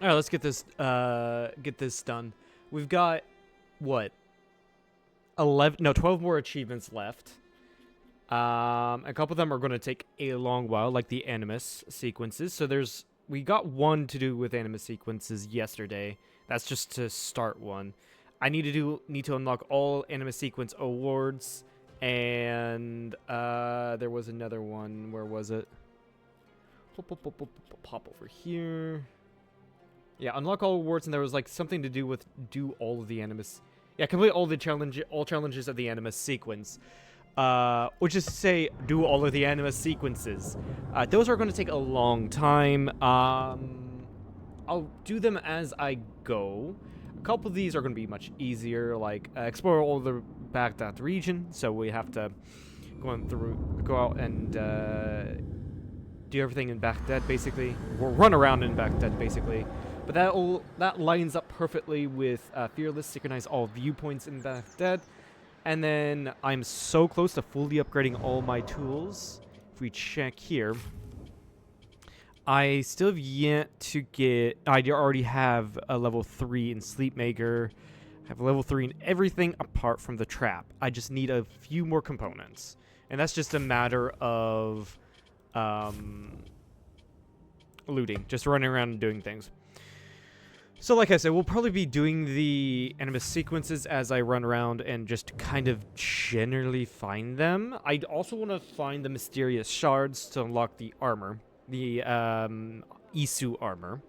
All right, let's get this done. We've got what 11, no, 12 more achievements left. A couple of them are going to take a long while, like the Animus sequences. So we got one to do with Animus sequences yesterday. That's just to start one. I need to unlock all Animus sequence awards, and there was another one. Where was it? Pop over here. Yeah, unlock all awards, and there was like something to do with do all of the Animus. Yeah, complete all challenges of the Animus sequence. Which is to say, do all of the Animus sequences. Those are going to take a long time. I'll do them as I go. A couple of these are going to be much easier, like explore all the Baghdad region. So we have to go out and do everything in Baghdad, basically. Or run around in Baghdad, basically. But that lines up perfectly with Fearless, synchronize all viewpoints in Baghdad. And then I'm so close to fully upgrading all my tools. If we check here, I still have yet to get... I already have a level 3 in Sleepmaker. I have a level 3 in everything apart from the trap. I just need a few more components. And that's just a matter of looting. Just running around and doing things. So like I said, we'll probably be doing the Animus sequences as I run around and just kind of generally find them. I'd also want to find the mysterious shards to unlock the armor. The Isu armor.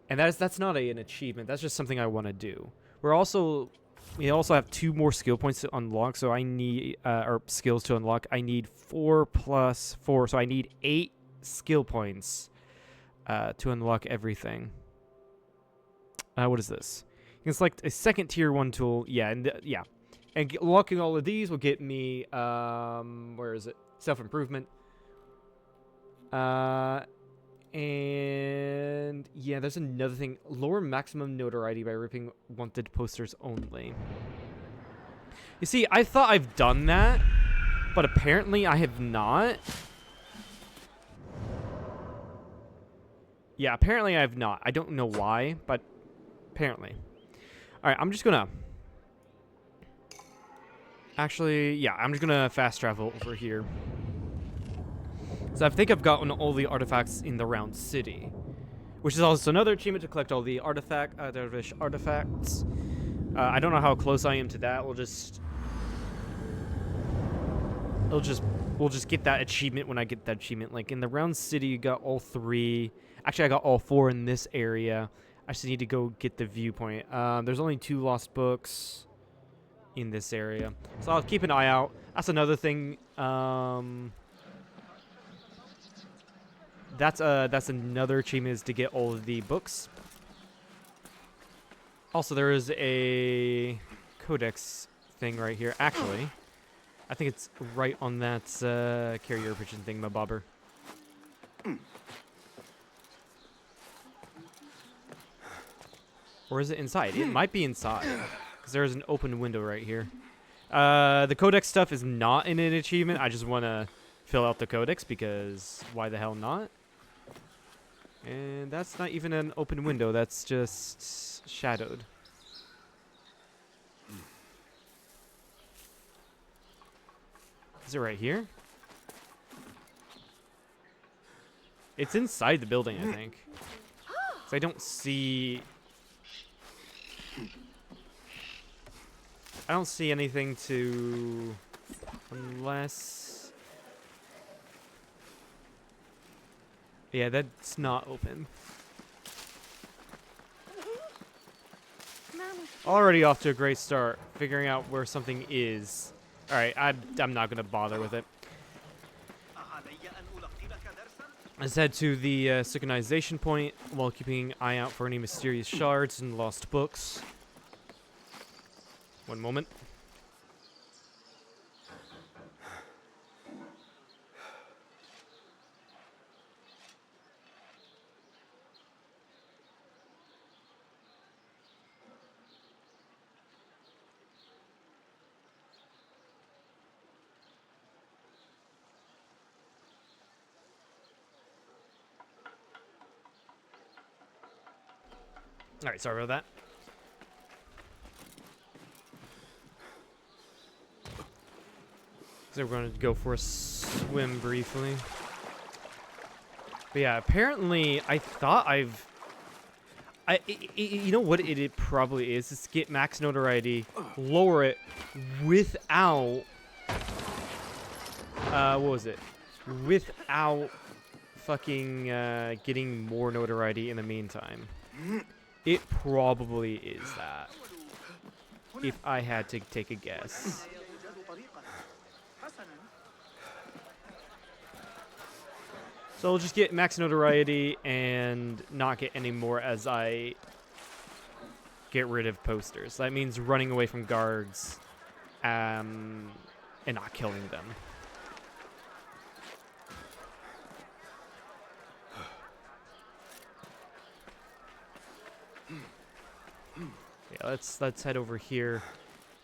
And that's not an achievement. That's just something I want to do. We also have 2 more skill points to unlock, so I need or skills to unlock. I need 4 plus 4, so I need 8 skill points to unlock everything. What is this? You can select a second tier 1 tool. Yeah, and unlocking all of these will get me where is it? Self-improvement. And yeah, there's another thing. Lower maximum notoriety by ripping wanted posters only. You see, I thought I've done that, but apparently I have not. Yeah, apparently I have not. I don't know why, but apparently. Alright, I'm just gonna... Actually, yeah, I'm just gonna fast travel over here. So I think I've gotten all the artifacts in the round city. Which is also another achievement to collect all the dervish artifacts. I don't know how close I am to that. We'll just get that achievement when I get that achievement. Like in the round city, you got all 3. Actually, I got all 4 in this area. I just need to go get the viewpoint. There's only 2 lost books in this area, so I'll keep an eye out. That's another thing. That's another achievement, is to get all of the books. Also, there is a codex thing right here. Actually, I think it's right on that carrier pigeon thing, my bobber. Or is it inside? It might be inside, because there's an open window right here. The codex stuff is not in an achievement. I just want to fill out the codex, because why the hell not? And that's not even an open window. That's just shadowed. Is it right here? It's inside the building, I think. 'Cause I don't see... I don't see anything to... Unless... Yeah, that's not open. Already off to a great start, figuring out where something is. Alright, I'm not going to bother with it. Let's head to the synchronization point while keeping an eye out for any mysterious shards and lost books. One moment. All right, sorry about that. So we're going to go for a swim briefly. But yeah, apparently I thought you know what it probably is? Is get max notoriety, lower it without, what was it? Without fucking getting more notoriety in the meantime. It probably is that. If I had to take a guess. So I'll just get max notoriety and not get any more as I get rid of posters. That means running away from guards and not killing them. Yeah, let's head over here.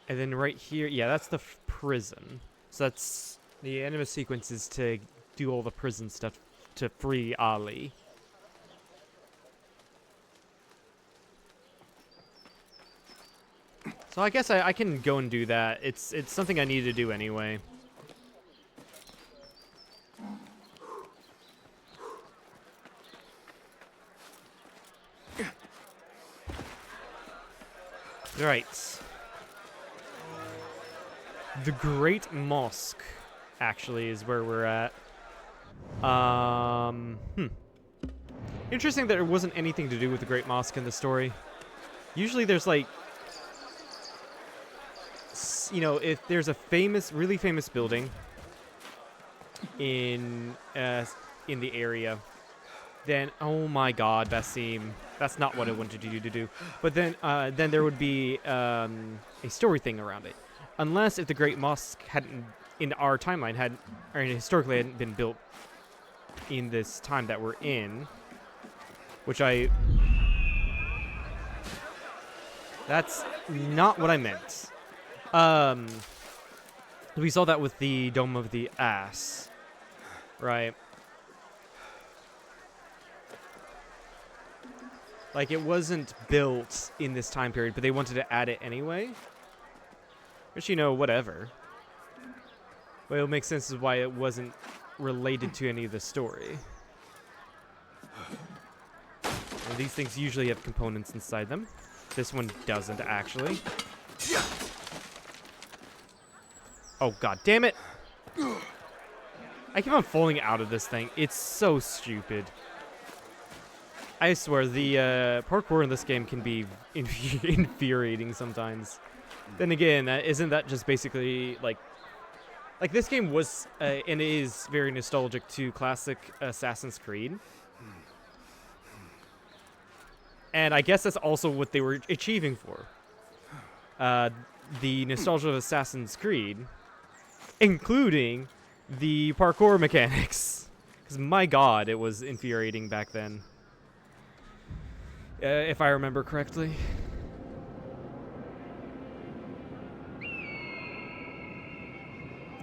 And then right here, yeah, that's the prison. So that's the Animus sequence is to do all the prison stuff to free Ali. So I guess I can go and do that. It's something I need to do anyway. Right. The Great Mosque, actually, is where we're at. Interesting that there wasn't anything to do with the Great Mosque in the story. Usually there's like, you know, if there's a really famous building in the area, then oh my God, Basim, that's not what I wanted you to do. But then there would be a story thing around it, unless if the Great Mosque hadn't in our timeline historically hadn't been built in this time that we're in, which that's not what I meant. We saw that with the Dome of the Ass, right? Like, it wasn't built in this time period, but they wanted to add it anyway. Which, you know, whatever. But it'll make sense as why it wasn't related to any of the story. And these things usually have components inside them. This one doesn't, actually. Oh, God damn it! I keep on falling out of this thing. It's so stupid. I swear, the parkour in this game can be infuriating sometimes. Then again, isn't that just basically, like this game was, and is very nostalgic to classic Assassin's Creed. And I guess that's also what they were achieving for. The nostalgia of Assassin's Creed, including the parkour mechanics. Because my God, it was infuriating back then. If I remember correctly.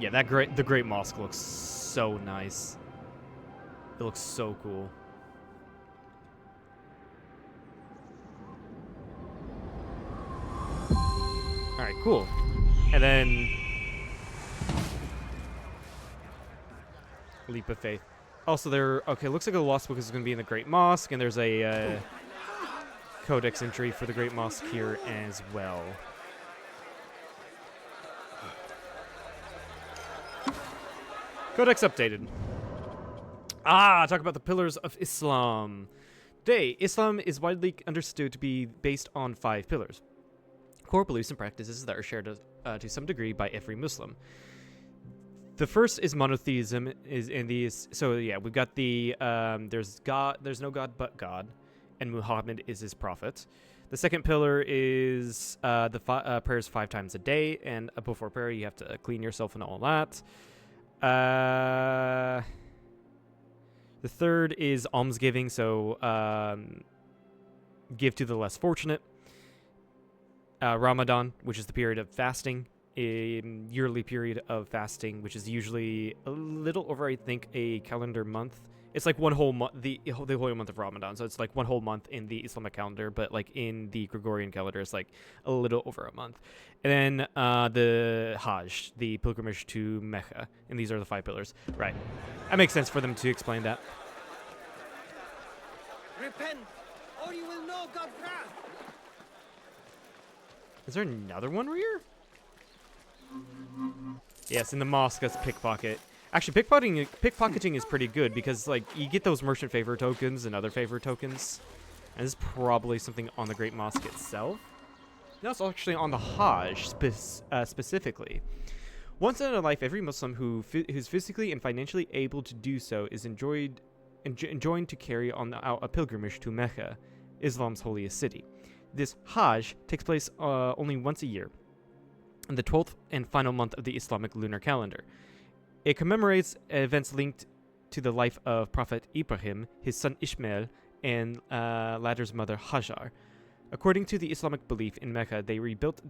Yeah, the Great Mosque looks so nice. It looks so cool. Alright, cool. And then Leap of Faith. Also, okay, looks like the Lost Book is going to be in the Great Mosque, and there's a Codex entry for the Great Mosque here as well. Codex updated. Talk about the pillars of Islam. Today, Islam is widely understood to be based on 5 pillars. Core beliefs and practices that are shared to some degree by every Muslim. The first is monotheism. So yeah, we've got the there's no God but God, and Muhammad is his prophet. The second pillar is the prayers 5 times a day, and before prayer you have to clean yourself and all that. The third is almsgiving, so give to the less fortunate. Ramadan, which is the period of fasting, a yearly period of fasting, which is usually a little over, I think, a calendar month It's like one whole month, the holy month of Ramadan. So it's like one whole month in the Islamic calendar, but like in the Gregorian calendar, it's like a little over a month. And then the Hajj, the pilgrimage to Mecca, and these are the 5 pillars. Right. That makes sense for them to explain that. Repent, or you will know God's wrath. Is there another one here? Yes, in the mosque, that's pickpocket. Actually, pickpocketing is pretty good because, like, you get those merchant favor tokens and other favor tokens. And this is probably something on the Great Mosque itself. No, it's actually on the Hajj specifically. Once in a life, every Muslim who's physically and financially able to do so is enjoined to carry on out a pilgrimage to Mecca, Islam's holiest city. This Hajj takes place only once a year, in the 12th and final month of the Islamic lunar calendar. It commemorates events linked to the life of Prophet Ibrahim, his son Ishmael, and latter's mother Hajar. According to the Islamic belief in Mecca, they rebuilt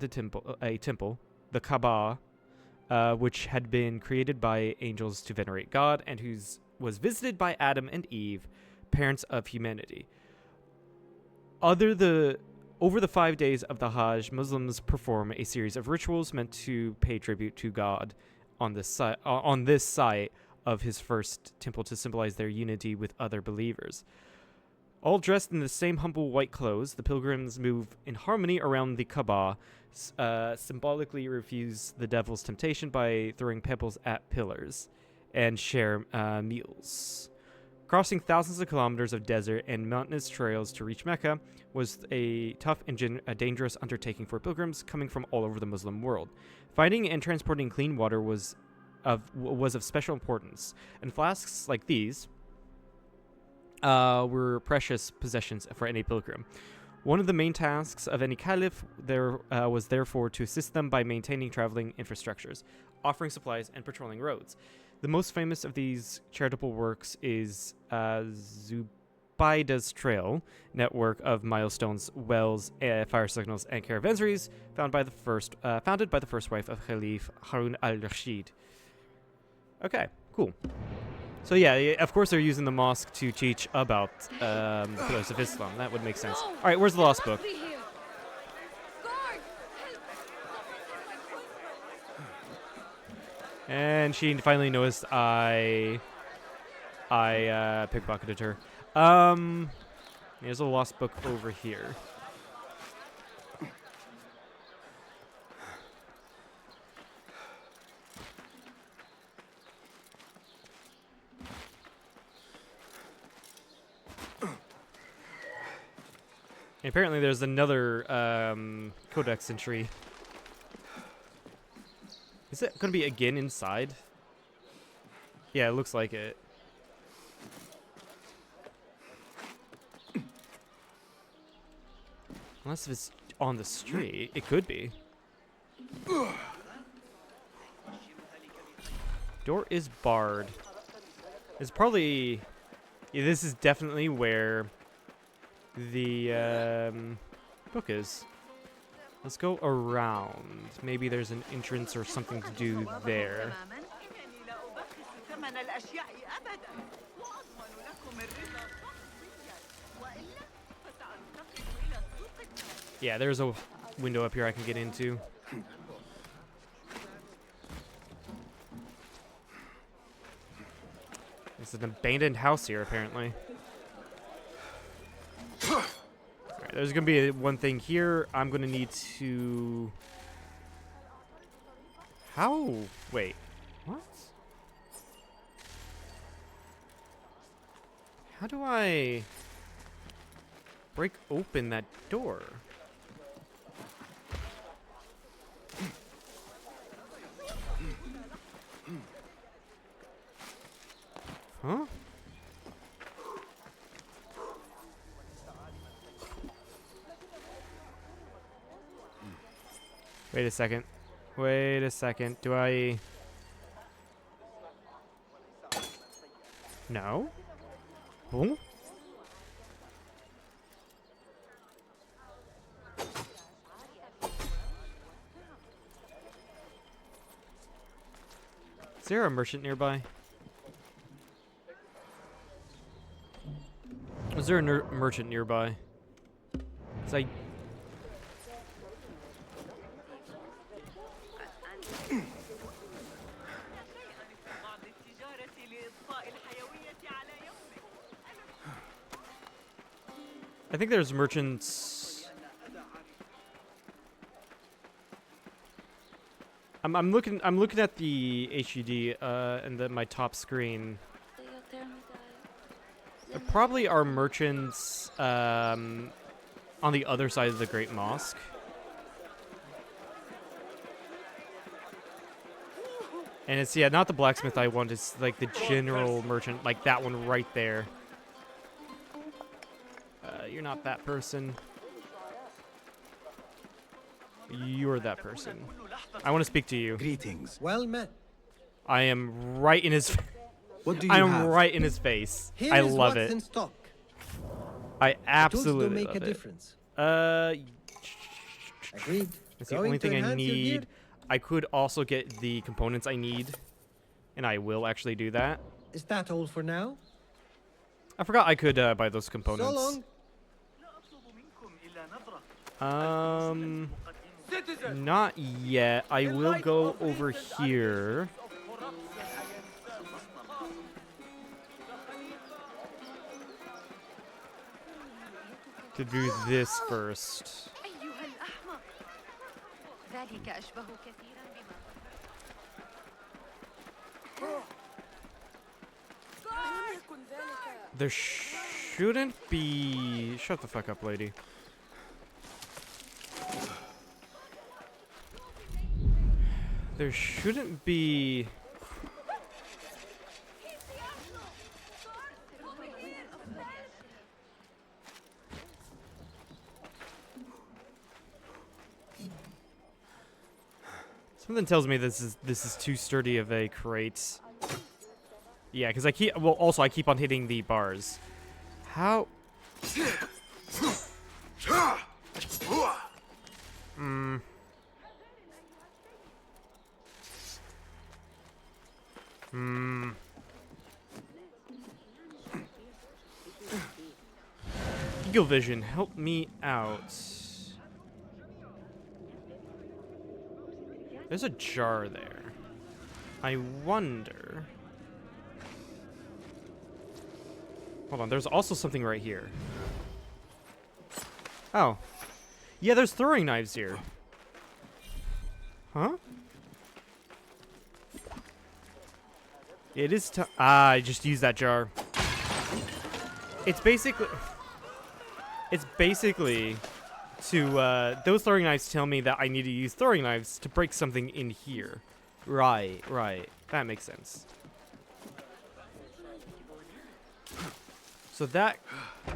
a temple, the Kaaba, which had been created by angels to venerate God, and was visited by Adam and Eve, parents of humanity. Over the 5 days of the Hajj, Muslims perform a series of rituals meant to pay tribute to God on this site of his first temple to symbolize their unity with other believers. All dressed in the same humble white clothes, the pilgrims move in harmony around the Kaaba, symbolically refuse the devil's temptation by throwing pebbles at pillars, and share meals. Crossing thousands of kilometers of desert and mountainous trails to reach Mecca was a tough and dangerous undertaking for pilgrims coming from all over the Muslim world. Finding and transporting clean water was of special importance, and flasks like these were precious possessions for any pilgrim. One of the main tasks of any caliph was therefore to assist them by maintaining traveling infrastructures, offering supplies, and patrolling roads. The most famous of these charitable works is Zubaida's Trail network of milestones, wells, fire signals, and caravansaries founded by the first wife of Caliph Harun al-Rashid. Okay, cool. So yeah, of course they're using the mosque to teach about the pillars of Islam. That would make sense. All right, where's the lost book? And she finally noticed I pickpocketed her. There's a lost book over here. And apparently there's another codex entry. Is it going to be again inside? Yeah, it looks like it. Unless if it's on the street, it could be. Door is barred. It's probably... Yeah, this is definitely where the book is. Let's go around. Maybe there's an entrance or something to do there. Yeah, there's a window up here I can get into. It's an abandoned house here, apparently. Alright, there's gonna be one thing here. I'm gonna need to... How? Wait. What? How do I break open that door? Huh? Wait a second. Wait a second. Do I... No? Oh? Is there a merchant nearby? Was there a merchant nearby? 'Cause I... I think there's merchants. I'm looking at the HUD and my top screen. There probably are merchants on the other side of the Great Mosque. And it's, yeah, not the blacksmith I want, it's like the general merchant, like that one right there. You're not that person. You're that person. I want to speak to you. Greetings. Well met. I am right in his... What do you I am have? right in his face. Here I is love what's it. in stock. I Tools absolutely do make love a it. difference. Agreed. That's the Going only to thing I enhance your gear? need. I could also get the components I need, and I will actually do that. Is that all for now? I forgot I could buy those So components. long. Not yet. I will go over here. To do this first. أيها الأحمق ذلك أشبه كثيرا بما There shouldn't be... Shut the fuck up, lady. There shouldn't be... Something tells me this is too sturdy of a crate. Yeah, because I keep... Well, also, I keep on hitting the bars. How... Eagle Vision, help me out. There's a jar there. I wonder... Hold on, there's also something right here. Oh. Yeah, there's throwing knives here. Huh? It is I just used that jar. It's basically to, those throwing knives tell me that I need to use throwing knives to break something in here. Right. That makes sense. So that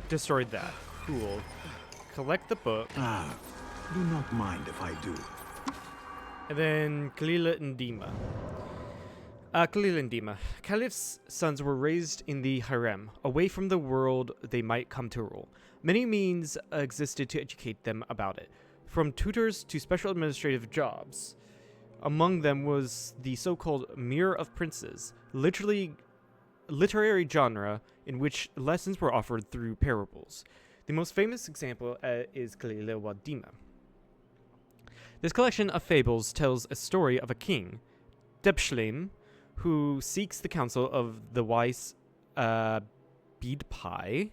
destroyed that. Cool. Collect the book. Ah, do not mind if I do. And then Kalila and Dima. Kalila and Dima. Caliph's sons were raised in the harem, away from the world they might come to rule. Many means existed to educate them about it, from tutors to special administrative jobs. Among them was the so-called Mirror of Princes, literary genre in which lessons were offered through parables. The most famous example is Kalila wa Dima. This collection of fables tells a story of a king, Debshlem, who seeks the counsel of the wise Beedpai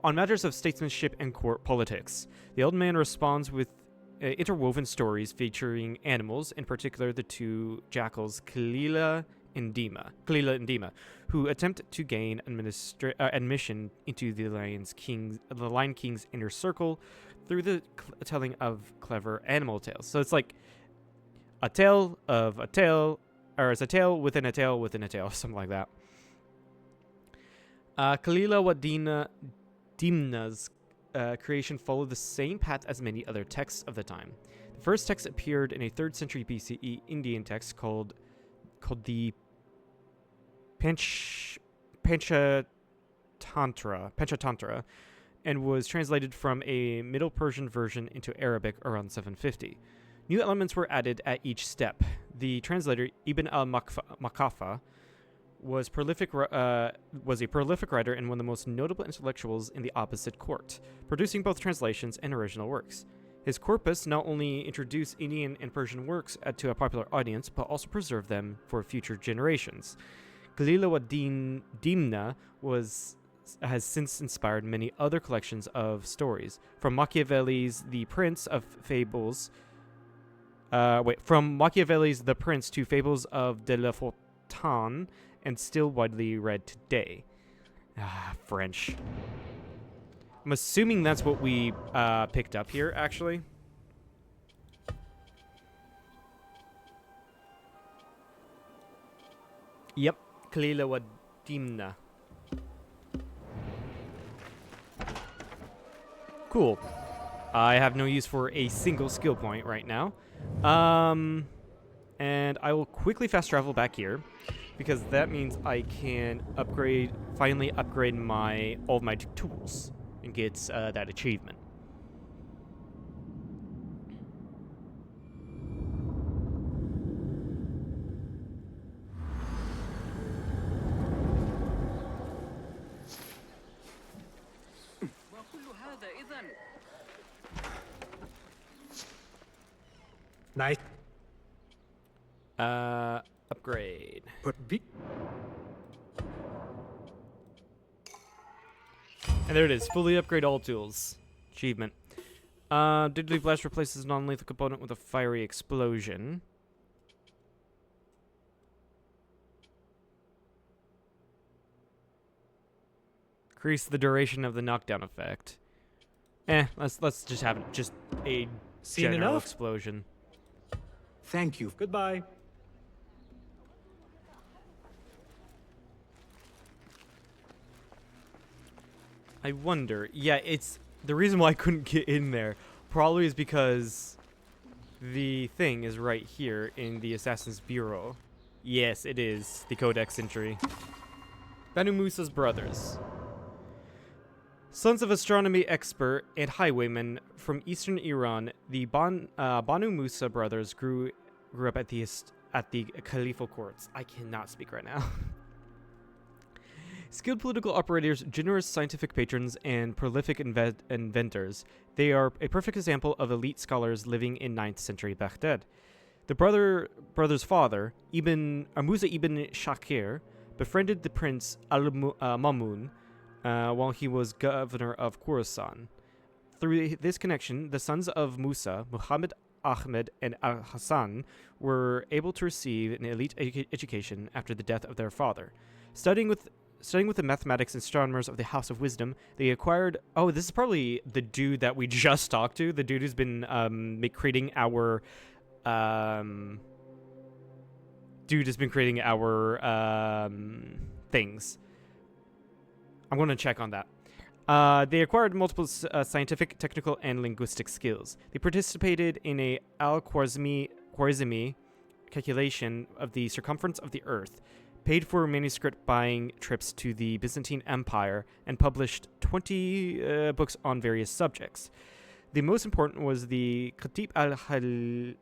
on matters of statesmanship and court politics. The old man responds with interwoven stories featuring animals, in particular the two jackals Kalila and Dima, who attempt to gain admission into the Lion King's inner circle through the telling of clever animal tales. So it's like a tale of a tale, or it's a tale within a tale within a tale, something like that. Kalila wa Dimna's creation followed the same path as many other texts of the time. The first text appeared in a 3rd century BCE Indian text called the Panchatantra, and was translated from a Middle Persian version into Arabic around 750. New elements were added at each step. The translator, Ibn al-Makafa, was a prolific writer and one of the most notable intellectuals in the opposite court, producing both translations and original works. His corpus not only introduced Indian and Persian works to a popular audience, but also preserved them for future generations. Khalila Dimna has since inspired many other collections of stories, from Machiavelli's The Prince of Fables. From Machiavelli's The Prince to Fables of De La Fontaine, and still widely read today. French. I'm assuming that's what we picked up here, actually. Yep, Khalila Dimna. Cool. I have no use for a single skill point right now. And I will quickly fast travel back here, because that means I can finally upgrade all of my tools and get that achievement. Nice. Upgrade. And there it is. Fully upgrade all tools. Achievement. Digitally Blast replaces non-lethal component with a fiery explosion. Increase the duration of the knockdown effect. Let's just have a Seen general enough? explosion. Thank you. Goodbye. I wonder. Yeah, it's the reason why I couldn't get in there probably is because the thing is right here in the Assassin's Bureau. Yes, it is the Codex entry. Banu Musa's brothers. Sons of astronomy expert and highwayman from eastern Iran, the Banu Musa brothers grew up at the caliphal courts. I cannot speak right now. Skilled political operators, generous scientific patrons, and prolific inventors, they are a perfect example of elite scholars living in 9th century Baghdad. The brother's father, Musa ibn Shakir, befriended the prince al-Mamun while he was governor of Khorasan. Through this connection, the sons of Musa, Muhammad, Ahmed, and Hassan, were able to receive an elite education after the death of their father. Studying with the mathematics and astronomers of the House of Wisdom, they acquired... Oh, this is probably the dude that we just talked to. The dude who's been creating our... things. I'm going to check on that. They acquired multiple scientific, technical, and linguistic skills. They participated in a al-Khwarizmi calculation of the circumference of the Earth, paid for manuscript buying trips to the Byzantine Empire, and published 20 books on various subjects. The most important was the Khatib al-Hayya.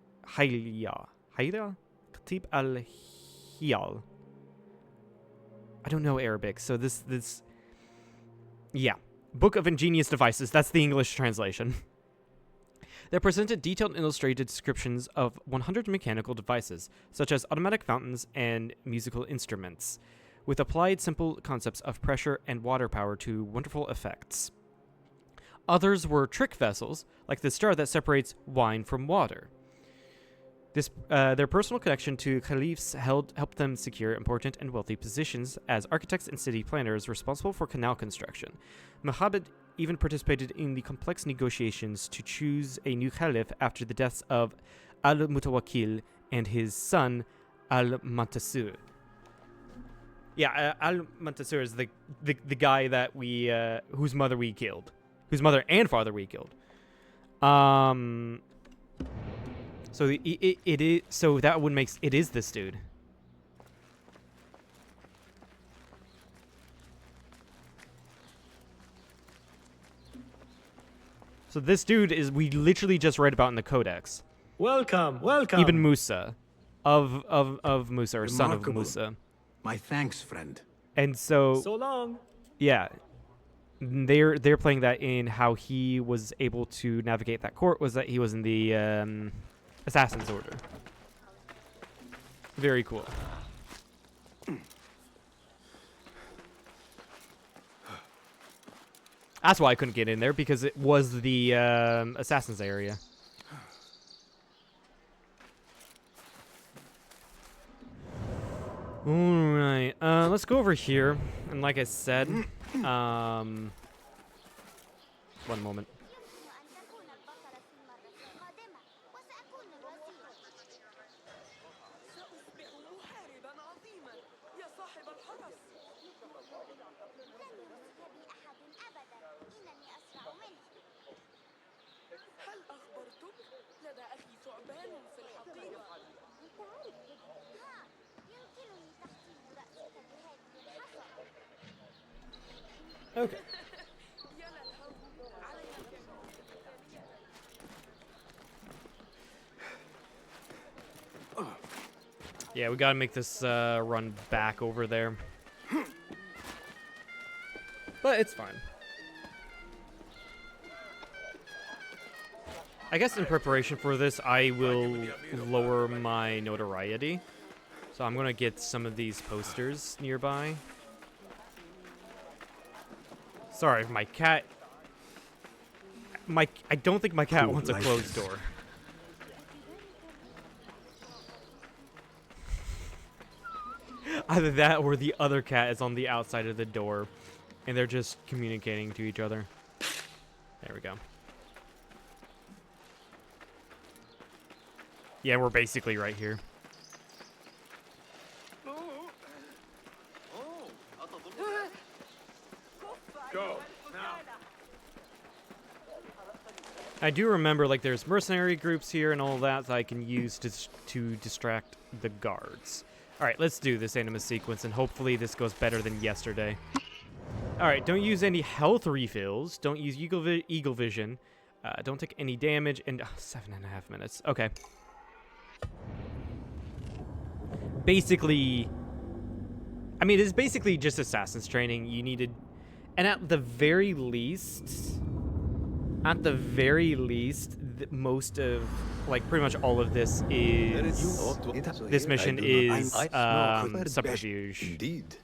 Khatib al-Hiyal. I don't know Arabic, so this... Yeah. Book of Ingenious Devices. That's the English translation. They presented detailed and illustrated descriptions of 100 mechanical devices, such as automatic fountains and musical instruments, with applied simple concepts of pressure and water power to wonderful effects. Others were trick vessels, like the star that separates wine from water. Their personal connection to caliphs helped them secure important and wealthy positions as architects and city planners responsible for canal construction. Muhammad even participated in the complex negotiations to choose a new caliph after the deaths of al-Mutawakkil and his son al-Mantasir. Yeah, al-Mantasir is the guy that whose mother and father we killed. So it is, so that would make it is this dude. So this dude is we literally just read about in the Codex. Welcome, welcome. Ibn Musa, of Musa, or son of Remarkable. Musa. My thanks, friend. And so long. yeah, they're playing that in how he was able to navigate that court was that he was in the Assassin's Order. Very cool. That's why I couldn't get in there, because it was the Assassin's area. Alright, let's go over here. And like I said, one moment. Okay. Yeah, we gotta make this run back over there. But it's fine. I guess in preparation for this, I will lower my notoriety. So I'm gonna get some of these posters nearby. Sorry, my cat... I don't think my cat wants a closed door. Either that or the other cat is on the outside of the door and they're just communicating to each other. There we go. Yeah, we're basically right here. Go now. I do remember, like, there's mercenary groups here and all that I can use to distract the guards. Alright, let's do this Animus sequence, and hopefully this goes better than yesterday. Alright, don't use any health refills. Don't use Eagle Vision. Don't take any damage. And 7.5 minutes. Okay. Basically... I mean, it's basically just Assassin's training. You needed... And at the very least... most of, like, pretty much all of this is... This mission is subterfuge. Indeed.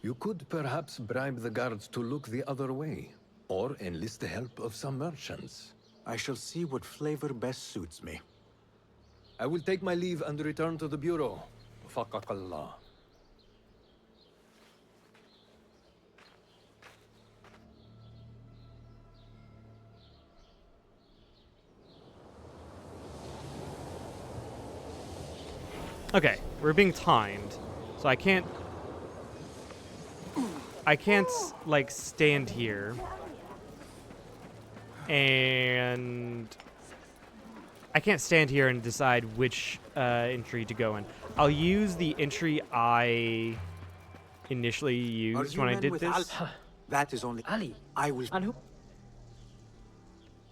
You could perhaps bribe the guards to look the other way, or enlist the help of some merchants. I shall see what flavor best suits me. I will take my leave and return to the bureau. Faqakallah. Okay, we're being timed, so I can't, like, stand here, and I can't stand here and decide which entry to go in. I'll use the entry I initially used when I did this. That is only Ali. I will. And who?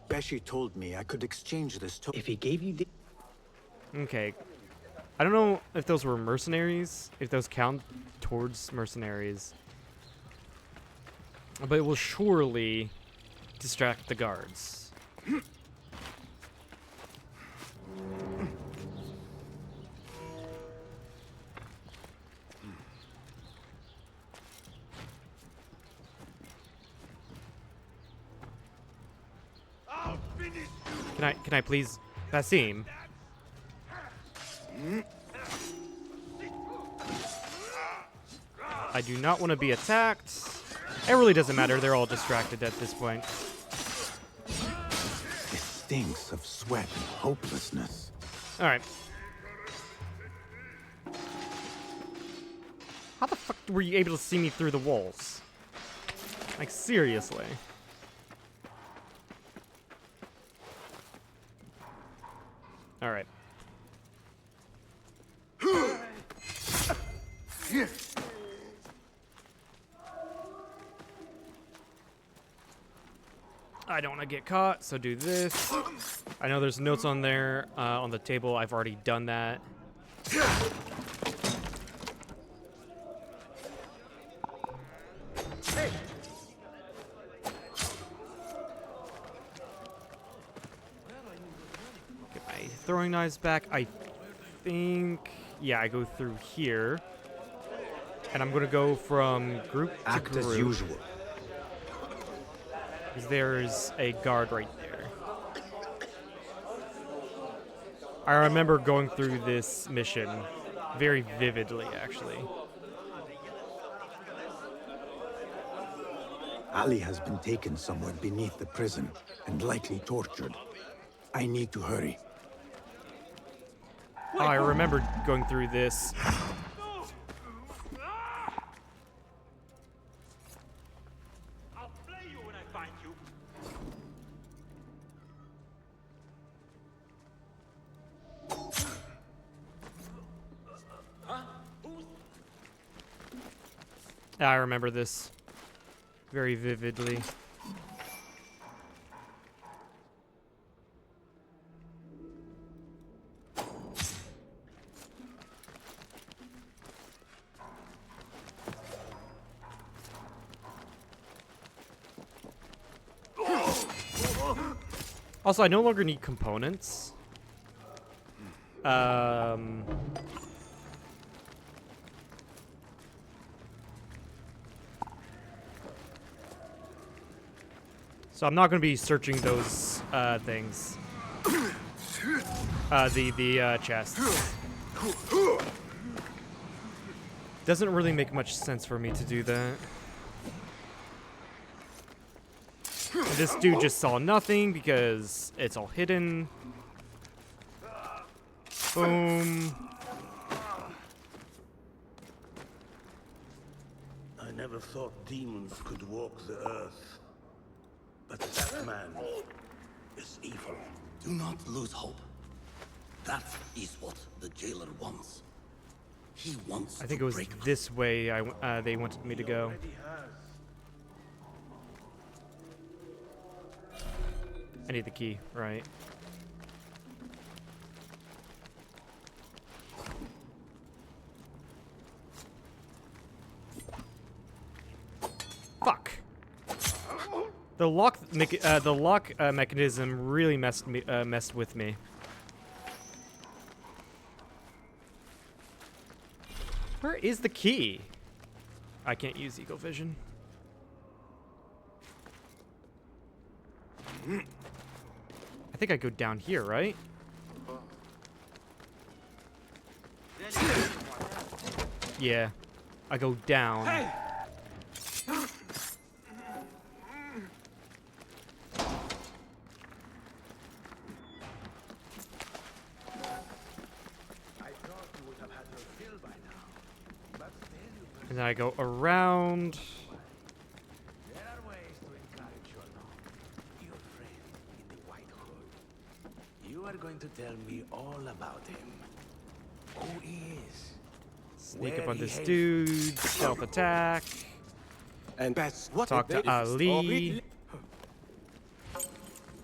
Beshi told me I could exchange this to. If he gave you the. Okay. I don't know if those were mercenaries, if those count towards mercenaries. But it will surely distract the guards. Can I please, Basim? I do not want to be attacked. It really doesn't matter. They're all distracted at this point. It stinks of sweat and hopelessness. All right. How the fuck were you able to see me through the walls? Like, seriously. All right. I don't want to get caught, so do this. I know there's notes on there, on the table. I've already done that. throwing knives back. I think... Yeah, I go through here. And I'm going to go from group to Act group. as usual. Because there's a guard right there. I remember going through this mission very vividly, actually. Ali has been taken somewhere beneath the prison and likely tortured. I need to hurry. Oh, I remember going through this. I'll play you when I find you. I remember this very vividly. Also, I no longer need components. So I'm not going to be searching those things. The chests. Doesn't really make much sense for me to do that. This dude just saw nothing because it's all hidden. Boom. I never thought demons could walk the earth. But that man is evil. Do not lose hope. That is what the jailer wants. He wants I think to it was break this way they wanted me to go. I need the key, right? Fuck. The lock mechanism really messed with me. Where is the key? I can't use Eagle Vision. I think I go down here, right? Yeah. I go down. Hey! And then I go around. There are ways to encourage your friend in the White Hood. You are going to tell me all about him. Who he is. Sneak Where up on he this hails dude. Stealth attack. And that's what Talk to Ali.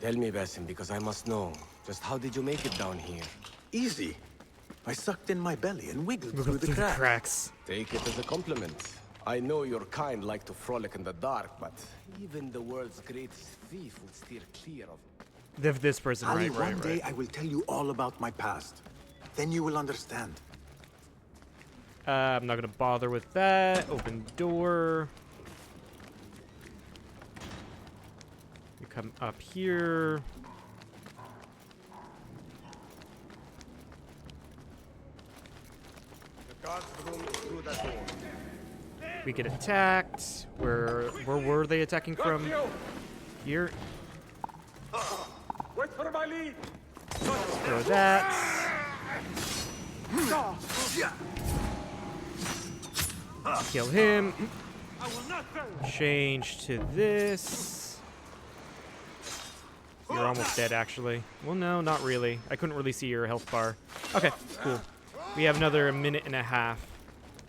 Tell me, Basim, because I must know. Just how did you make it down here? Easy. I sucked in my belly and wiggled Look through up the through the cracks. cracks. Take it as a compliment. I know your kind like to frolic in the dark, but even the world's greatest thief would steer clear of... This person, Ali, right, one right, day right. I will tell you all about my past. Then you will understand. I'm not gonna bother with that. Open door. You come up here. We get attacked. Where were they attacking from? Here. Wait for my lead. Throw that. Kill him. I will not fail. Change to this. You're almost dead, actually. Well, no, not really. I couldn't really see your health bar. Okay, cool. We have another minute and a half,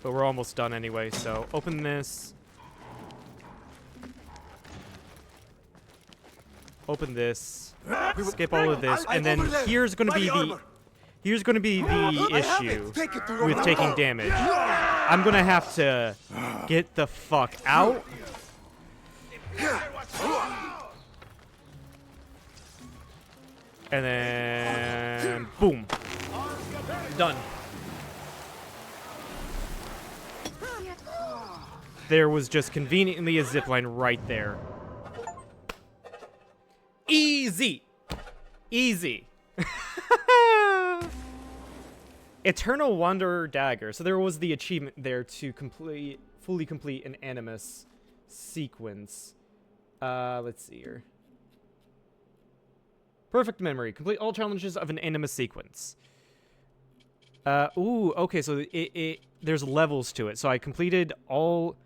but we're almost done anyway, so open this. Open this. Skip all of this, and then here's going to be the issue with taking damage. I'm going to have to get the fuck out. And then and boom. Done. There was just conveniently a zipline right there. Easy! Easy. Eternal Wanderer Dagger. So there was the achievement there to fully complete an Animus sequence. Let's see here. Perfect memory. Complete all challenges of an Animus sequence. Ooh, okay, so there's levels to it. So I completed all...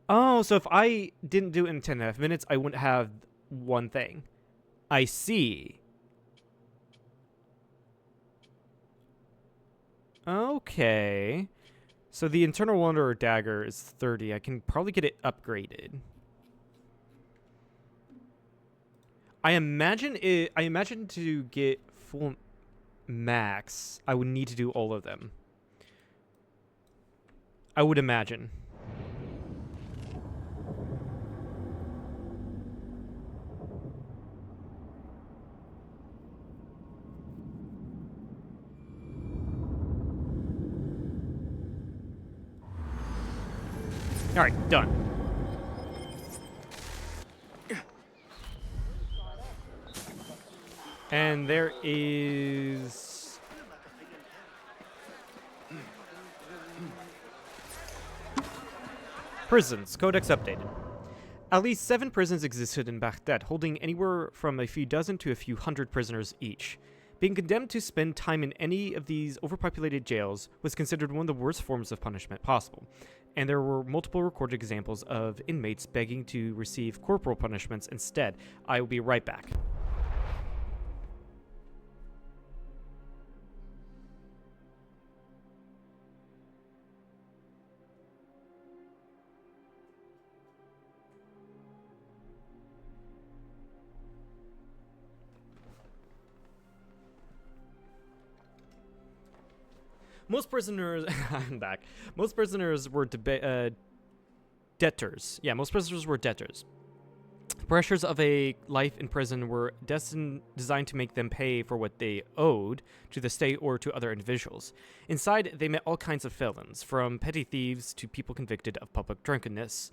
Oh, so if I didn't do it in 10.5 minutes, I wouldn't have one thing. I see. Okay. So the Eternal Wanderer Dagger is 30. I can probably get it upgraded. I imagine to get full max, I would need to do all of them. I would imagine. All right, done. And there is... Prisons. Codex updated. At least 7 prisons existed in Baghdad, holding anywhere from a few dozen to a few hundred prisoners each. Being condemned to spend time in any of these overpopulated jails was considered one of the worst forms of punishment possible, and there were multiple recorded examples of inmates begging to receive corporal punishments instead. I will be right back. Most prisoners, I'm back. Most prisoners were debtors. Yeah, most prisoners were debtors. The pressures of a life in prison were designed to make them pay for what they owed to the state or to other individuals. Inside, they met all kinds of felons, from petty thieves to people convicted of public drunkenness.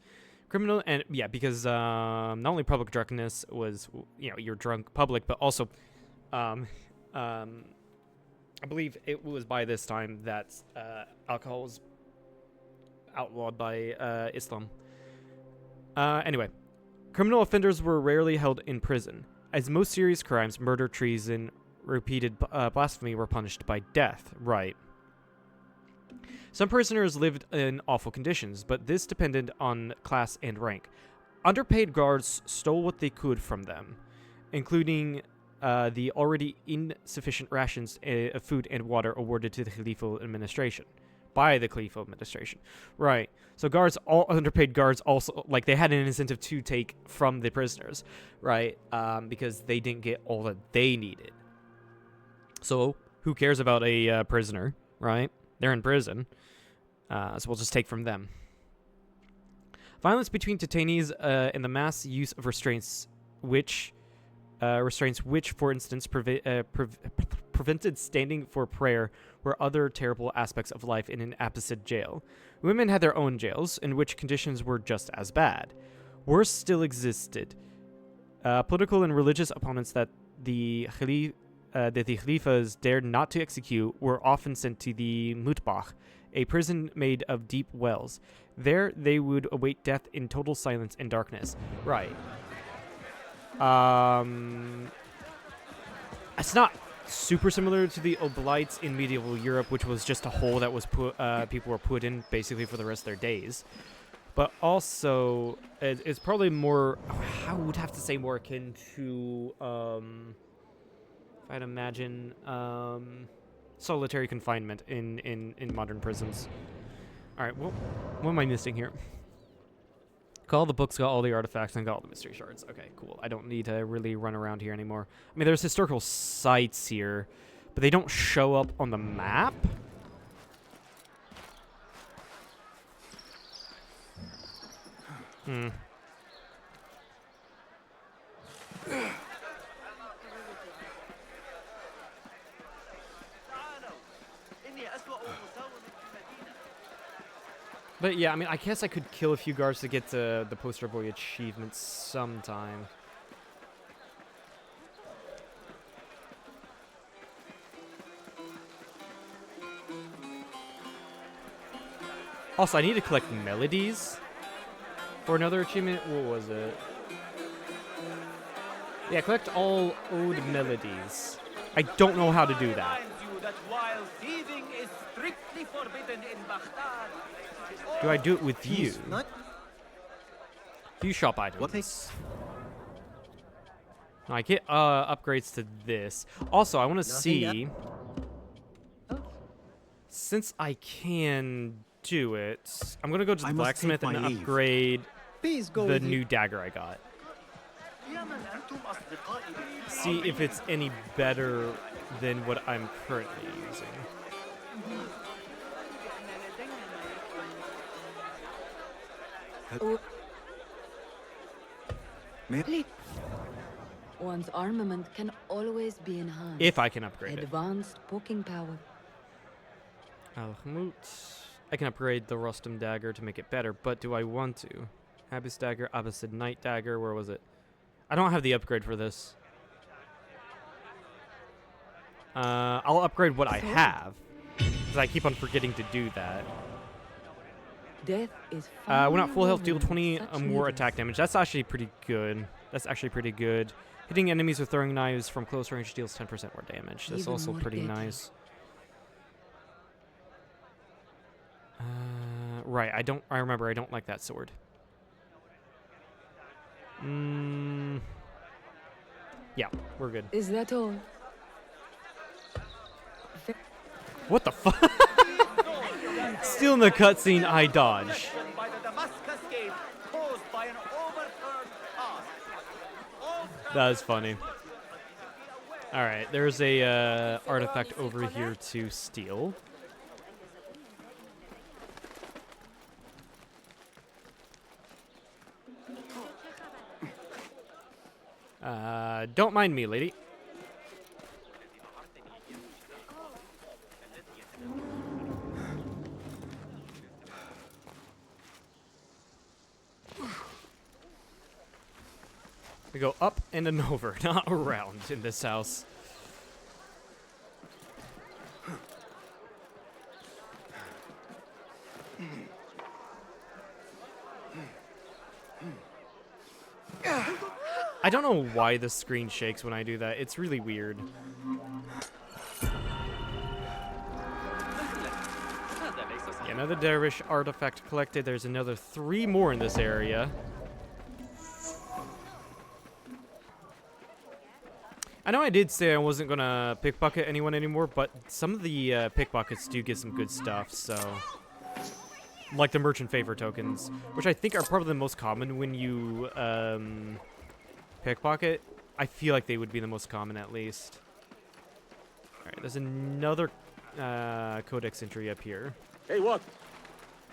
Criminal, and yeah, because not only public drunkenness was, you're drunk public, but also, I believe it was by this time that alcohol was outlawed by Islam. Anyway, criminal offenders were rarely held in prison, as most serious crimes, murder, treason, repeated blasphemy, were punished by death. Right. Some prisoners lived in awful conditions, but this depended on class and rank. Underpaid guards stole what they could from them, including the already insufficient rations of food and water awarded to the Khalifa administration. By the Khalifa administration. Right. So guards, all underpaid guards also, they had an incentive to take from the prisoners, right? Because they didn't get all that they needed. So who cares about a prisoner, right? They're in prison. So we'll just take from them. Violence between detainees and the mass use of restraints, which, for instance, prevented standing for prayer, were other terrible aspects of life in an Abbasid jail. Women had their own jails, in which conditions were just as bad. Worse still existed. Political and religious opponents that the Khalifas dared not to execute were often sent to the Mutbah, a prison made of deep wells. There they would await death in total silence and darkness. Right. It's not super similar to the obolites in medieval Europe, which was just a hole that was people were put in basically for the rest of their days. But also, it's probably more, I would have to say more akin to, if I'd imagine, solitary confinement in modern prisons. All right, well, what am I missing here? Got all the books, got all the artifacts, and got all the mystery shards. Okay, cool. I don't need to really run around here anymore. I mean, there's historical sites here, but they don't show up on the map. But yeah, I mean, I guess I could kill a few guards to get the Poster Boy achievement sometime. Also, I need to collect melodies for another achievement. What was it? Yeah, collect all ode melodies. I don't know how to do that. Do I do it with you? View shop items. No, I get upgrades to this. Also, I want to see, since I can do it, I'm gonna go to the blacksmith and upgrade the new dagger I got. See if it's any better than what I'm currently using. One's armament can always be enhanced. If I can upgrade it. Advanced poking power. Alchemut. I can upgrade the Rustum dagger to make it better, but do I want to? Abyss dagger, Abbasid Knight dagger, where was it? I don't have the upgrade for this. I'll upgrade what I have, because I keep on forgetting to do that. Death is when at full health, deal 20 more attack damage. That's actually pretty good. That's actually pretty good. Hitting enemies with throwing knives from close range deals 10% more damage. That's also pretty nice. Right, I remember I don't like that sword. Yeah, we're good. Is that all? What the fuck? Still in the cutscene, I dodge. That is funny. Alright, there's a artifact over here to steal. Don't mind me, lady. We go up and then over, not around in this house. I don't know why the screen shakes when I do that. It's really weird. Yeah, another Dervish artifact collected. There's another 3 more in this area. I know I did say I wasn't gonna pickpocket anyone anymore, but some of the pickpockets do get some good stuff, so... Like the merchant favor tokens, which I think are probably the most common when you pickpocket. I feel like they would be the most common, at least. Alright, there's another codex entry up here. Hey, what?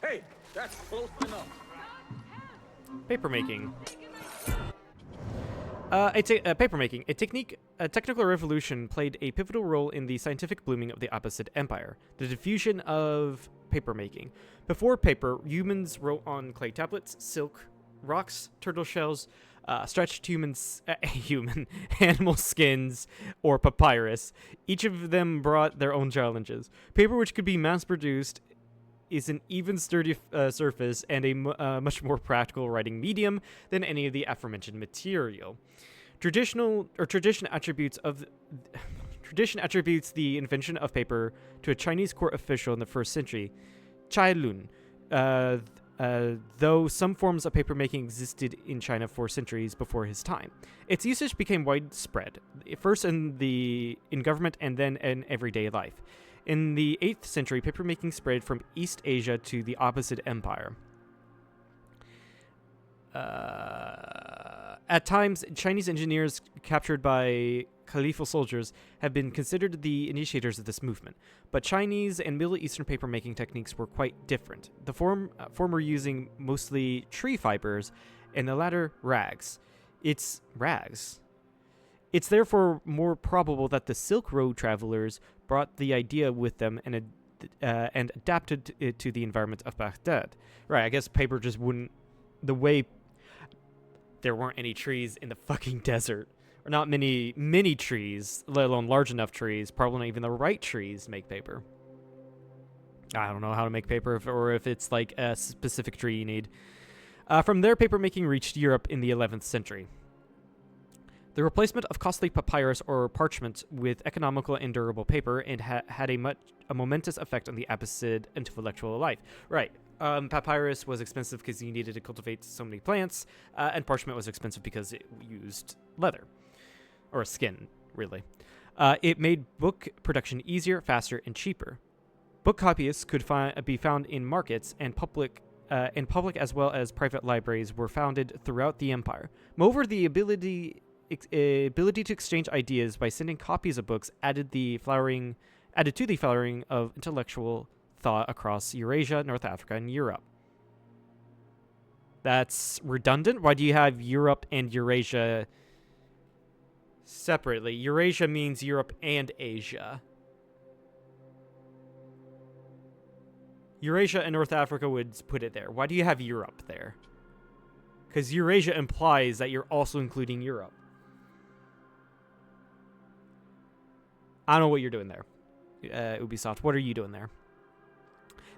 Hey, that's close enough. Papermaking. Papermaking, a technical revolution played a pivotal role in the scientific blooming of the Abbasid Empire, the diffusion of papermaking. Before paper, humans wrote on clay tablets, silk, rocks, turtle shells, stretched animal skins, or papyrus. Each of them brought their own challenges. Paper, which could be mass-produced, is an even sturdy surface and a much more practical writing medium than any of the aforementioned material. Tradition attributes the invention of paper to a Chinese court official in the 1st century, Cai Lun, though some forms of papermaking existed in China for centuries before his time. Its usage became widespread, first in government and then in everyday life. In the 8th century, papermaking spread from East Asia to the Abbasid Empire. At times, Chinese engineers captured by caliphal soldiers have been considered the initiators of this movement, but Chinese and Middle Eastern papermaking techniques were quite different. The former using mostly tree fibers, and the latter rags. It's rags. It's therefore more probable that the Silk Road travelers brought the idea with them and and adapted it to the environment of Baghdad. Right, I guess paper just wouldn't... The way... There weren't any trees in the fucking desert. Or not many trees, let alone large enough trees. Probably not even the right trees make paper. I don't know how to make paper, or if it's like a specific tree you need. From there, papermaking reached Europe in the 11th century. The replacement of costly papyrus or parchment with economical and durable paper and had a momentous effect on the Abbasid intellectual life. Right. Papyrus was expensive because you needed to cultivate so many plants, and parchment was expensive because it used leather. Or skin, really. It made book production easier, faster, and cheaper. Book copyists could be found in markets, and public as well as private libraries were founded throughout the empire. Moreover, the ability to exchange ideas by sending copies of books added to the flowering of intellectual thought across Eurasia, North Africa, and Europe. That's redundant. Why do you have Europe and Eurasia separately? Eurasia means Europe and Asia. Eurasia and North Africa would put it there. Why do you have Europe there? Because Eurasia implies that you're also including Europe. I don't know what you're doing there. Ubisoft, what are you doing there?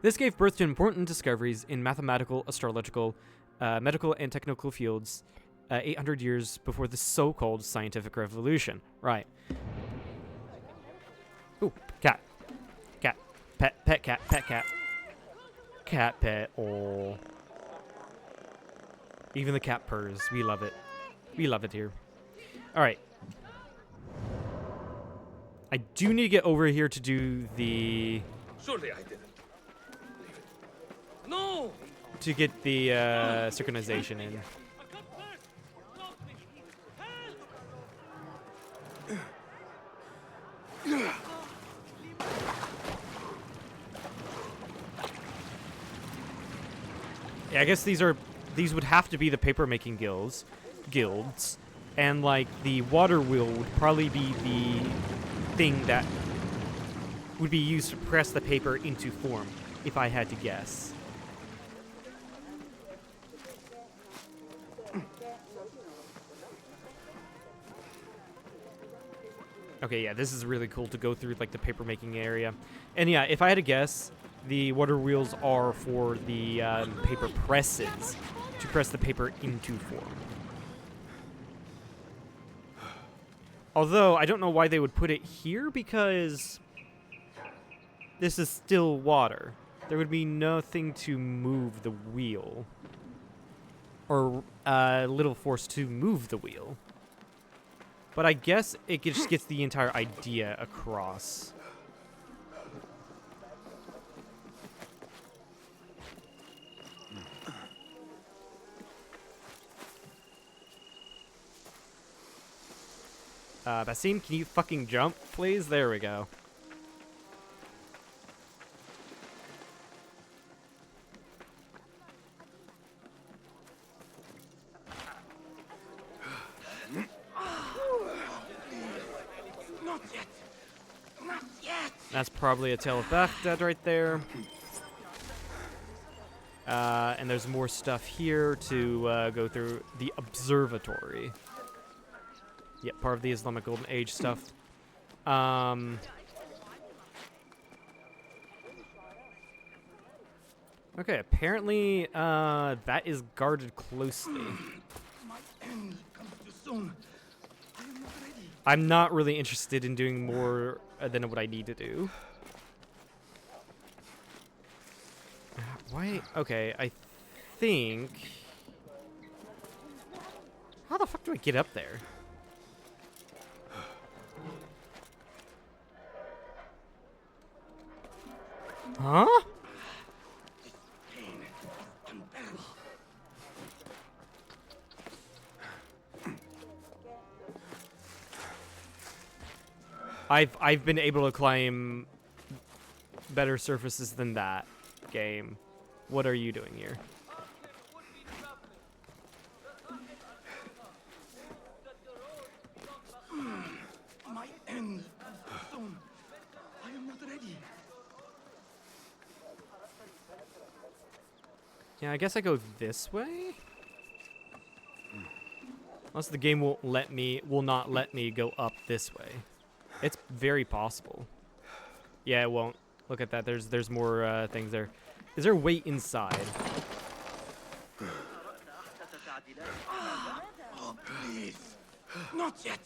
This gave birth to important discoveries in mathematical, astrological, medical, and technical fields 800 years before the so-called scientific revolution. Right. Ooh, cat. Cat. Pet cat. Pet cat. Cat pet. Oh. Even the cat purrs. We love it. We love it here. Alright. I do need to get over here to do the... Surely I didn't. Leave it. No! To get the synchronization in. Yeah, I guess these would have to be the paper-making guilds, and like the water wheel would probably be the thing that would be used to press the paper into form, if I had to guess. Okay, yeah, this is really cool to go through like the paper-making area, and yeah, if I had to guess, the water wheels are for the paper presses to press the paper into form. Although, I don't know why they would put it here, because this is still water. There would be nothing to move the wheel. Or little force to move the wheel. But I guess it just gets the entire idea across. Basim, can you fucking jump, please? There we go. Not yet. Not yet. That's probably a Tale of Baghdad right there. And there's more stuff here to go through. The observatory. Yep, part of the Islamic Golden Age stuff. Okay, apparently that is guarded closely. My end comes too soon. I am not ready. I'm not really interested in doing more than what I need to do. Why? Okay, I think... How the fuck do I get up there? Huh? I've been able to climb better surfaces than that, game. What are you doing here? My end comes too soon. I am not ready. Yeah, I guess I go this way? Unless the game will not let me go up this way. It's very possible. Yeah, it won't. Look at that. There's more things there. Is there weight inside? Oh, please. Not yet.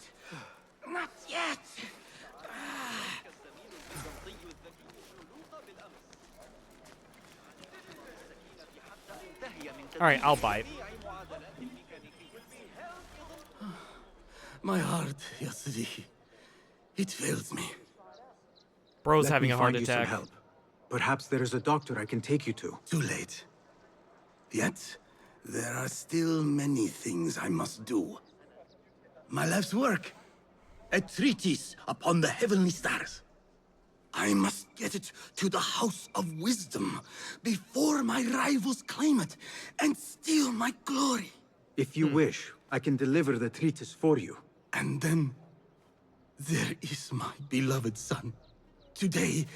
Not yet. All right, I'll bite. My heart, Yasri. It fails me. Bro's Let having me a heart find you some attack. help. Perhaps there is a doctor I can take you to. Too late. Yet, there are still many things I must do. My life's work. A treatise upon the heavenly stars. I must get it to the House of Wisdom before my rivals claim it and steal my glory. If you wish, I can deliver the treatise for you. And then, there is my beloved son. Today,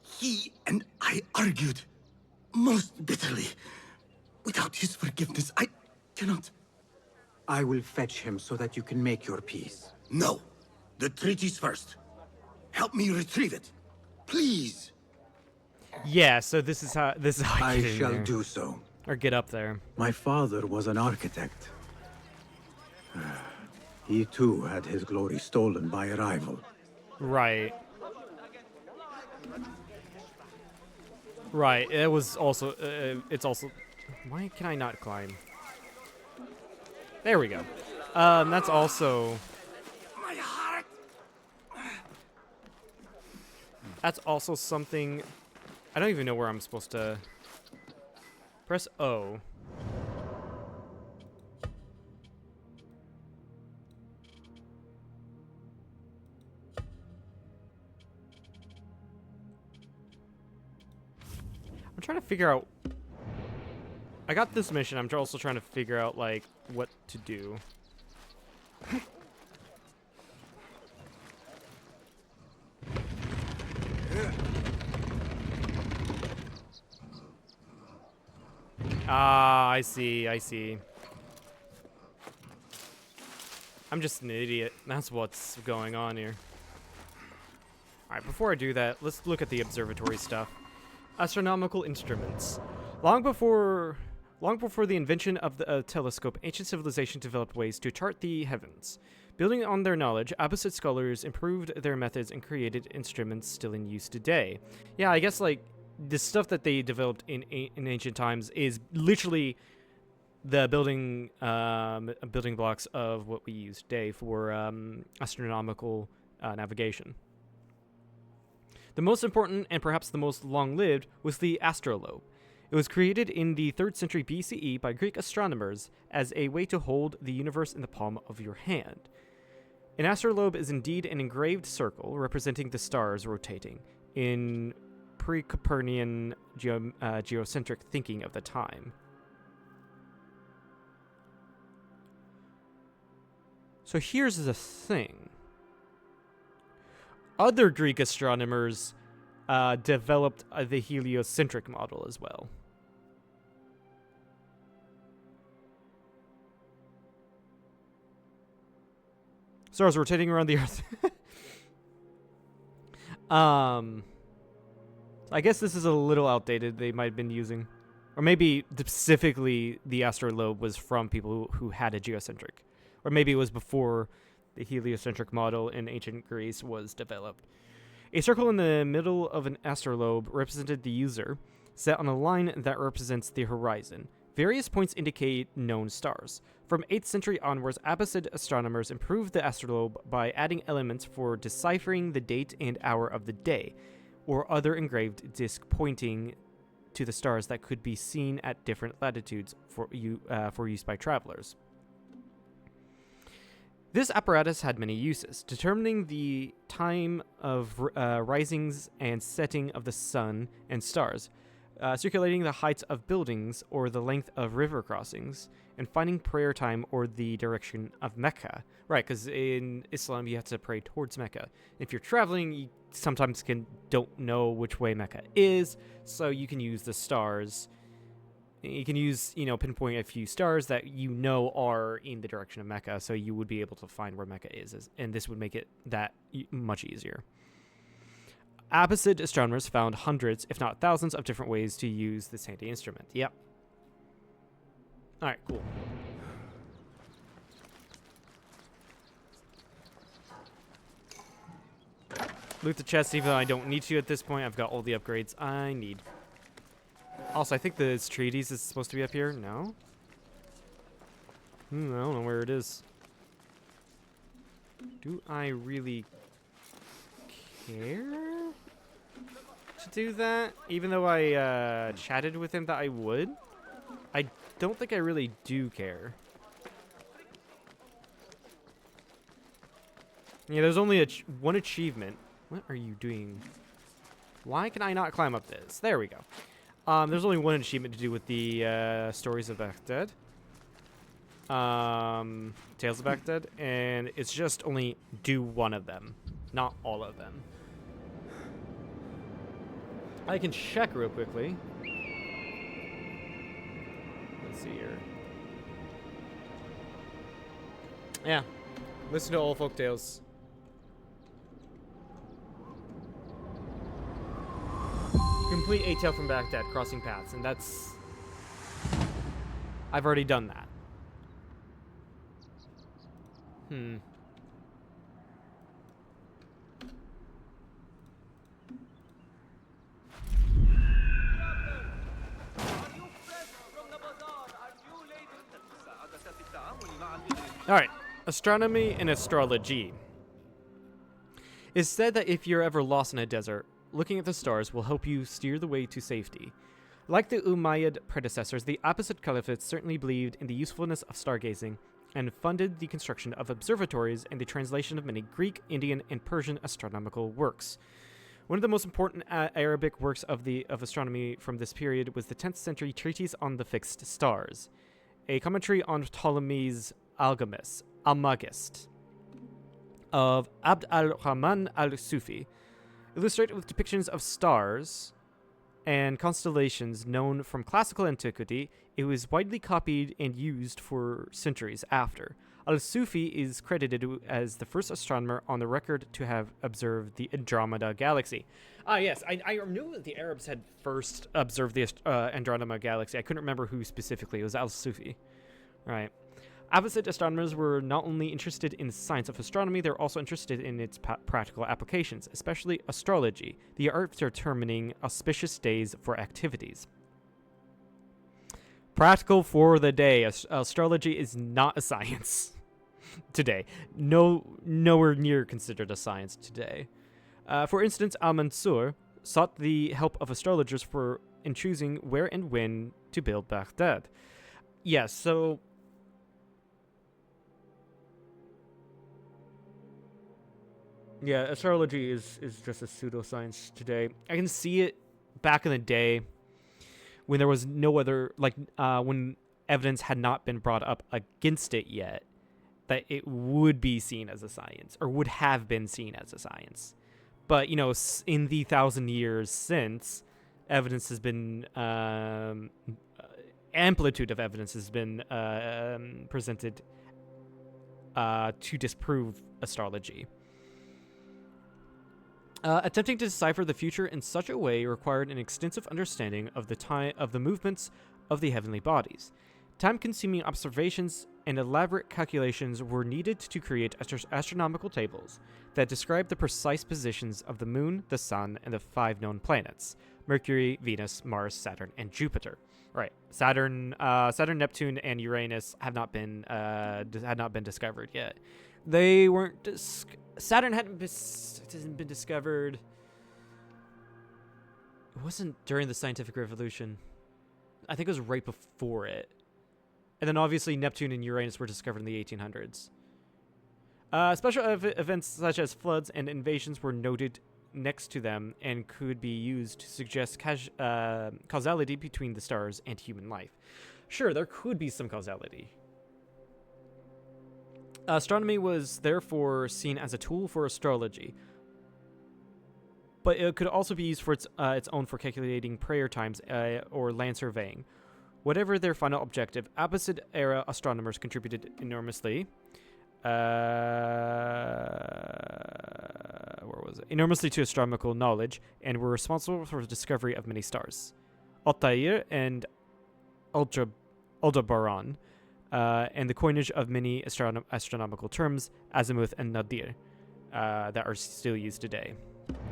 he and I argued most bitterly. Without his forgiveness, I cannot. I will fetch him so that you can make your peace. No. The treatise first. Help me retrieve it. Please. Yeah, so this is how I I get in shall there. do so. Or get up there. My father was an architect. He too had his glory stolen by a rival. Right. Right. It was also. It's also. Why can I not climb? There we go. That's also. My heart. That's also something. I don't even know where I'm supposed to. Press O. I'm trying to figure out. I got this mission. I'm also trying to figure out like what to do. Ah, I see. I see. I'm just an idiot. That's what's going on here. Alright, before I do that, let's look at the observatory stuff. Astronomical instruments. Long before the invention of the telescope, ancient civilization developed ways to chart the heavens. Building on their knowledge, Abbasid scholars improved their methods and created instruments still in use today. Yeah, I guess like the stuff that they developed in ancient times is literally the building blocks of what we use today for astronomical navigation. The most important and perhaps the most long-lived was the astrolabe. It was created in the 3rd century BCE by Greek astronomers as a way to hold the universe in the palm of your hand. An astrolabe is indeed an engraved circle representing the stars rotating in pre-Copernican geocentric thinking of the time. So here's the thing. Other Greek astronomers developed the heliocentric model as well. Stars rotating around the Earth. I guess this is a little outdated. They might have been using, or maybe specifically the astrolabe was from people who had a geocentric, or maybe it was before the heliocentric model in ancient Greece was developed. A circle in the middle of an astrolabe represented the user, set on a line that represents the horizon. Various points indicate known stars. From 8th century onwards, Abbasid astronomers improved the astrolabe by adding elements for deciphering the date and hour of the day, or other engraved disc pointing to the stars that could be seen at different latitudes for use by travelers. This apparatus had many uses, determining the time of risings and setting of the sun and stars, circulating the heights of buildings or the length of river crossings, and finding prayer time or the direction of Mecca. Right, because in Islam you have to pray towards Mecca. If you're traveling, you sometimes don't know which way Mecca is, so you can use the stars you can use, pinpoint a few stars that are in the direction of Mecca, so you would be able to find where Mecca is, and this would make it that much easier. Abbasid astronomers found hundreds, if not thousands, of different ways to use this handy instrument. Yep. Alright, cool. Loot the chest, even though I don't need to at this point. I've got all the upgrades I need. Also, I think the treatise is supposed to be up here. No? I don't know where it is. Do I really care to do that? Even though I chatted with him that I would? I don't think I really do care. Yeah, there's only one achievement. What are you doing? Why can I not climb up this? There we go. There's only one achievement to do with the stories of Baghdad. Tales of Baghdad. And it's just only do one of them. Not all of them. I can check real quickly. Let's see here. Yeah. Listen to all folk tales. Complete a tale from Baghdad, crossing paths, and that's... I've already done that. Alright, astronomy and astrology. It's said that if you're ever lost in a desert, looking at the stars will help you steer the way to safety. Like the Umayyad predecessors, the Abbasid Caliphate certainly believed in the usefulness of stargazing and funded the construction of observatories and the translation of many Greek, Indian, and Persian astronomical works. One of the most important Arabic works of astronomy from this period was the 10th century treatise on the fixed stars, a commentary on Ptolemy's Almagest of Abd al-Rahman al-Sufi, illustrated with depictions of stars and constellations known from classical antiquity. It was widely copied and used for centuries after. Al-Sufi is credited as the first astronomer on the record to have observed the Andromeda galaxy. Yes, I knew that the Arabs had first observed the Andromeda galaxy. I couldn't remember who specifically. It was Al-Sufi. Right. Abbasid astronomers were not only interested in the science of astronomy, they were also interested in its practical applications, especially astrology, the art of determining auspicious days for activities. Practical for the day. Astrology is not a science today. Nowhere near considered a science today. For instance, Al-Mansur sought the help of astrologers in choosing where and when to build Baghdad. Yeah, so... Yeah, astrology is just a pseudoscience today. I can see it back in the day when there was no other, when evidence had not been brought up against it yet, that it would be seen as a science, or would have been seen as a science. But, in the 1,000 years since, evidence has been, amplitude of evidence has been presented to disprove astrology. Attempting to decipher the future in such a way required an extensive understanding of the movements of the heavenly bodies. Time-consuming observations and elaborate calculations were needed to create astronomical tables that describe the precise positions of the Moon, the Sun, and the 5 known planets: Mercury, Venus, Mars, Saturn, and Jupiter. Right, Saturn, Neptune, and Uranus had not been discovered yet. They weren't. Saturn hadn't been discovered. It wasn't during the scientific revolution. I think it was right before it. And then obviously Neptune and Uranus were discovered in the 1800s. Special events such as floods and invasions were noted next to them and could be used to suggest causality between the stars and human life. Sure, there could be some causality. Astronomy was therefore seen as a tool for astrology, but it could also be used for its own for calculating prayer times or land surveying. Whatever their final objective, Abbasid era astronomers contributed enormously. Where was it? Enormously to astronomical knowledge, and were responsible for the discovery of many stars. Altair and Aldebaran, and the coinage of many astronomical terms, azimuth and nadir, that are still used today.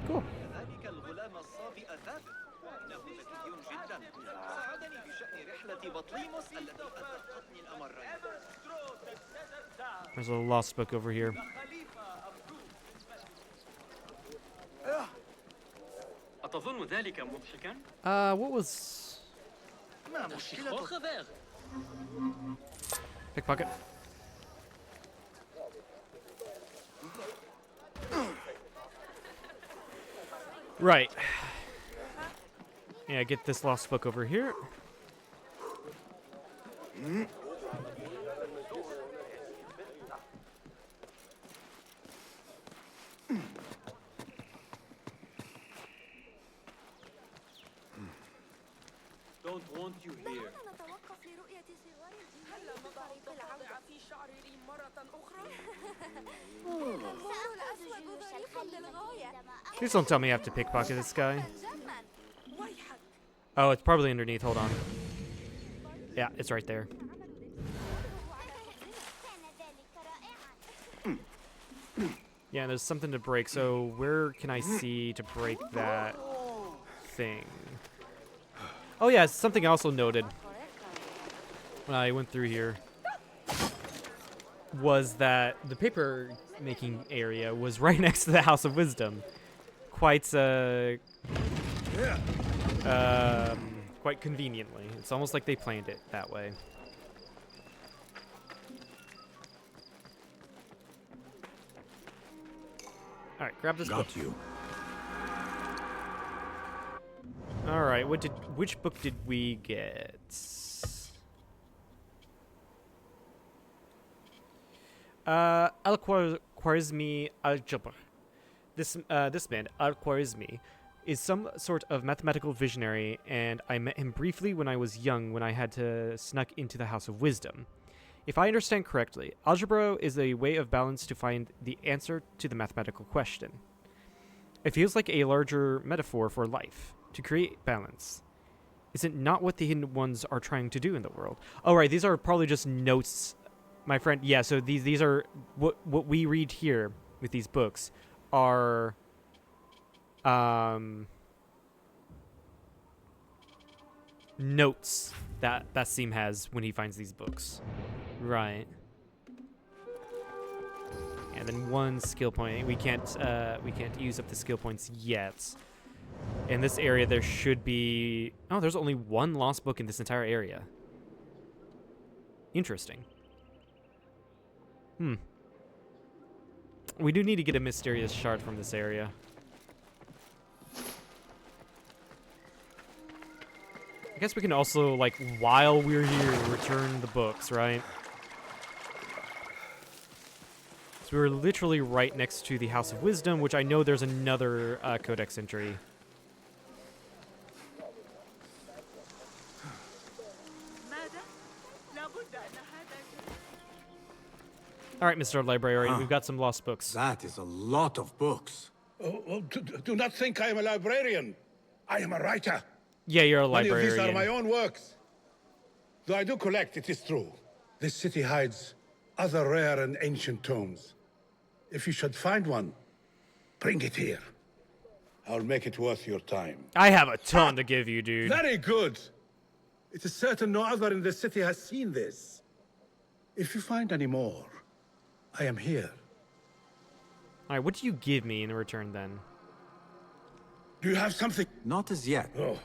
Cool. There's a lost book over here. What was... Pickpocket. Right. Yeah, get this lost book over here. Don't want you here. Please don't tell me I have to pickpocket this guy. Oh, it's probably underneath. Hold on. Yeah, it's right there. Yeah, there's something to break. So where can I see to break that thing? Oh yeah, something I also noted when I went through here was that the paper making area was right next to the House of Wisdom. Quite quite conveniently. It's almost like they planned it that way. All right, grab this book. Got you. All right, which book did we get? Al-Khwarizmi al-Jabr. This man, Al-Khwarizmi, is some sort of mathematical visionary, and I met him briefly when I was young when I had to snuck into the House of Wisdom. If I understand correctly, algebra is a way of balance to find the answer to the mathematical question. It feels like a larger metaphor for life, to create balance. Is it not what the Hidden Ones are trying to do in the world? Oh, right, these are probably just notes, my friend. Yeah, so these are what we read here with these books are notes that Basim has when he finds these books. Right. And then one skill point. We can't use up the skill points yet. In this area, there should be... Oh, there's only one lost book in this entire area. Interesting. We do need to get a mysterious shard from this area. I guess we can also, like, while we're here, return the books, right? So we're literally right next to the House of Wisdom, which I know there's another codex entry. All right, Mr. Librarian, we've got some lost books. That is a lot of books. Do not think I am a librarian. I am a writer. Yeah, you're a Many librarian. of these are my own works. Though I do collect, it is true. This city hides other rare and ancient tomes. If you should find one, bring it here. I'll make it worth your time. I have a ton to give you, dude. Very good. It is certain no other in the city has seen this. If you find any more, I am here. All right, what do you give me in return, then? Do you have something? Not as yet. Oh.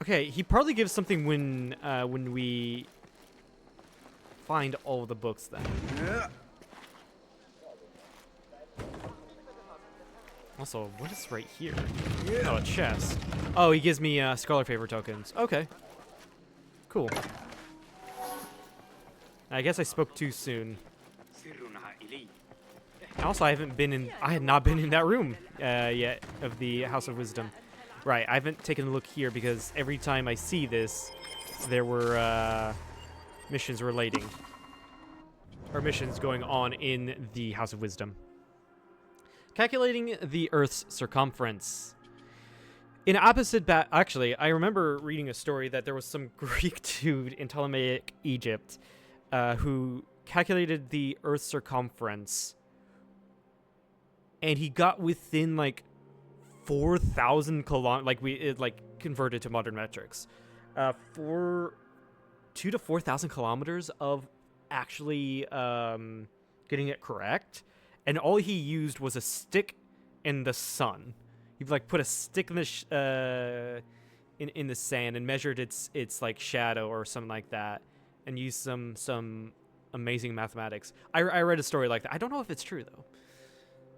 Okay, he probably gives something when we find all of the books, then. Yeah. Also, what is right here? Yeah. Oh, a chest. Oh, he gives me Scholar Favor tokens. Okay. Cool. I guess I spoke too soon. Also, I had not been in that room yet of the House of Wisdom. Right, I haven't taken a look here because every time I see this, there were missions relating, or missions going on in the House of Wisdom. Calculating the Earth's circumference. In opposite actually, I remember reading a story that there was some Greek dude in Ptolemaic Egypt who calculated the Earth's circumference, and he got within like 4,000 kilometers, like converted to modern metrics, 2,000 to 4,000 kilometers of actually getting it correct, and all he used was a stick in the sun. He like put a stick in the in the sand and measured its like shadow or something like that, and used some amazing mathematics. I read a story like that. I don't know if it's true though.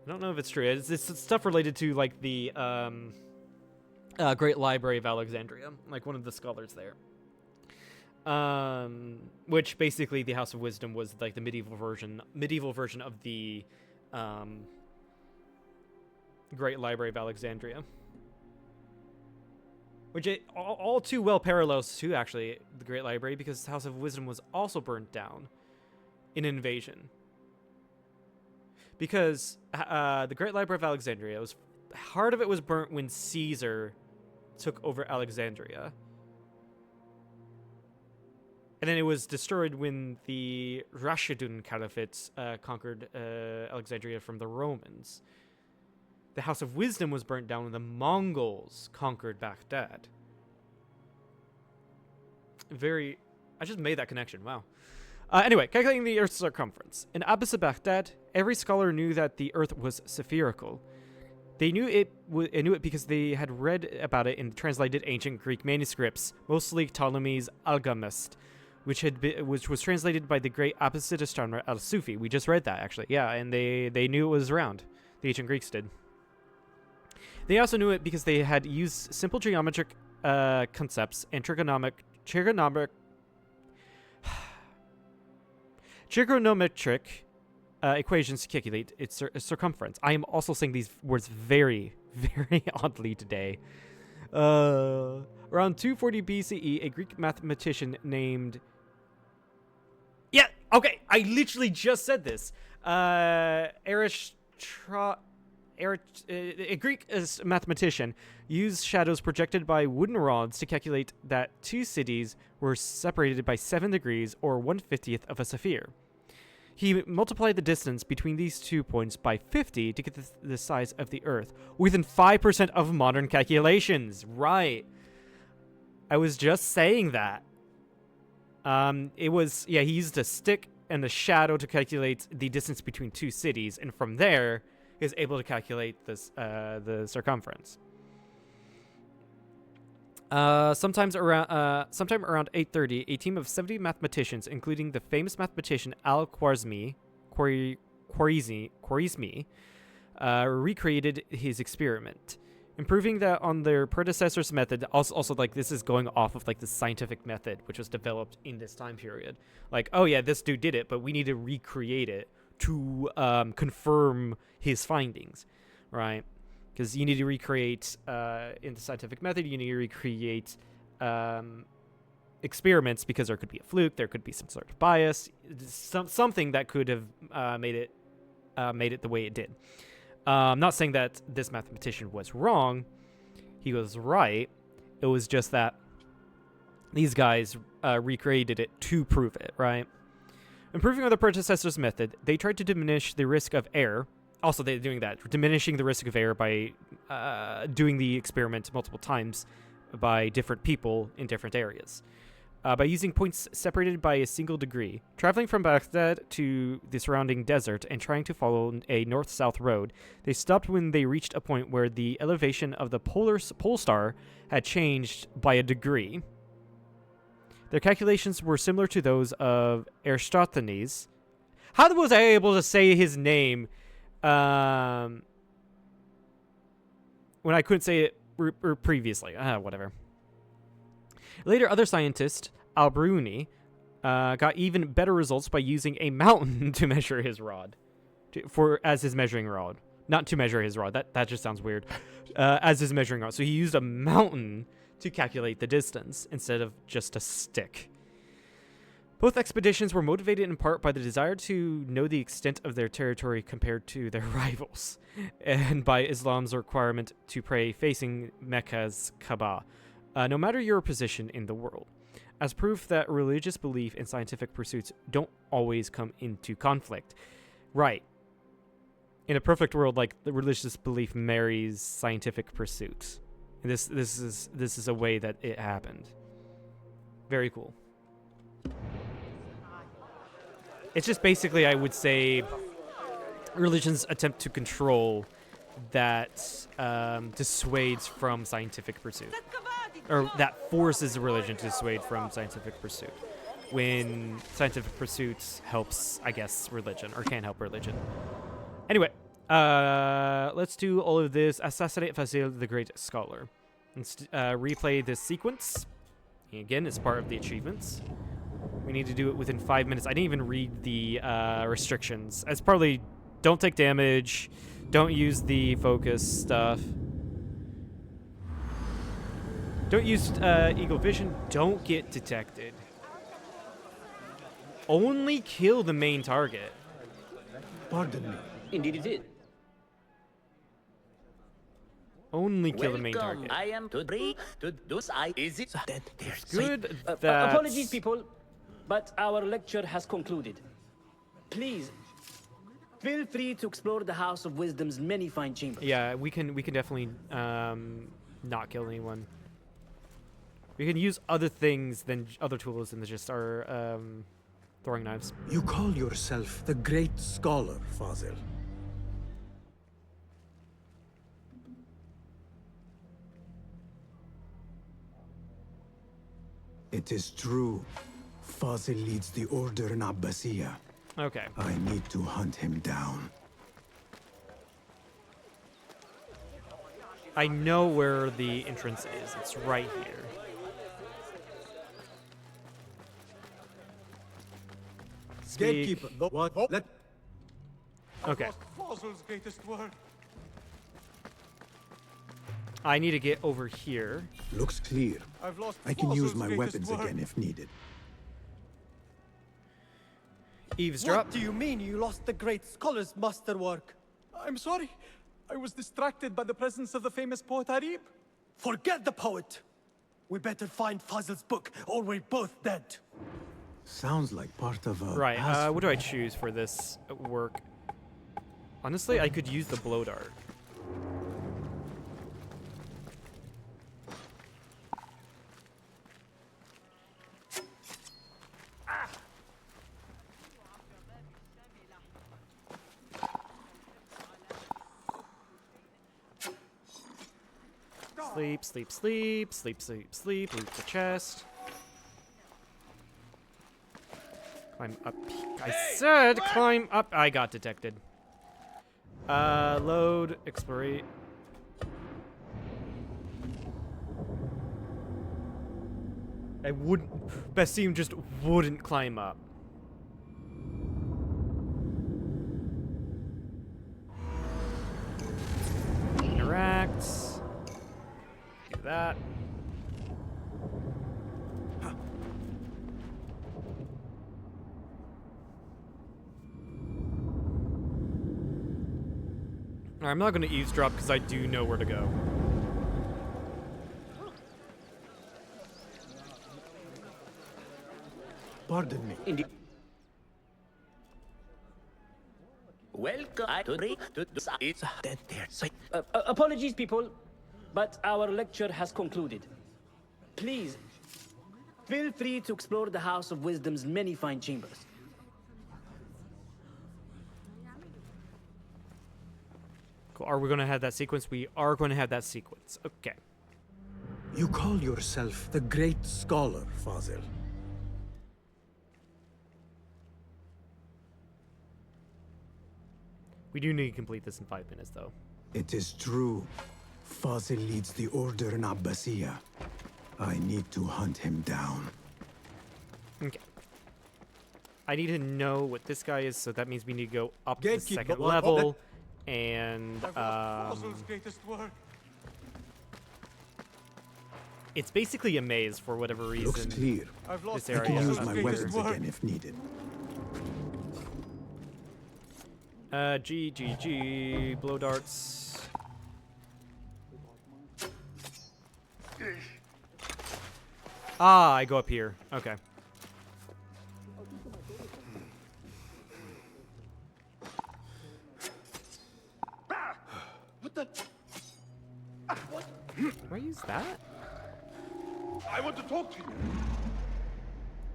I don't know if it's true. It's stuff related to like the Great Library of Alexandria, like one of the scholars there. Which basically the House of Wisdom was like the medieval version of the Great Library of Alexandria, which it all too well parallels to actually the Great Library, because the House of Wisdom was also burnt down in an invasion. Because the Great Library of Alexandria part of it was burnt when Caesar took over Alexandria. And then it was destroyed when the Rashidun Caliphate conquered Alexandria from the Romans. The House of Wisdom was burnt down when the Mongols conquered Baghdad. I just made that connection, wow. Anyway, calculating the Earth's circumference. In opposite Baghdad, every scholar knew that the Earth was spherical. They knew it because they had read about it in translated ancient Greek manuscripts, mostly Ptolemy's Almagest, which was translated by the great opposite astronomer Al-Sufi. We just read that, actually. Yeah, and they knew it was round. The ancient Greeks did. They also knew it because they had used simple geometric concepts and trigonometric equations to calculate its circumference. I am also saying these words very, very oddly today. Around 240 BCE, a Greek mathematician named... Yeah, okay, I literally just said this. A Greek mathematician used shadows projected by wooden rods to calculate that two cities were separated by 7 degrees, or 1/50th of a sphere. He multiplied the distance between these 2 points by 50 to get the size of the Earth, within 5% of modern calculations. Right. I was just saying that. He used a stick and a shadow to calculate the distance between 2 cities, and from there, he was able to calculate the circumference. Sometime around 830, a team of 70 mathematicians, including the famous mathematician Al-Khwarizmi, recreated his experiment, improving that on their predecessor's method. Also, like, this is going off of like the scientific method, which was developed in this time period. Like, oh yeah, this dude did it, but we need to recreate it to confirm his findings, right? Because you need to recreate, in the scientific method, you need to recreate experiments, because there could be a fluke, there could be some sort of bias, something that could have made it the way it did. I'm not saying that this mathematician was wrong. He was right. It was just that these guys recreated it to prove it, right? Improving on the predecessor's method, they tried to diminish the risk of error. Also, they're doing that, diminishing the risk of error by doing the experiment multiple times by different people in different areas. By using points separated by a single degree, traveling from Baghdad to the surrounding desert and trying to follow a north-south road, they stopped when they reached a point where the elevation of the pole star had changed by a degree. Their calculations were similar to those of Eratosthenes. How was I able to say his name when I couldn't say it previously? Whatever. Later, other scientist, Al-Biruni, got even better results by using a mountain to measure his rod, as his measuring rod. Not to measure his rod. That just sounds weird. As his measuring rod. So he used a mountain to calculate the distance instead of just a stick. Both expeditions were motivated in part by the desire to know the extent of their territory compared to their rivals, and by Islam's requirement to pray facing Mecca's Kaaba, no matter your position in the world, as proof that religious belief and scientific pursuits don't always come into conflict. Right. In a perfect world, like, the religious belief marries scientific pursuits. And this is a way that it happened. Very cool. It's just basically, I would say, religion's attempt to control that dissuades from scientific pursuit. Or that forces a religion to dissuade from scientific pursuit. When scientific pursuits helps, I guess, religion, or can help religion. Anyway, let's do all of this. Assassinate Fazil, the Great Scholar. Let's replay this sequence. Again, it's part of the achievements. We need to do it within 5 minutes. I didn't even read the restrictions. It's probably don't take damage, don't use the focus stuff, don't use eagle vision, don't get detected. Only kill the main target. Pardon me. Indeed it is. Only kill the main target. I am to bring to do I is it Good that... apologies, people, but our lecture has concluded. Please feel free to explore the House of Wisdom's many fine chambers. Yeah, we can definitely not kill anyone. We can use other things than other tools than just our throwing knives. You call yourself the Great Scholar, Fazil. It is true. Fazil leads the order in Abbasiyah. Okay. I need to hunt him down. I know where the entrance is. It's right here. Speak. Gatekeeper, what? Let. Okay. Fazil's greatest work. I need to get over here. Looks clear. I can use my weapons again if needed. Eavesdrop. What do you mean you lost the Great Scholar's masterwork? I'm sorry. I was distracted by the presence of the famous poet Arib. Forget the poet. We better find Fazil's book, or we're both dead. Sounds like part of a... Right, what do I choose for this work? Honestly, I could use the blow dart. Sleep, sleep, sleep, sleep, sleep, sleep, loot the chest. Climb up. I said climb up. I got detected. Load, explorate. I wouldn't. Basim just wouldn't climb up. Interact. Do that. I'm not going to eavesdrop because I do know where to go. Pardon me. Indeed. Welcome to the it's dead there. Apologies, people, but our lecture has concluded. Please feel free to explore the House of Wisdom's many fine chambers. Cool. Are we going to have that sequence? We are going to have that sequence. Okay. You call yourself the Great Scholar, Fazil. We do need to complete this in 5 minutes, though. It is true. Fazil leads the order in Abbasiyah. I need to hunt him down. Okay. I need to know what this guy is, so that means we need to go up the second level. And, It's basically a maze for whatever reason. Looks clear. This I area can use has my been weapons cleared. again if needed. G, blow darts. Ah, I go up here. Okay. What the? What? Do I use that? I want to talk to you.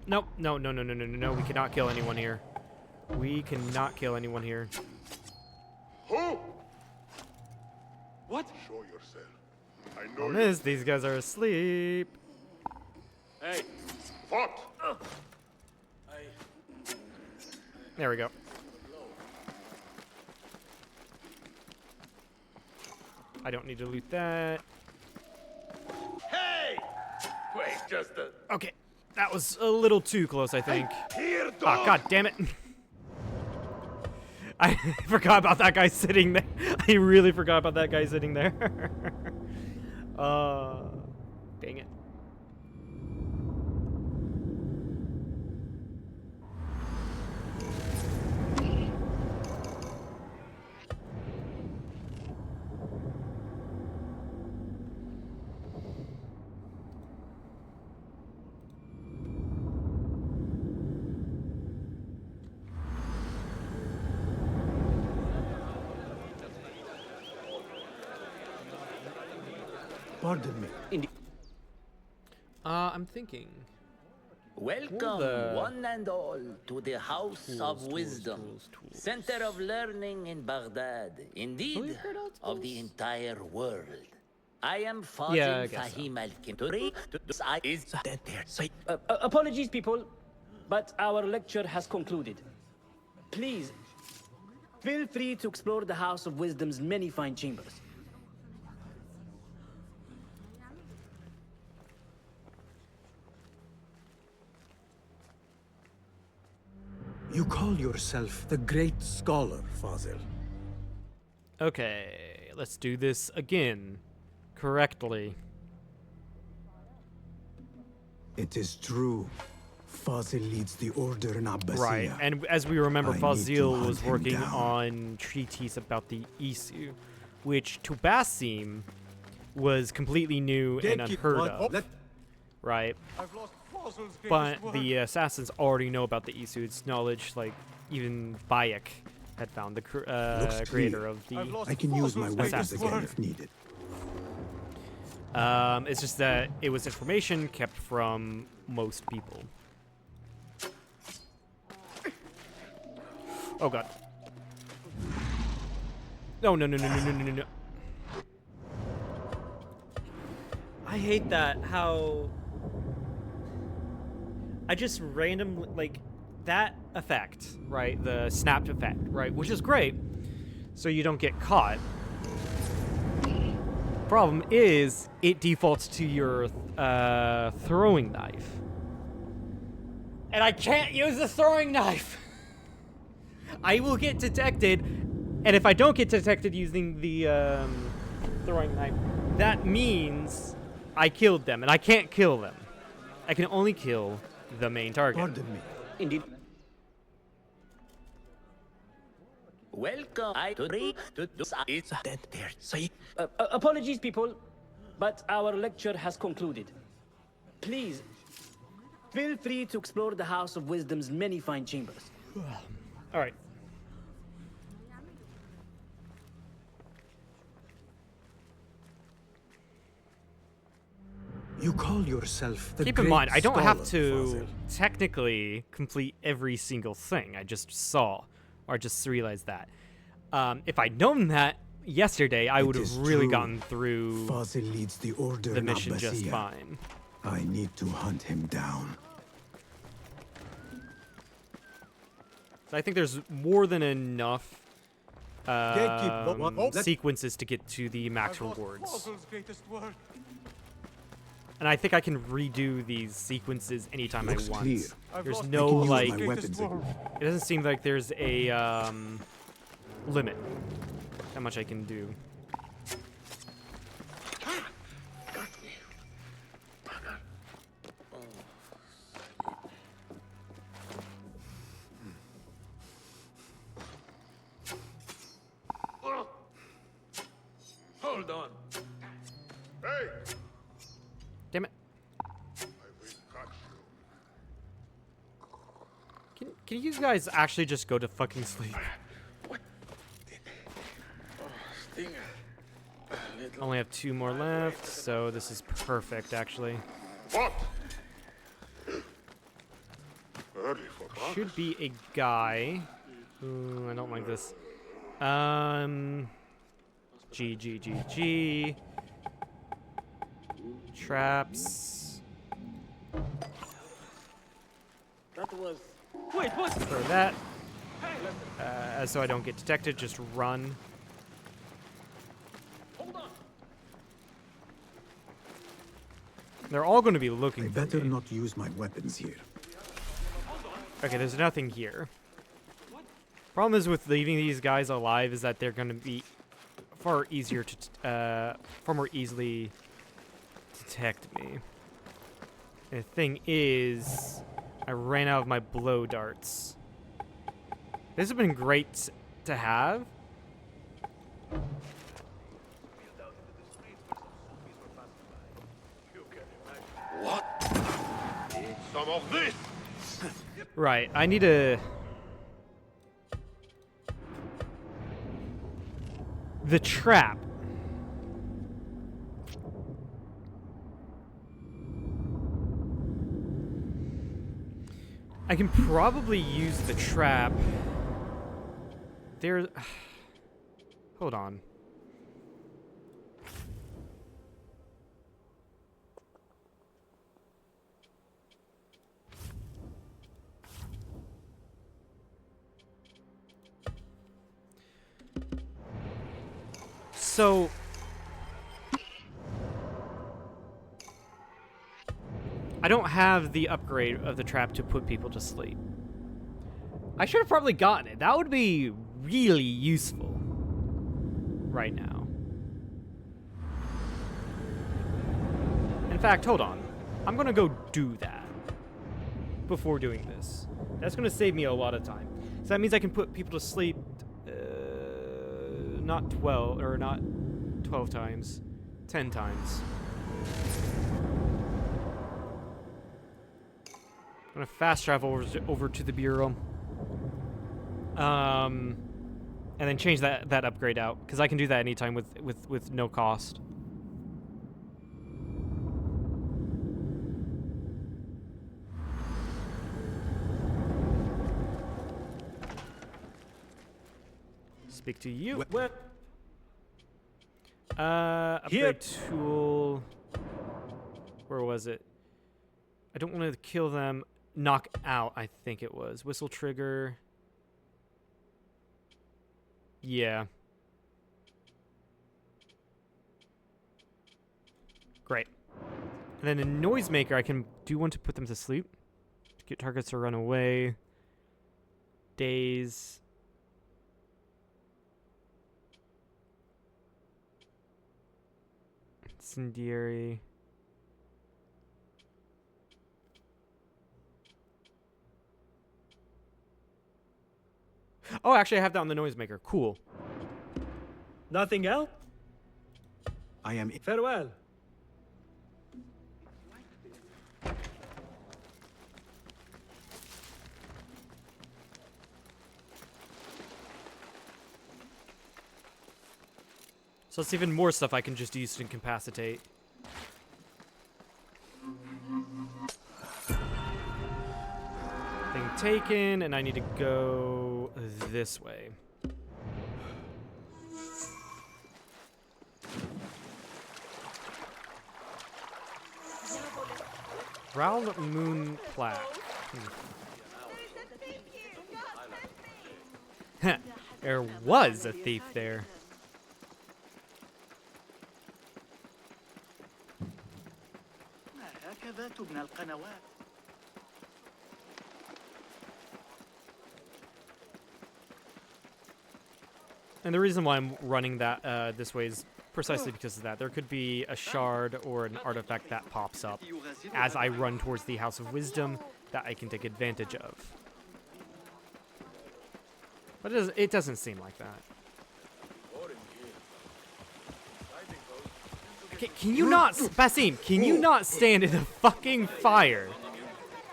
Nope. No. We cannot kill anyone here. We cannot kill anyone here. Who? What? Show yourself. I know Problem is, these guys are asleep. Hey. What? There we go. I don't need to loot that. Hey! Wait, just a... Okay. That was a little too close, I think. Here, Ah, dog! god damn it. I forgot about that guy sitting there. I really forgot about that guy sitting there. Dang it. Pardon me. I'm thinking. Welcome, the- one and all, to the House of Wisdom, center of learning in Baghdad, indeed, of the entire world. I am Fazil Yeah, I guess so. Fahim al-Kimturi. Is dead there. Apologies, people, but our lecture has concluded. Please, feel free to explore the House of Wisdom's many fine chambers. You call yourself the great scholar, Fazil. Okay, let's do this again. Correctly. It is true. Fazil leads the order in Abbasiyah. Right, and as we remember, I need Fazil to was hunt him working down. on treatise about the Isu, which to Basim was completely new and unheard of. Right? I've lost Fazil's But greatest the work. assassins already know about the Isu. It's knowledge, like, even Bayek had found, the Looks creator clear. of the I can use my weapons assassins. again if needed. It's just that it was information kept from most people. Oh god. No. I hate that, how I just randomly, like, that effect, right? The snapped effect, right? Which is great, so you don't get caught. Problem is, it defaults to your throwing knife. And I can't use the throwing knife! I will get detected, and if I don't get detected using the throwing knife, that means I killed them, and I can't kill them. I can only kill the main target. Pardon me. Indeed. welcome. I to read to do is dead there. Say. Apologies, people, but our lecture has concluded. Please, feel free to explore the House of Wisdom's many fine chambers. All right. You call yourself the Keep in great mind, I don't have scholar, to Fazil. technically complete every single thing. I just saw, or just realized that. If I'd known that yesterday, I would have really gotten through Fazil leads the order the in mission just Abbasiyah. fine. I need to hunt him down. So I think there's more than enough sequences to get to the max rewards. Fazil's greatest work. And I think I can redo these sequences anytime Looks I want. clear. There's I no, can use like, my weapons again. it doesn't seem like there's a limit how much I can do. Can you guys actually just go to fucking sleep? Only have 2 more left, so this is perfect, actually. What? Should be a guy. Ooh, I don't like this. G. Traps. That was... Wait, what? Throw that. So I don't get detected, just run. Hold on. They're all going to be looking I for better me. not use my weapons here. Okay, there's nothing here. Problem is with leaving these guys alive is that they're going to be far easier to, far more easily detect me. The thing is, I ran out of my blow darts. This has been great to have. What? Need some of this. Right, I need a... The trap. I can probably use the trap. There... Hold on. So... I don't have the upgrade of the trap to put people to sleep. I should have probably gotten it. That would be really useful right now. In fact, hold on. I'm gonna go do that before doing this. That's gonna save me a lot of time. So that means I can put people to sleep not 12, or not 12 times, 10 times. I'm gonna fast travel over to the bureau. And then change that upgrade out, because I can do that anytime with no cost. Speak to you. Upgrade Here. tool. Where was it? I don't want to kill them. Knock out, I think it was. Whistle trigger. Yeah. Great. And then a noisemaker, I can do one to put them to sleep. Get targets to run away. Daze. Incendiary. Oh, actually, I have that on the noisemaker. Cool. Nothing else? I am... Farewell. So it's even more stuff I can just use to incapacitate. Thing taken, and I need to go this way. Round Moon Plaque. There was a thief there. And the reason why I'm running that this way is precisely because of that. There could be a shard or an artifact that pops up as I run towards the House of Wisdom that I can take advantage of. But it doesn't seem like that. Can you not, Basim, can you not stand in the fucking fire?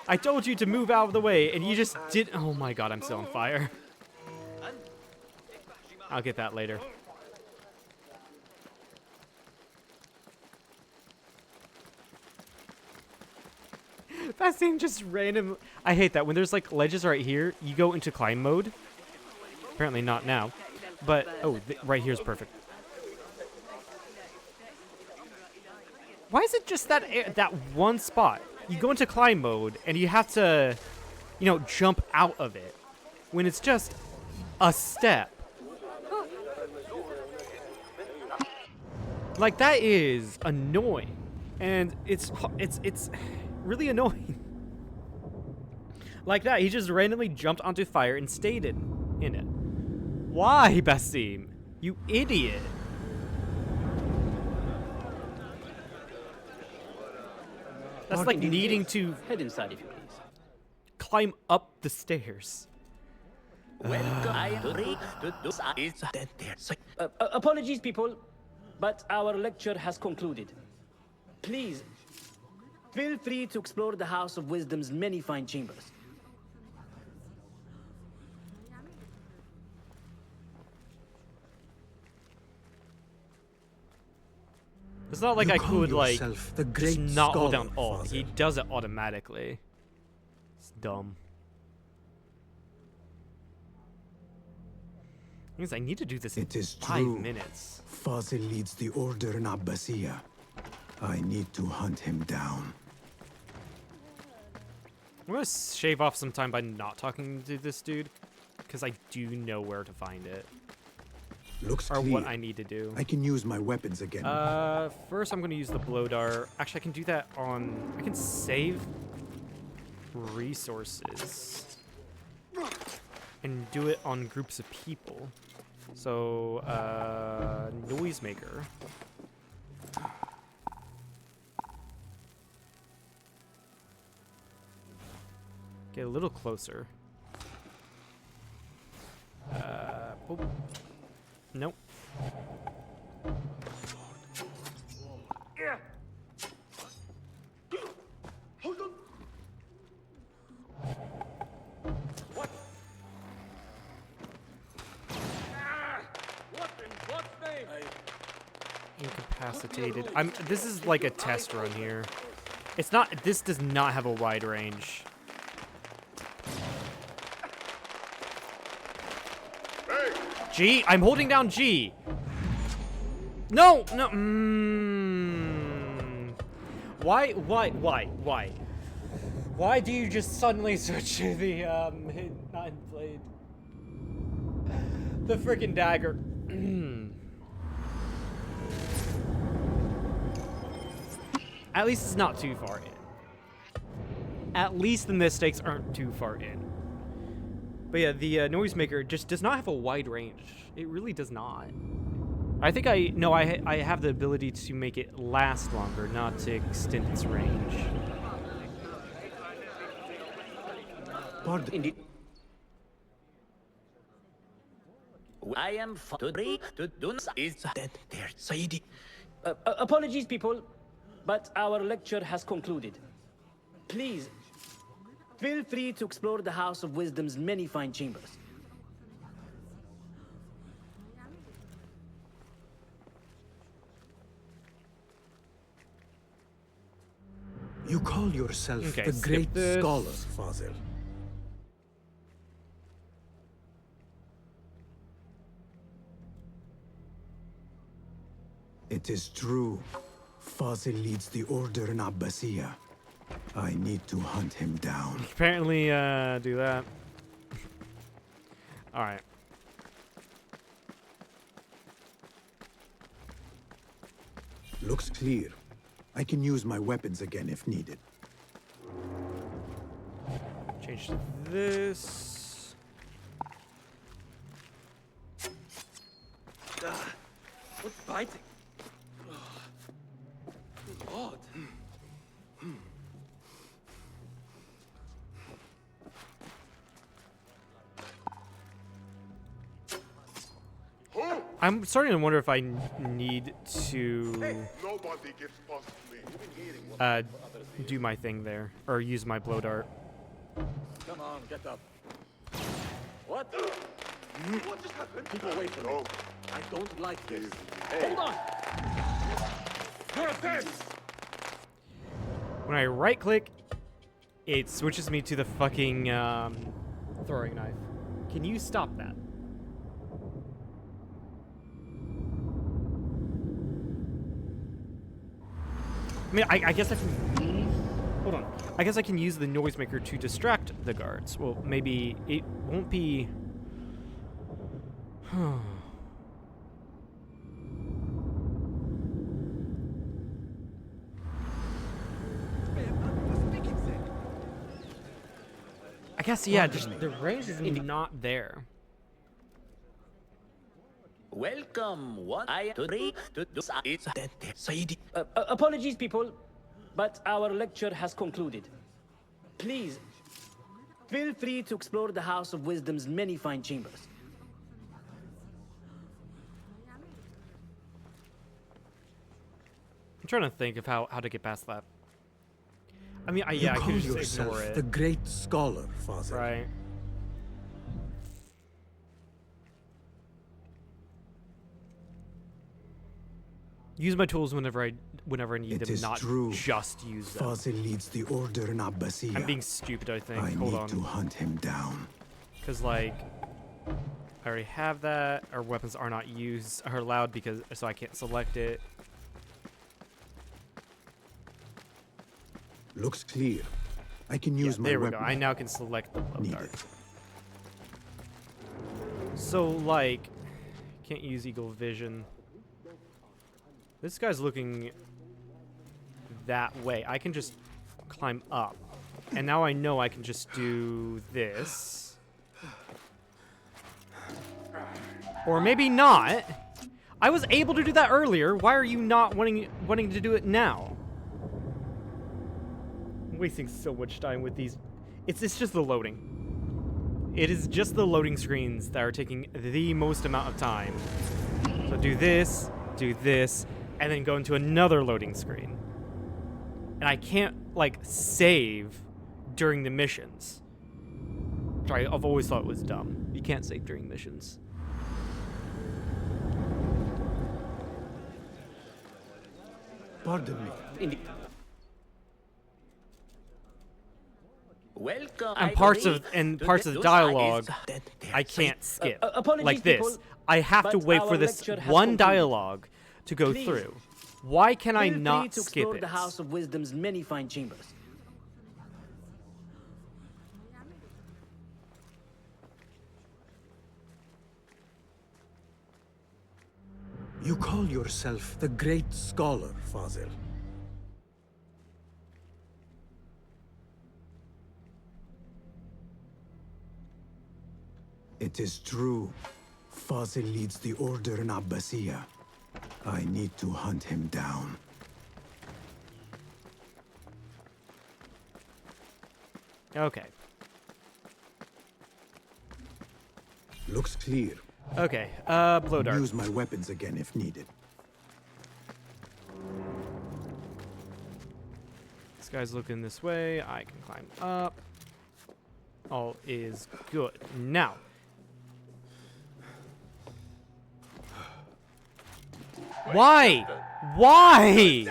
I told you to move out of the way, and you just did. Oh my god, I'm still on fire. I'll get that later. That thing just random. I hate that when there's like ledges right here. You go into climb mode. Apparently not now, but oh, right here's perfect. Why is it just that one spot? You go into climb mode and you have to, you know, jump out of it when it's just a step. Like that is annoying, and it's really annoying. Like that, he just randomly jumped onto fire and stayed in it. Why, Basim? You idiot. That's like needing to head inside if you please. Climb up the stairs. Apologies, people, but our lecture has concluded. Please, feel free to explore the House of Wisdom's many fine chambers. It's not like I could like the great just not hold scholar, down alt. Father. He does it automatically. It's dumb. Means I need to do this in 5 minutes. Fazil leads the Order in Abbasia. I need to hunt him down. I'm gonna shave off some time by not talking to this dude, because I do know where to find it. Looks or clear. what I need to do. I can use my weapons again. First I'm gonna use the blow dart. Actually, I can do that on. I can save resources and do it on groups of people. So, noisemaker. Get a little closer. Oh. Nope. Yeah. Hold on. What? What in God's name? Incapacitated. This is like a test run here. It's not. This does not have a wide range. G. I'm holding down G. No. No. Why? Why do you just suddenly switch to the not blade? The freaking dagger. At least it's not too far in. At least the mistakes aren't too far in. But yeah, the noisemaker just does not have a wide range. It really does not. I think I have the ability to make it last longer, not to extend its range. Pardon. Indeed. I am free to do is Dead there, Saidi. Apologies, people, but our lecture has concluded. Please, feel free to explore the House of Wisdom's many fine chambers. You call yourself Okay, the great this. scholar, Fazil. It is true. Fazil leads the Order in Abbasia. I need to hunt him down. Apparently, do that. All right. Looks clear. I can use my weapons again if needed. Change to this. What's biting? Lord. Who? I'm starting to wonder if I need to Nobody gets past me. do my thing there or use my blow dart. Come on, get up. What? What just happened? Keep away from me. I don't like this. Hey. Hold on! You're a pest! When I right click, it switches me to the fucking throwing knife. Can you stop that? I mean, I guess I can... Hold on. I guess I can use the noisemaker to distract the guards. Well, maybe it won't be... I guess, yeah, just the range is not there. Welcome, one I to read to do Apologies, people, but our lecture has concluded. Please, feel free to explore the House of Wisdom's many fine chambers. I'm trying to think of how to get past that. I mean, yeah, I could just ignore it. The great scholar, Father. Right. Use my tools whenever I need them, not just use them. Fazil leads the order in Abbasiyah. I'm being stupid, I think. I Hold need on. to hunt him down. Because, like, I already have that. Our weapons are not used, are allowed because, so I can't select it. Looks clear. I can use my there we weapon. go. I now can select the blow Need dart. it. So, like, can't use eagle vision. This guy's looking that way. I can just climb up. And now I know I can just do this. Or maybe not. I was able to do that earlier. Why are you not wanting to do it now? I'm wasting so much time with these. It's just the loading. It is just the loading screens that are taking the most amount of time. So do this, and then go into another loading screen. And I can't, like, save during the missions. Which I've always thought was dumb. You can't save during missions. Pardon me. Indeed. Welcome. And parts of dialogue I can't skip. Like this. People, I have to wait for this one dialogue to go through. Why can I not to skip it? The House of Wisdom's many fine chambers. You call yourself the great scholar, Fazil. It is true. Fazil leads the order in Abbasiyah. I need to hunt him down. Okay. Looks clear. Okay, blow dart. Use my weapons again if needed. This guy's looking this way. I can climb up. All is good. Now. Why? Why?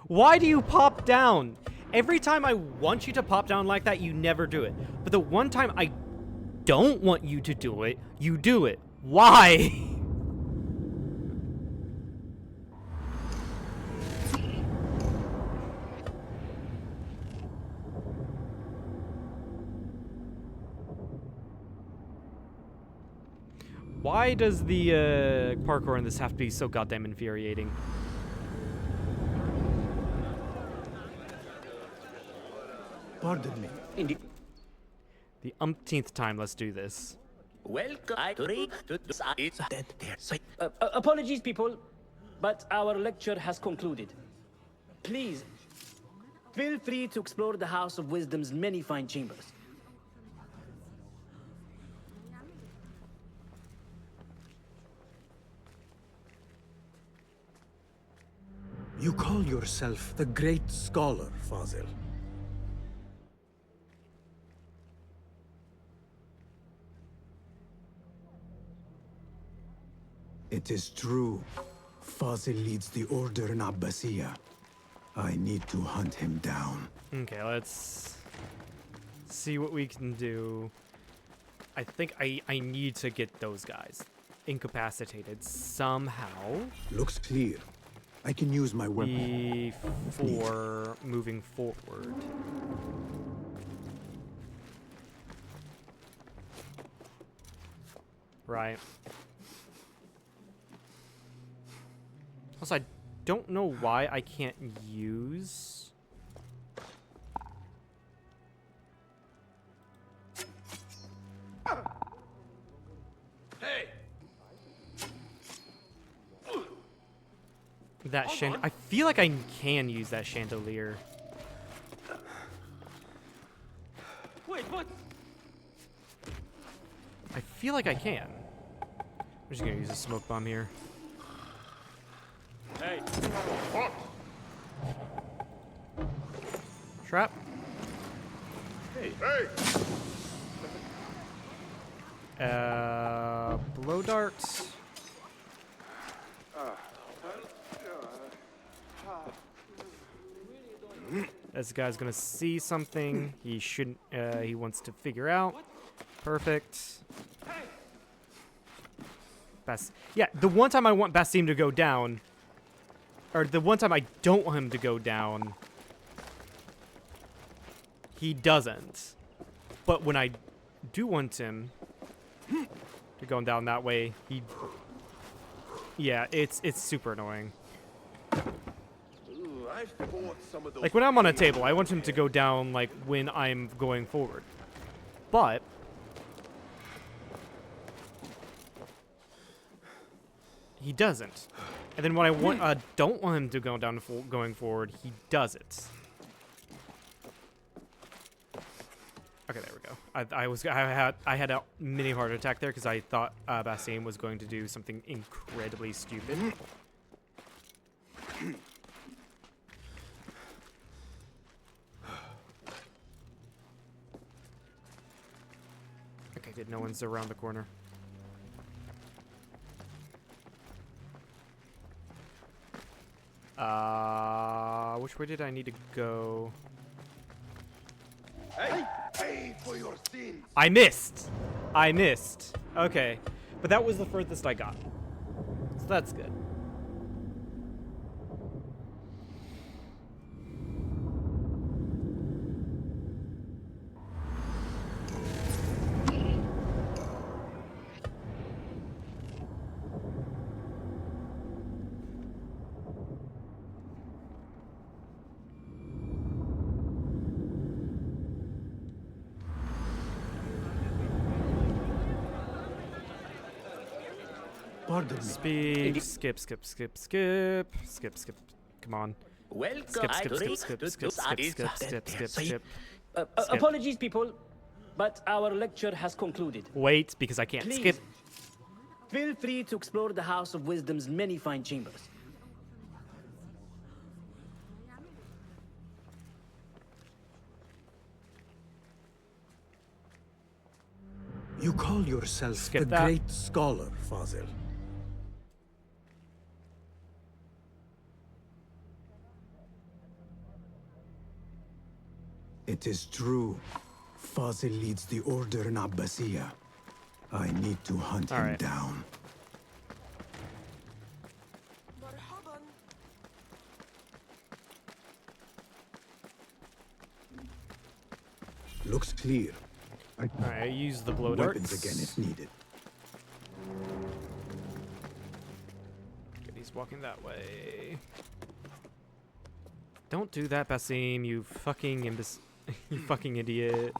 Why do you pop down? Every time I want you to pop down like that, you never do it. But the one time I don't want you to do it, you do it. Why? Why does the parkour in this have to be so goddamn infuriating? Pardon me. Indeed. The umpteenth time, let's do this. Welcome. I read to it's dead there. Apologies, people, but our lecture has concluded. Please, feel free to explore the House of Wisdom's many fine chambers. You call yourself the great scholar, Fazil. It is true. Fazil leads the Order in Abbasiyya. I need to hunt him down. Okay, let's see what we can do. I think I need to get those guys incapacitated somehow. Looks clear. I can use my weapon. Before moving forward. Right. Also, I don't know why I can't use... Hey! That I feel like I can use that chandelier. Wait, what? I feel like I can. I'm just gonna use a smoke bomb here. Hey! Trap. Hey! Blow dart. This guy's gonna see something he shouldn't. He wants to figure out. Perfect. Yeah, the one time I want Basim to go down, or the one time I don't want him to go down, he doesn't. But when I do want him to go down that way, he... Yeah, it's super annoying. Like, when I'm on a table, I want him to go down, like, when I'm going forward. But... he doesn't. And then when I don't want him to go down going forward, he does it. Okay, there we go. I had a mini heart attack there because I thought Basim was going to do something incredibly stupid. Okay, good. No one's around the corner. Which way did I need to go? Hey! Pay for your sins! I missed! I missed. Okay. But that was the furthest I got. So that's good. Pardon Speed. Skip. Come on. Welcome. Skip. Apologies, people, but our lecture has concluded. Wait, because I can't Please, skip. feel free to explore the House of Wisdom's many fine chambers. You call yourself the great scholar, Fazil. It is true. Fazil leads the Order in Abbasiyya. I need to hunt him down. Looks clear. Alright, I use the blow Weapons darts. again if needed. Good, he's walking that way. Don't do that, Basim, you fucking you fucking idiot.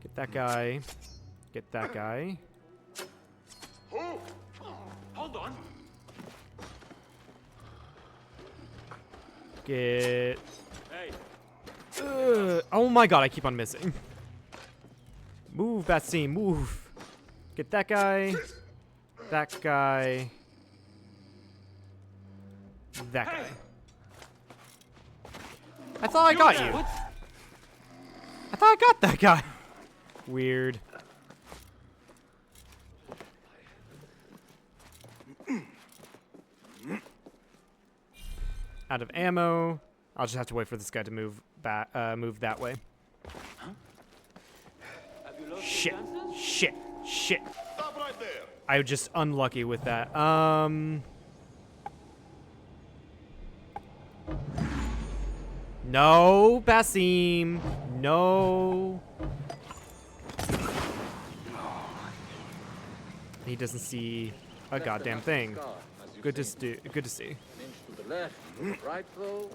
Get that guy. Get that guy. Oh! Hold on. Get... Hey. Oh my god, I keep on missing. Move, Basim, move. Get that guy. That guy. that guy. I thought I got you. I thought I got that guy. Weird. Out of ammo. I'll just have to wait for this guy to move back. Move that way. Shit. Shit. Shit. Stop right there. I was just unlucky with that. No, Basim. No. He doesn't see a goddamn thing. Good to see. Good to see. An inch to the left, right though.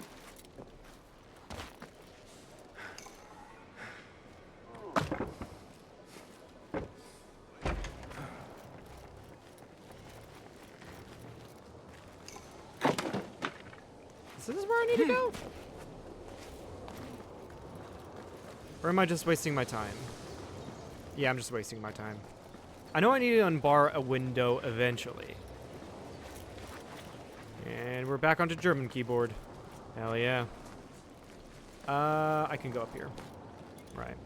Is this where I need to go? Or am I just wasting my time? Yeah, I'm just wasting my time. I know I need to unbar a window eventually. And we're back onto German keyboard. Hell yeah. I can go up here. Right.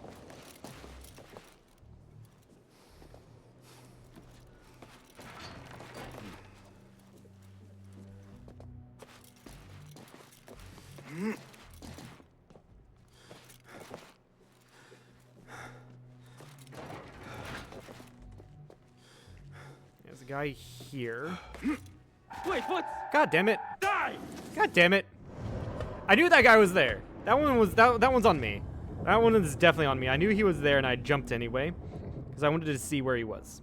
There's a guy here. Wait, what? God damn it. Die! God damn it. I knew that guy was there. That one was that one's on me. That one is definitely on me. I knew he was there and I jumped anyway because I wanted to see where he was.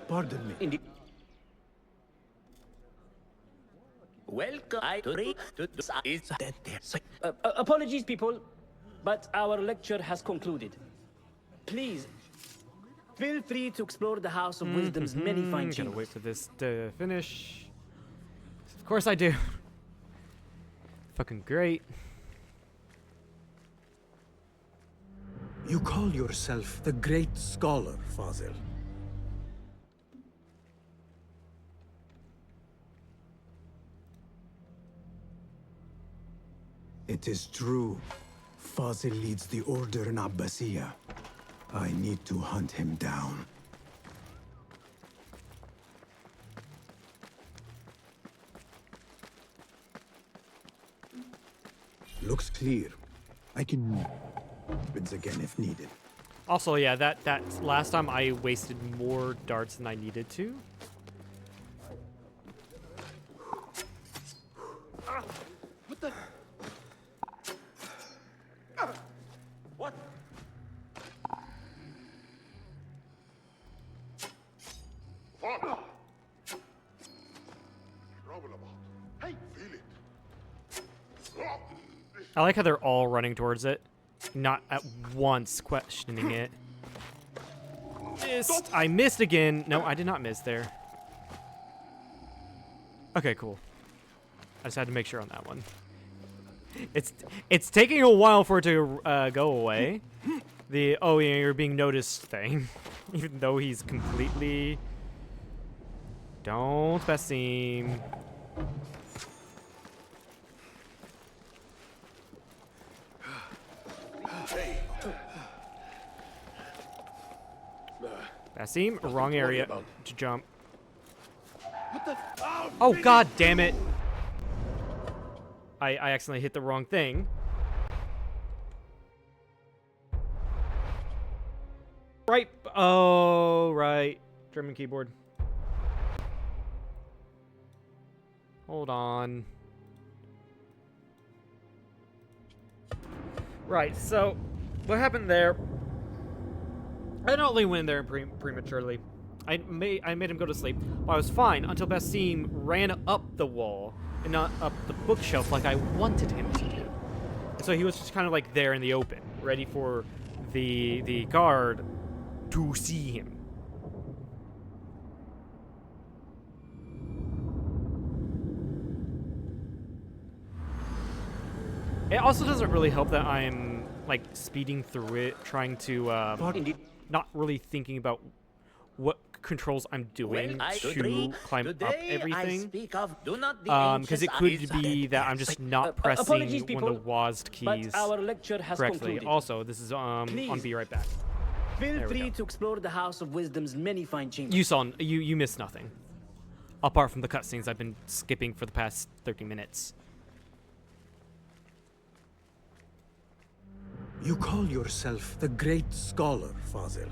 Pardon me. Indeed. Welcome to the is dead there. Apologies, people, but our lecture has concluded. Please, feel free to explore the House of Wisdom's many fine Gotta chambers. wait for this to finish. Of course I do. Fucking great. You call yourself the great scholar, Fazil. It is true. Fazil leads the Order in Abbasiyah. I need to hunt him down. Looks clear. I can bids again if needed. Also, yeah, that last time I wasted more darts than I needed to. What the? What? Fuck. Trouble about. Hey, feel it. Oh, I like how they're all running towards it, not at once questioning it. Missed. I missed again. No, I did not miss there. Okay, cool. I just had to make sure on that one. It's taking a while for it to go away. The oh yeah, you're being noticed thing, even though he's completely. Don't Basim. Basim, wrong area to jump. What the? Oh god damn it! I accidentally hit the wrong thing. Right. Oh, right. German keyboard. Hold on. Right, so what happened there? I not only went in there prematurely. I made him go to sleep. But I was fine until Basim ran up the wall and not up the bookshelf like I wanted him to do. And so he was just kind of like there in the open, ready for the guard to see him. It also doesn't really help that I'm like speeding through it, trying to not really thinking about what controls I'm doing to climb up everything. Because it could be that I'm just not pressing one of the WASD keys correctly. Also, this is on Be Right Back. Feel free to explore the House of Wisdom's many fine chambers. You missed nothing, apart from the cutscenes I've been skipping for the past 30 minutes. You call yourself the Great Scholar, Fazil.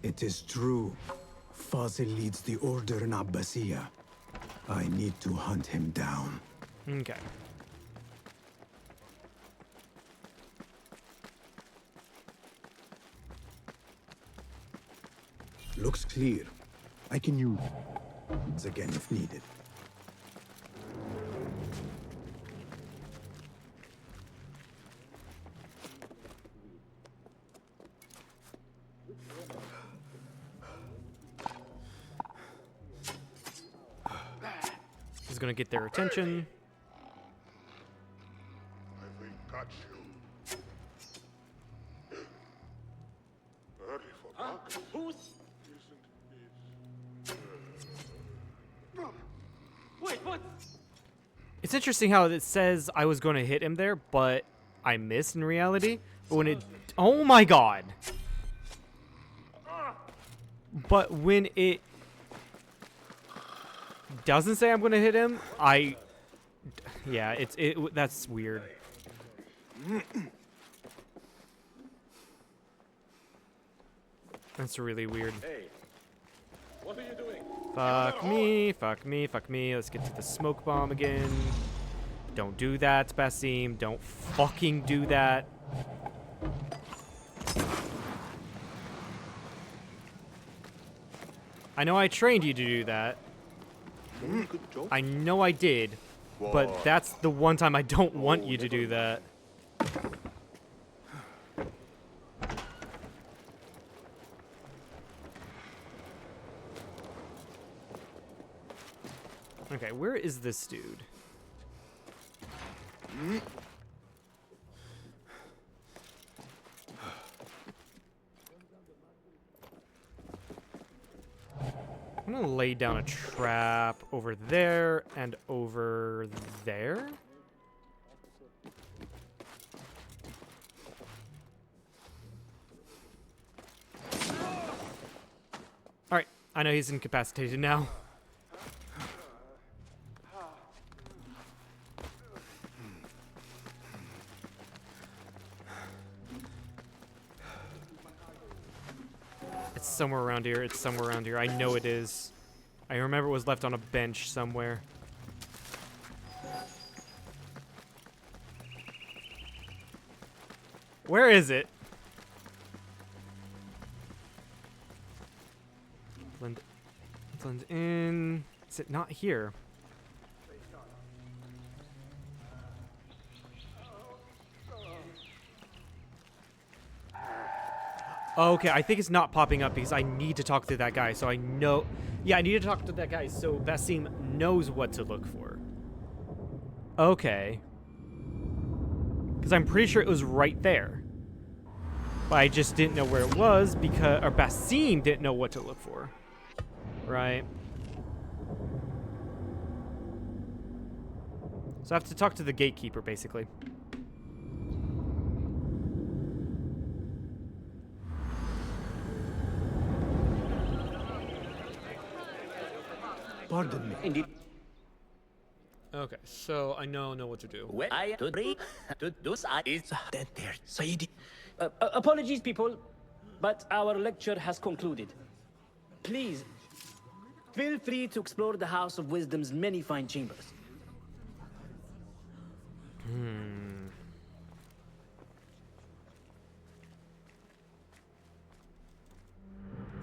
It is true. Fazil leads the Order in Abbasiyah. I need to hunt him down. Okay. Looks clear. I can use it again if needed. This is gonna get their attention. I will catch you. Early for darkness. Wait, what? It's interesting how it says I was going to hit him there, but I missed in reality. But when it... Oh my god! But when it doesn't say I'm going to hit him, yeah, that's weird. That's really weird. Hey, what are you doing? Fuck me, fuck me, fuck me. Let's get to the smoke bomb again. Don't do that, Basim. Don't fucking do that. I know I trained you to do that. I know I did. But that's the one time I don't want you to do that. Okay, where is this dude? I'm gonna lay down a trap over there and over there. Alright, I know he's incapacitated now. It's somewhere around here. It's somewhere around here. I know it is. I remember it was left on a bench somewhere. Where is it? Blend in. Is it not here? Okay, I think it's not popping up because I need to talk to that guy, so I know... Yeah, I need to talk to that guy so Basim knows what to look for. Okay. Because I'm pretty sure it was right there. But I just didn't know where it was because... Or Basim didn't know what to look for. Right. So I have to talk to the gatekeeper, basically. Pardon me. Indeed. Okay, so I know what to do. Well, I agree to do is Dead there, Saidi. Apologies, people, but our lecture has concluded. Please, feel free to explore the House of Wisdom's many fine chambers.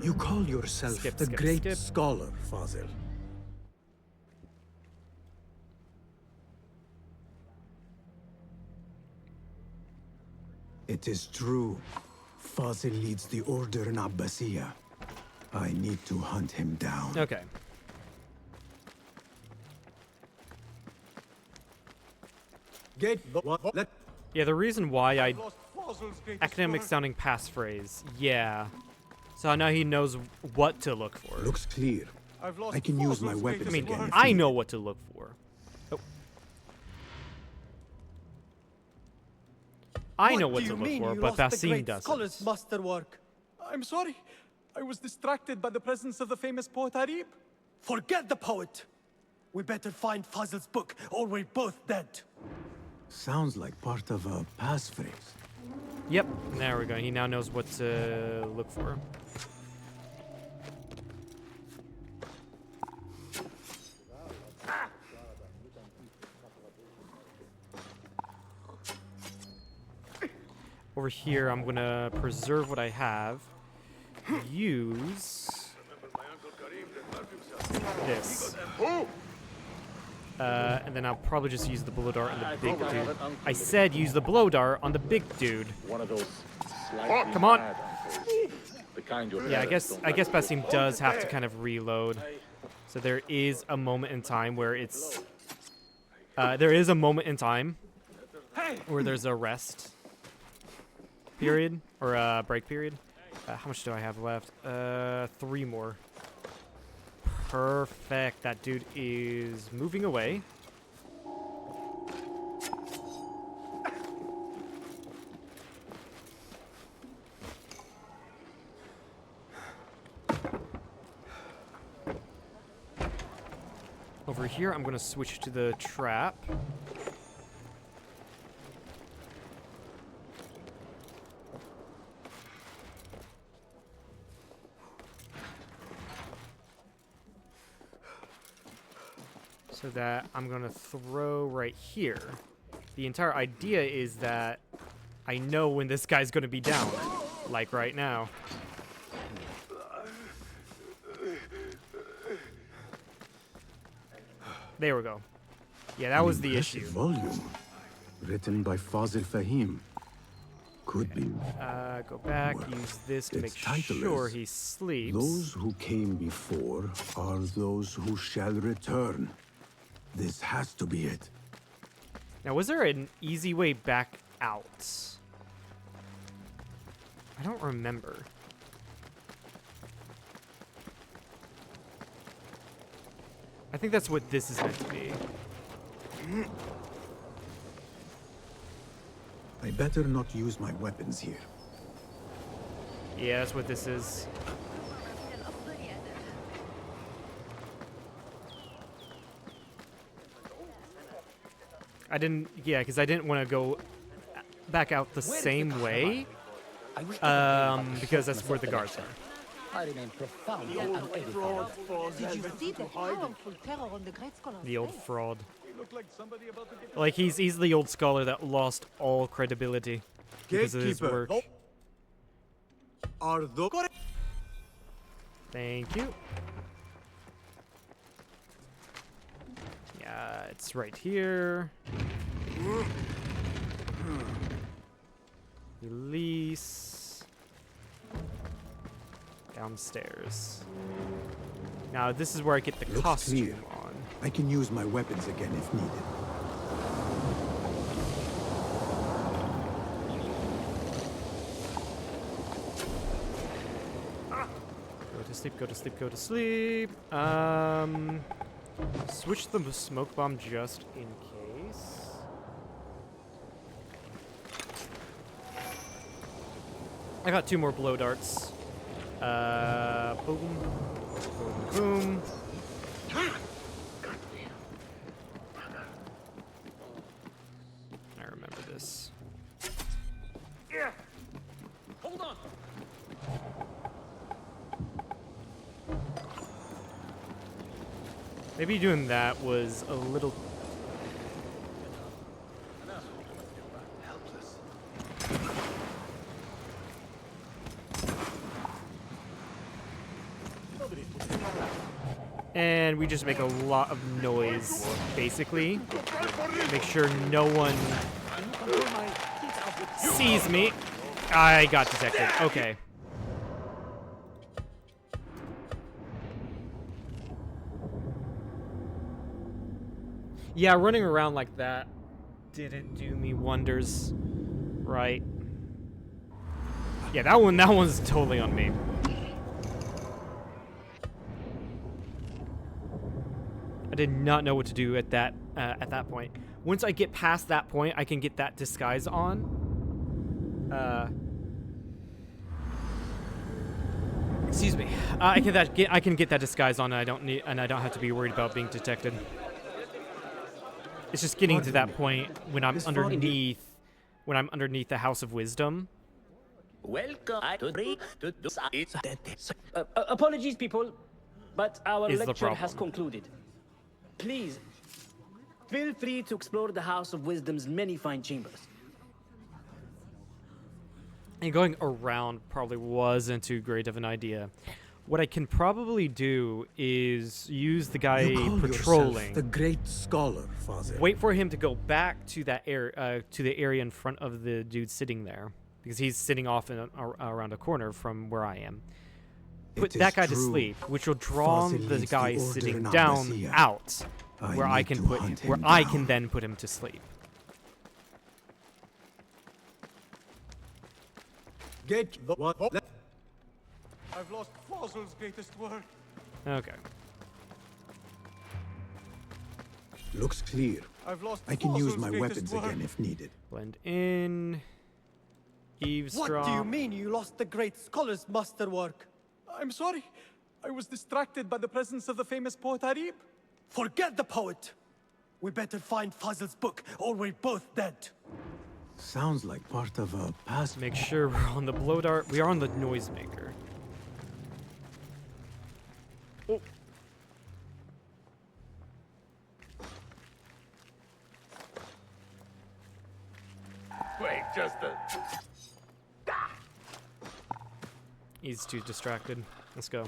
You call yourself the Great Scholar, Fazil. It is true. Fazil leads the Order in Abbasiyah. I need to hunt him down. Okay. Yeah, the reason why I... Academic sounding passphrase. Yeah. So now he knows what to look for. Looks clear. I can use my weapons again. if I needed. know what to look for. Oh. I know what to look for, but Basim doesn't. Scholar's masterwork. I'm sorry. I was distracted by the presence of the famous poet Arib. Forget the poet. We better find Fazil's book, or we're both dead. Sounds like part of a passphrase. Yep, there we go. He now knows what to look for. Over here, I'm gonna preserve what I have. Use this. And then I'll probably just use the blow dart on the big dude. I said use the blow dart on the big dude. One of those Come on. the kind your Yeah, I parents guess don't like. Basim does have to kind of reload. So there is a moment in time where it's there is a moment in time where there's a rest period or a break period. How much do I have left? 3 more. Perfect. That dude is moving away. Over here, I'm going to switch to the trap. So that I'm going to throw right here. The entire idea is that I know when this guy's going to be down, like right now. There we go. Yeah, that was the Impressive issue. volume. Written by Fazil Fahim. Could be. Go back, use this to Its make title sure is, he sleeps. Those who came before are those who shall return. This has to be it. Now, was there an easy way back out? I don't remember. I think that's what this is meant to be. I better not use my weapons here. Yeah, that's what this is. I didn't, yeah, because I didn't want to go back out the same way, because that's where the guards are. I remain profoundly unedified. Did you see the powerful terror on the great scholar? The old fraud. Like, he's the old scholar that lost all credibility because of his work. Thank you. Yeah, it's right here. Release. Downstairs. Now, this is where I get the Looks costume clear. on. I can use my weapons again if needed. Go to sleep, go to sleep, go to sleep. Switch the smoke bomb just in case. I got 2 more blow darts. Boom. Boom, boom. I remember this. Yeah. Hold on. Maybe doing that was a little... And we just make a lot of noise, basically. Make sure no one sees me. I got detected. Okay. Yeah, running around like that didn't do me wonders. Right. Yeah, that one's totally on me. I did not know what to do at that point. Once I get past that point, I can get that disguise on. Excuse me. I can get that disguise on, and I don't have to be worried about being detected. It's just getting to that point when I'm underneath the House of Wisdom. Welcome to Apologies, people, but our Is the lecture has problem. concluded. Please, feel free to explore the House of Wisdom's many fine chambers. And going around probably wasn't too great of an idea. What I can probably do is use the guy You call patrolling. yourself the great scholar, Fazil. Wait for him to go back to that to the area in front of the dude sitting there, because he's sitting off around a corner from where I am. Put that guy to sleep, which will draw the guy sitting down out, where I can then put him to sleep. Get the what? I've lost Fazil's greatest work. Okay. Looks clear. I've lost I can use Fazil's my greatest weapons work. again if needed. Blend in. Eavesdrop. What do you mean you lost the great scholar's masterwork? I'm sorry. I was distracted by the presence of the famous poet Arib. Forget the poet. We better find Fazil's book, or we're both dead. Sounds like part of a past. Make sure we're on the blow dart. We are on the noisemaker. Oh. Wait, just a... He's too distracted. Let's go.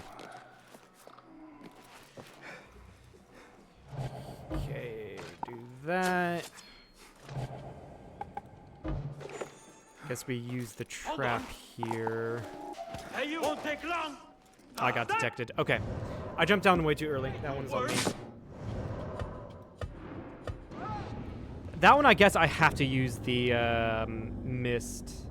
Okay, do that. Guess we use the trap here. Hey, you won't take long. I got detected. Okay. I jumped down way too early. That one's on me. That one, I guess I have to use the mist.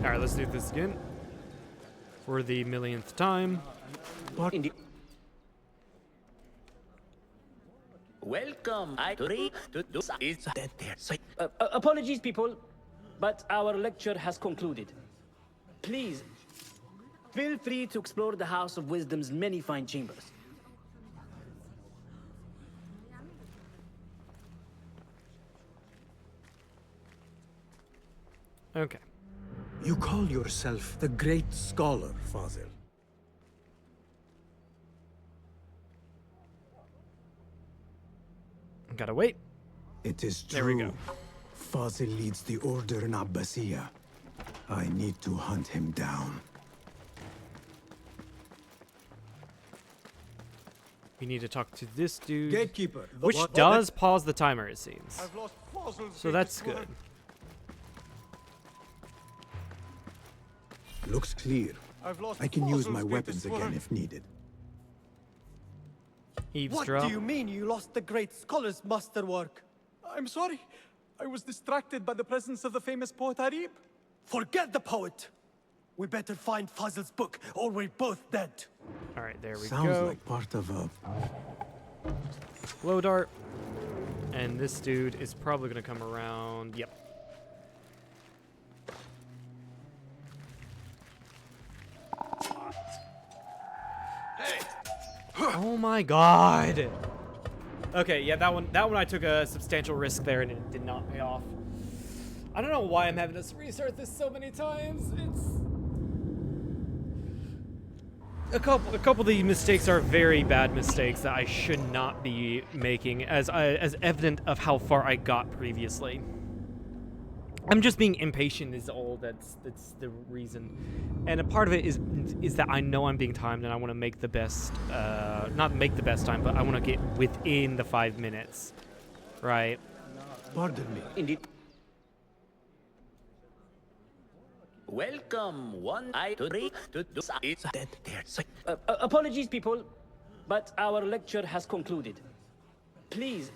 Alright, let's do this again. For the millionth time. Welcome. Apologies, people, but our lecture has concluded. Please, feel free to explore the House of Wisdom's many fine chambers. Okay. You call yourself the great scholar, Fazil. Gotta wait. It is true. There we go. Fazil leads the order in Abbasiyah. I need to hunt him down. We need to talk to this dude. Gatekeeper. Which does pause the timer, it seems. I've lost Fazil's So that's greatest good. work. Looks clear. I've lost I can use Fazil's my weapons greatest again work. if needed. Eavesdrop. What do you mean you lost the great scholar's masterwork? I'm sorry. I was distracted by the presence of the famous poet Arib. Forget the poet. We better find Fazil's book, or we're both dead. Alright, there we Sounds go. like part of a... Blow dart. And this dude is probably gonna come around. Yep. Oh my god. Okay, yeah, that one I took a substantial risk there and it did not pay off. I don't know why I'm having to restart this so many times. a couple of the mistakes are very bad mistakes that I should not be making, as evident of how far I got previously. I'm just being impatient is all. That's the reason. And a part of it is that I know I'm being timed and I want to make the best, not make the best time, but I want to get within the 5 minutes, right? Pardon me. Indeed. Welcome, one eye to three to do it's dead there. Apologies, people, but our lecture has concluded. Please,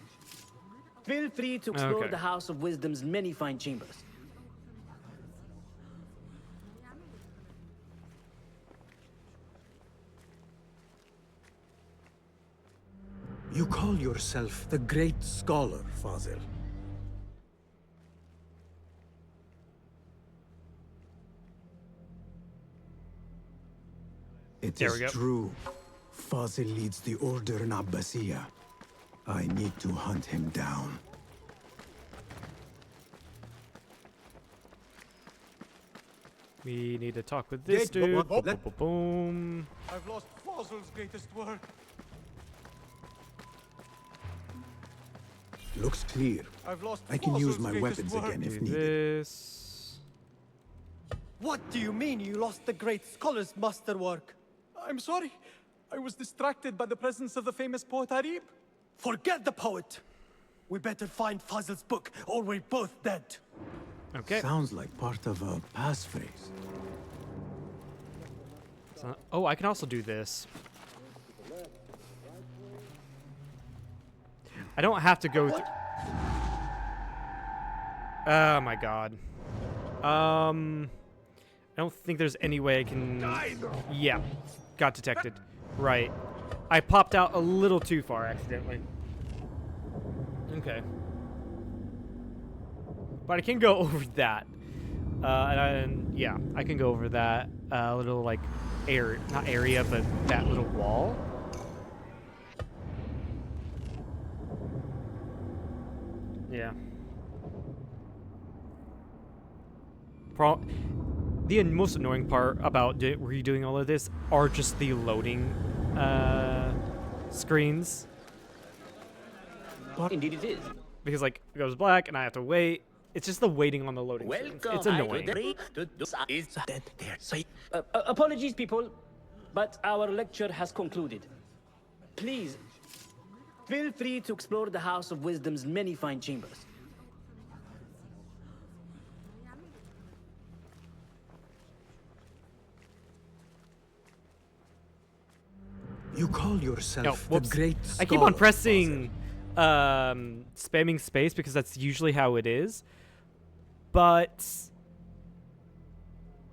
feel free to explore the House of Wisdom's many fine chambers. You call yourself the great scholar, Fazil. It is true. Fazil leads the Order in Abbasiyah. I need to hunt him down. We need to talk with this dude. Boom. I've lost Fazil's greatest work. Looks clear. I've lost I can use my Fazil's weapons greatest again if Do needed. this. What do you mean you lost the great scholar's masterwork? I'm sorry. I was distracted by the presence of the famous poet Arib. Forget the poet. We better find Fazil's book, or we're both dead. Okay. Sounds like part of a passphrase. Oh, I can also do this. I don't have to go through. Oh my god. I don't think there's any way I can. Yeah, got detected. Right. I popped out a little too far accidentally. Okay. But I can go over that. Yeah, I can go over that little like not area, but that little wall. Yeah. The most annoying part about redoing all of this are just the loading screens. Indeed it is. Because like it goes black and I have to wait. It's just the waiting on the loading screens. It's annoying. Apologies, people, but our lecture has concluded. Please, feel free to explore the House of Wisdom's many fine chambers. You call yourself the great scholar. I keep on pressing spamming space because that's usually how it is. But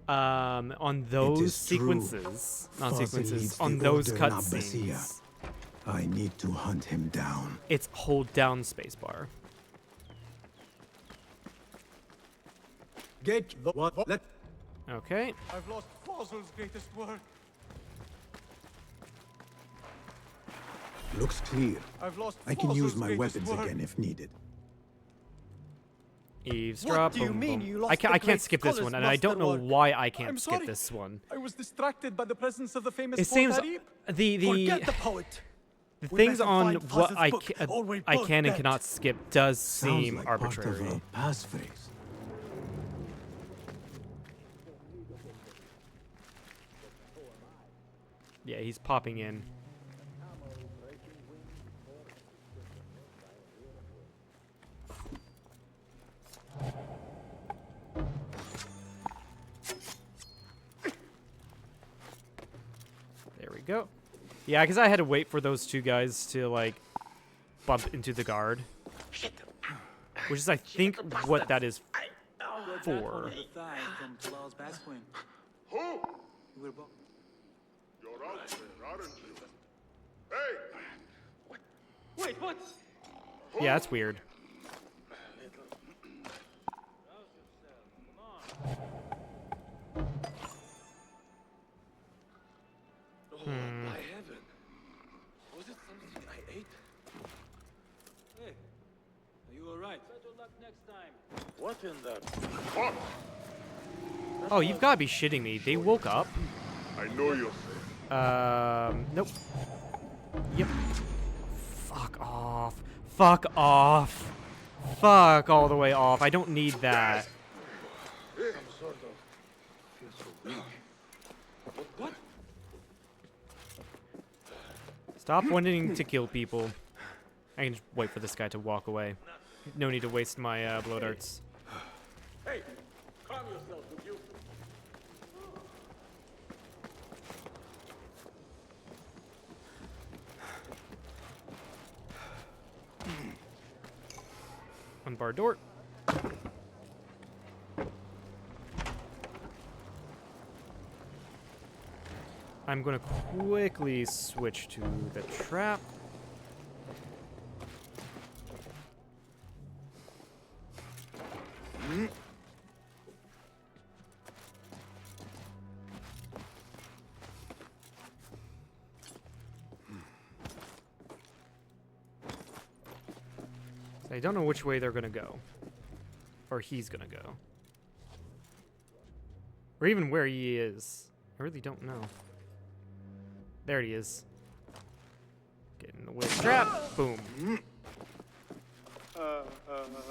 on those sequences, not sequences, on those cutscenes, I need to hunt him down. It's hold down spacebar. Get the what? Okay. I've lost Fazil's greatest work. Looks clear. I've lost I can use Fazil's my greatest weapons work. again if needed. Eavesdrop. What do you mean you lost I the can't great skip this scholar's one, and I don't know masterwork? why I can't I'm skip sorry. this one. I was distracted by the presence of the famous It poet seems Arib. the Forget the poet. the We things better on find what Fazil's I book, or we're I both can and dead. cannot skip does Sounds seem like arbitrary. part of a passphrase. Yeah, he's popping in. There we go. Yeah, because I had to wait for those two guys to, like, bump into the guard. Which is, I think, what that is for. Who? You're out there, aren't you? Hey! Wait, what? Yeah, that's weird. Oh, my heaven. Was it something I ate? Hey, are you alright? Better luck next time. What in the... Oh, you've got to be shitting me. They woke up? I know you're safe. Nope. Yep. Fuck off. Fuck off. Fuck all the way off. I don't need that. Stop wanting to kill people. I can just wait for this guy to walk away. No need to waste my blow darts. Hey, calm yourself, would you? Unbar door. I'm gonna quickly switch to the trap. I don't know which way they're gonna go. Or he's gonna go. Or even where he is. I really don't know. There he is. Get in the way of the trap. Boom.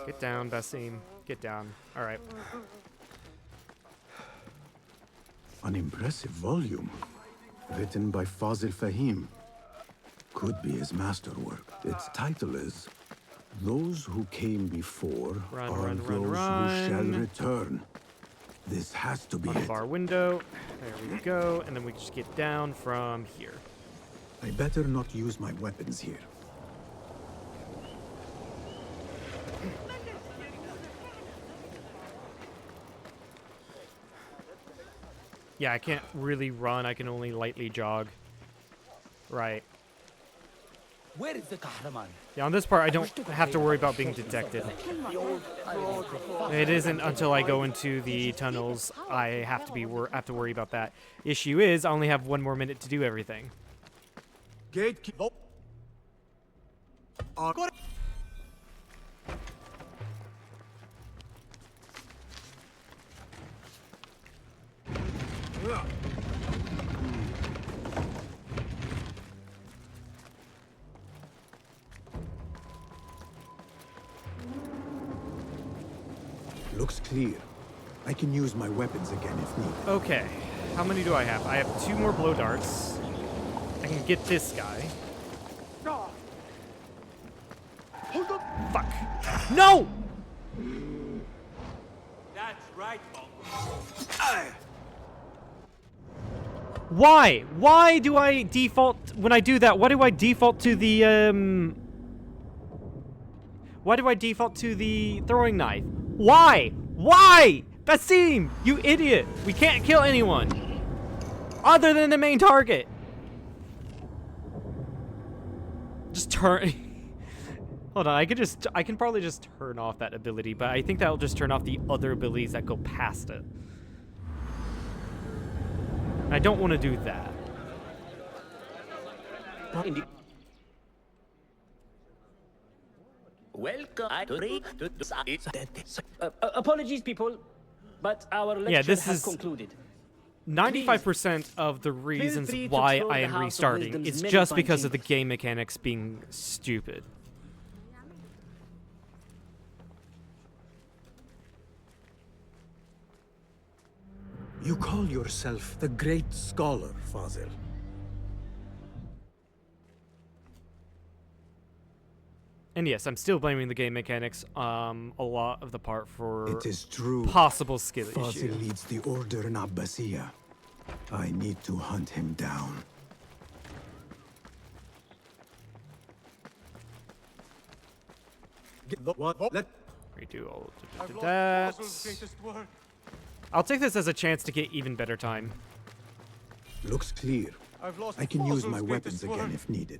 Get down, Basim. Get down. Alright. An impressive volume. Written by Fazil Fahim. Could be his masterwork. Its title is Those Who Came Before Are Those Who Shall Return. This has to be it. Bar window. There we go. And then we just get down from here. I better not use my weapons here. Yeah, I can't really run. I can only lightly jog. Right. Where is the Kahraman? Yeah, on this part, I don't have to worry about being detected. It isn't until I go into the tunnels I have to worry about that. Issue is, I only have 1 more minute to do everything. Gatekeeper. Looks clear. I can use my weapons again if needed. Okay, how many do I have? I have 2 more blow darts. I can get this guy. Hold up. Fuck. No! That's right, folks. Why? Why do I default, when I do that, why do I default to the, Why do I default to the throwing knife? Why? Why? Basim, you idiot! We can't kill anyone other than the main target. Just turn. Hold on, I can probably just turn off that ability, but I think that'll just turn off the other abilities that go past it. I don't want to do that. Welcome apologies, people, but our lecture has concluded. 95% of the reasons why I am restarting is just because of the game mechanics being stupid. You call yourself the great scholar, Fazil. And yes, I'm still blaming the game mechanics a lot of the part for It is true. possible skill Fazil issue. leads the Order in Abbasiyah. I need to hunt him down. Redo all of that. I'll take this as a chance to get even better time. Looks clear. I can use my weapons again if needed.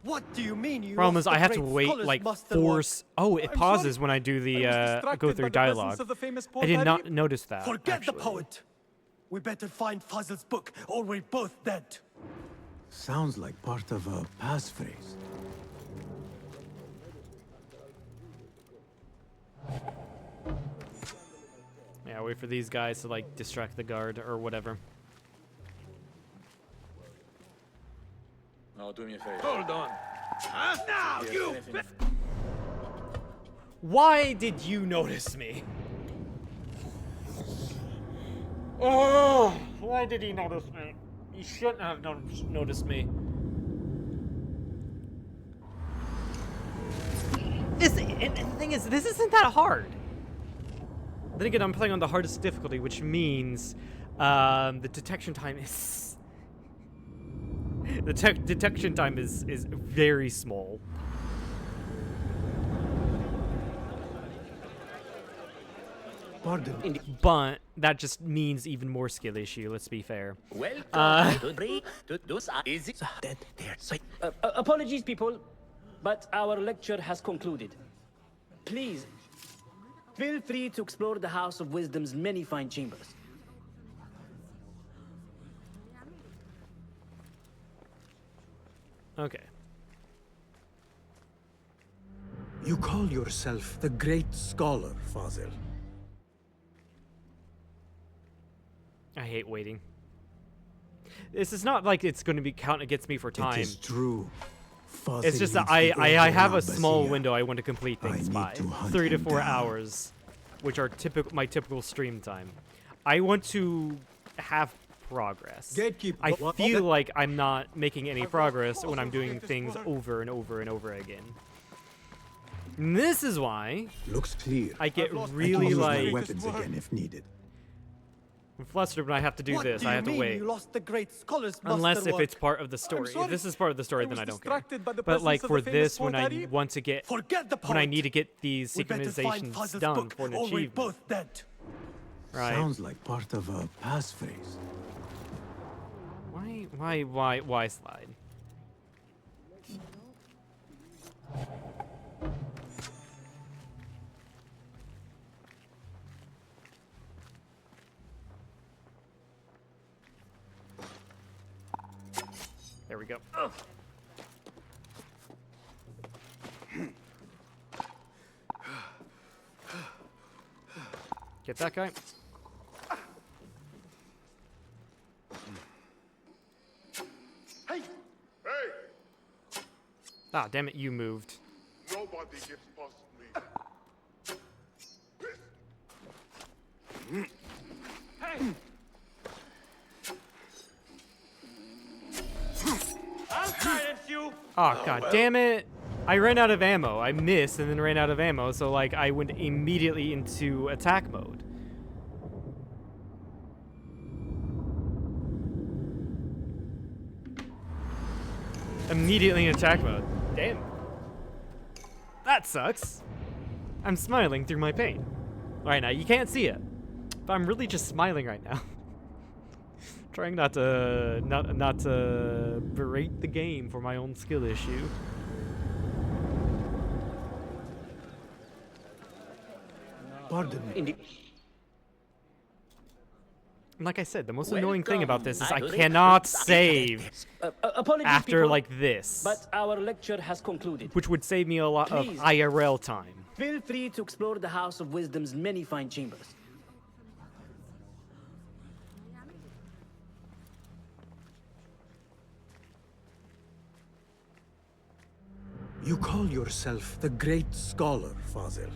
What do you mean you Problem lost is, I the have to great wait scholar's like masterwork? Oh, it I'm pauses sorry. when I do the I was go distracted through by the dialogue. presence of the famous I poet did not Arib. notice that. Forget actually. the poet. We better find Fazil's book, or we're both dead. Sounds like part of a passphrase. Yeah, wait for these guys to like distract the guard or whatever. Now do me a favor. Hold on. Huh? Now you. Why did you notice me? Oh, why did he notice me? He shouldn't have noticed me. And the thing is, this isn't that hard. Then again, I'm playing on the hardest difficulty, which means the detection time is detection time is very small. Pardon. But that just means even more skill issue. Let's be fair. Apologies, people, but our lecture has concluded. Please, feel free to explore the House of Wisdom's many fine chambers. Okay. You call yourself the Great Scholar, Fazil. I hate waiting. This is not like it's going to be counting against me for time. It is true. Fazil it's just that I have a small window I want to complete things by. 3 to 4 hours, which are my typical stream time. I want to have progress. I feel like I'm not making any progress when I'm doing things over and over and over again. And this is why looks clear. I get really like weapons again if needed. I'm flustered when I have to do this. I have to wait. You lost the great scholar's Unless if masterwork? it's part of the story. sorry. If this is part of the story, I then I was don't care. distracted by the But like presence of for the famous this, when I poet want to get, when I need to get these We better find synchronizations Fazil's done book, for an or we're achievement. both dead. Right. Sounds like part of a passphrase. Why slide? There we go. Ugh. Get that guy. Hey! Hey! Ah, damn it, you moved. Nobody gets past me. Hey! I'll silence you! Oh, god damn it. I ran out of ammo. I missed and then ran out of ammo, so like I went immediately into attack mode. Immediately in attack mode. Damn. That sucks. I'm smiling through my pain. Right now, you can't see it. But I'm really just smiling right now. Trying not to berate the game for my own skill issue. Pardon me. Like I said, the most annoying thing about this is I cannot save after people, like this, but our lecture has concluded. which would save me a lot of Please. IRL time. Feel free to explore the House of Wisdom's many fine chambers. You call yourself the Great Scholar, Fazil.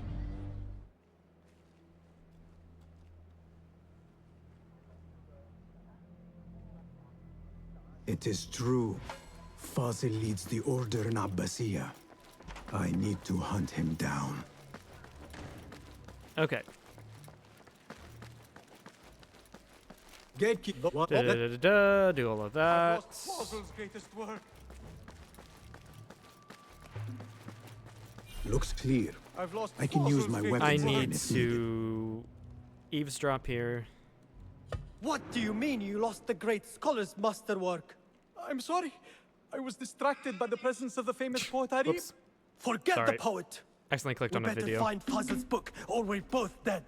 It is true. Fazil leads the Order in Abbasiyah. I need to hunt him down. Okay. Gatekeep. Do all of that. Fazil's greatest work. Looks clear. I've lost I can use Fazil's my greatest weapons I again need if needed. to eavesdrop here. What do you mean you lost the great scholar's masterwork? I'm sorry. I was distracted by the presence of the famous poet Arib. Whoops. Forget Sorry. the poet. Accidentally clicked We on a better video. find Fazil's book, or we're both dead.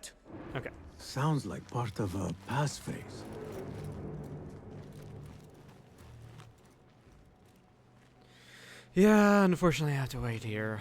Okay. Sounds like part of a passphrase. Yeah, unfortunately I have to wait here.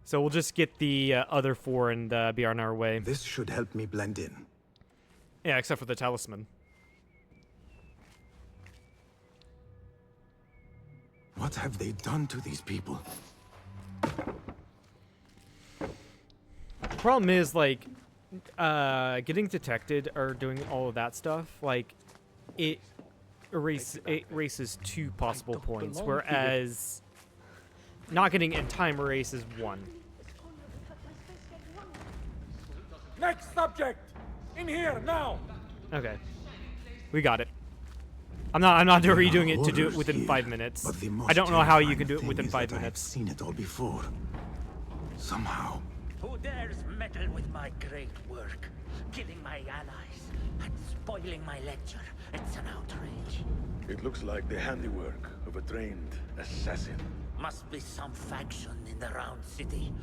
So we'll just get the other 4 and be on our way. This should help me blend in. Yeah, except for the talisman. What have they done to these people? Problem is, like, getting detected or doing all of that stuff, like, it erases 2 possible points, whereas not getting in time erases 1. Next subject! In here, now! Okay. We got it. I'm not redoing it to do it within 5 minutes. I don't know how you can do it within 5 minutes. I've seen it all before. Somehow. Who dares meddle with my great work? Killing my allies and spoiling my lecture. It's an outrage. It looks like the handiwork of a trained assassin. Must be some faction in the Round City.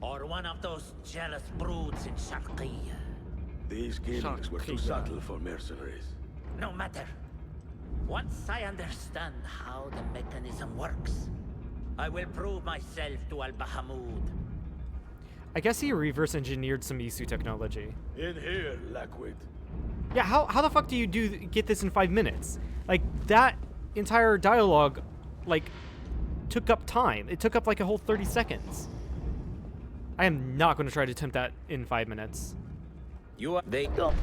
Or one of those jealous broods in Sharqiyya. These killings were too subtle for mercenaries. No matter. Once I understand how the mechanism works, I will prove myself to Al-Bahamud. I guess he reverse engineered some Isu technology. In here, Lackwit. Yeah, how the fuck do you get this in 5 minutes? Like, that entire dialogue, like, took up time. It took up like a whole 30 seconds. I am not going to try to attempt that in 5 minutes. You are they don't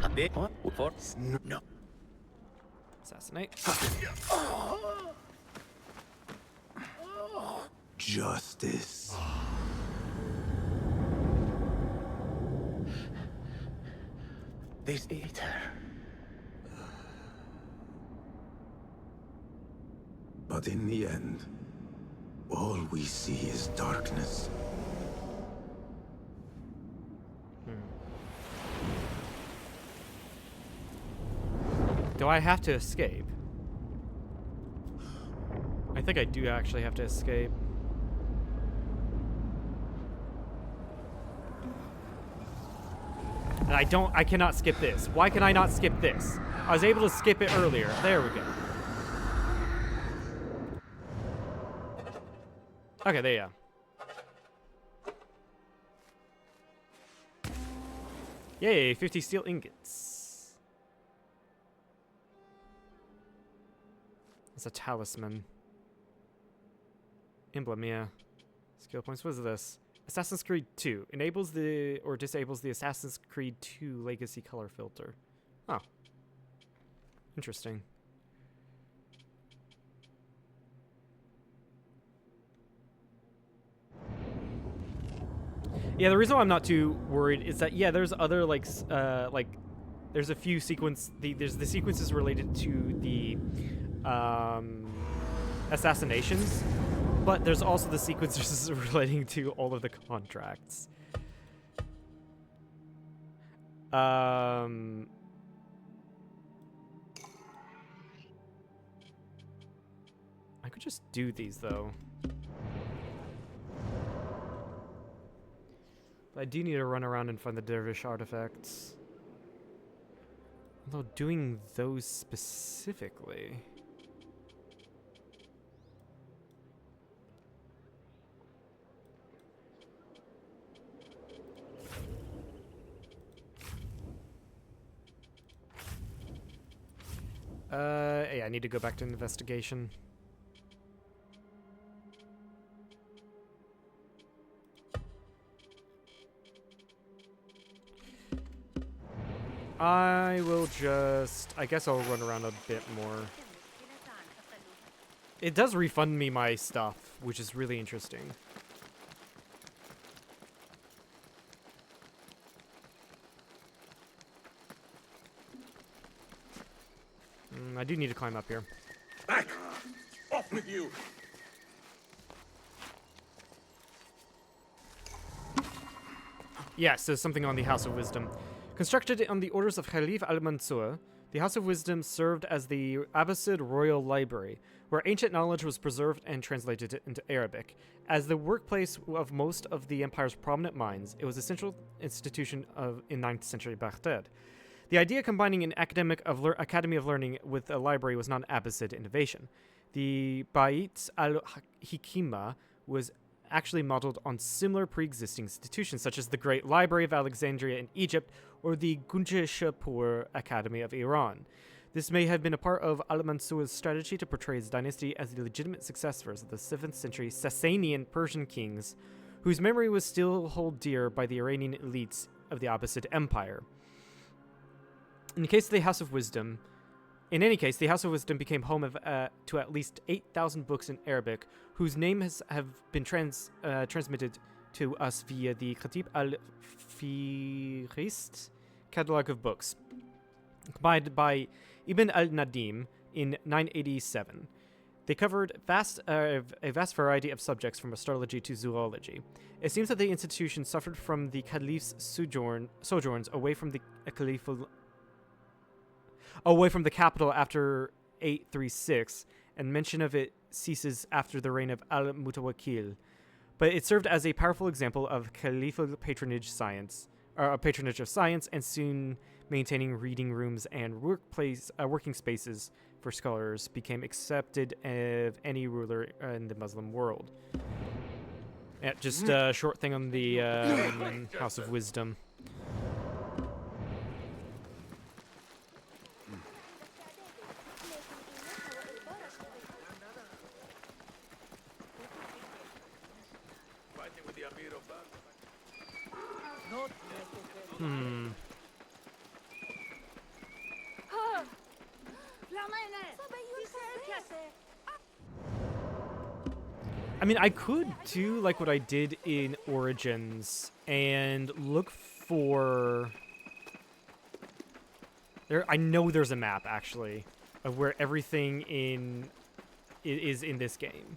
for no. Assassinate. Justice. This eater. But in the end, all we see is darkness. Do I have to escape? I think I do actually have to escape. And I cannot skip this. Why can I not skip this? I was able to skip it earlier. There we go. Okay, there you go. Yay, 50 steel ingots. It's a talisman. Emblem, yeah. Skill points, what is this? Assassin's Creed 2. Enables the, or disables the Assassin's Creed 2 legacy color filter. Oh. Interesting. Yeah, the reason why I'm not too worried is that, yeah, there's other, like, there's a few there's the sequences related to the, assassinations, but there's also the sequences relating to all of the contracts. I could just do these, though. But I do need to run around and find the dervish artifacts. Although doing those specifically... yeah, I need to go back to investigation. I will just... I guess I'll run around a bit more. It does refund me my stuff, which is really interesting. I do need to climb up here. Back! Off with you! Yes, there's something on the House of Wisdom. Constructed on the orders of Khalif al-Mansur, the House of Wisdom served as the Abbasid Royal Library, where ancient knowledge was preserved and translated into Arabic. As the workplace of most of the empire's prominent minds, it was a central institution in 9th century Baghdad. The idea combining an academy of learning with a library was not an Abbasid innovation. The Bait al-Hikima was actually modeled on similar pre-existing institutions, such as the Great Library of Alexandria in Egypt or the Gunja Shapur Academy of Iran. This may have been a part of Al-Mansur's strategy to portray his dynasty as the legitimate successors of the 7th century Sasanian Persian kings, whose memory was still held dear by the Iranian elites of the Abbasid Empire. In any case, the House of Wisdom became home to at least 8,000 books in Arabic, whose names have been transmitted to us via the Khatib al-Fihrist catalog of books, compiled by Ibn al-Nadim in 987. They covered a vast variety of subjects from astrology to zoology. It seems that the institution suffered from the caliph's sojourns away from the capital after 836, and mention of it ceases after the reign of al-Mutawakkil. But it served as a powerful example of caliphal patronage of science, and soon maintaining reading rooms and working spaces for scholars became accepted of any ruler in the Muslim world. Yeah, just a short thing on the House of Wisdom. I mean, I could do like what I did in Origins and look for... I know there's a map, actually, of where everything is in this game.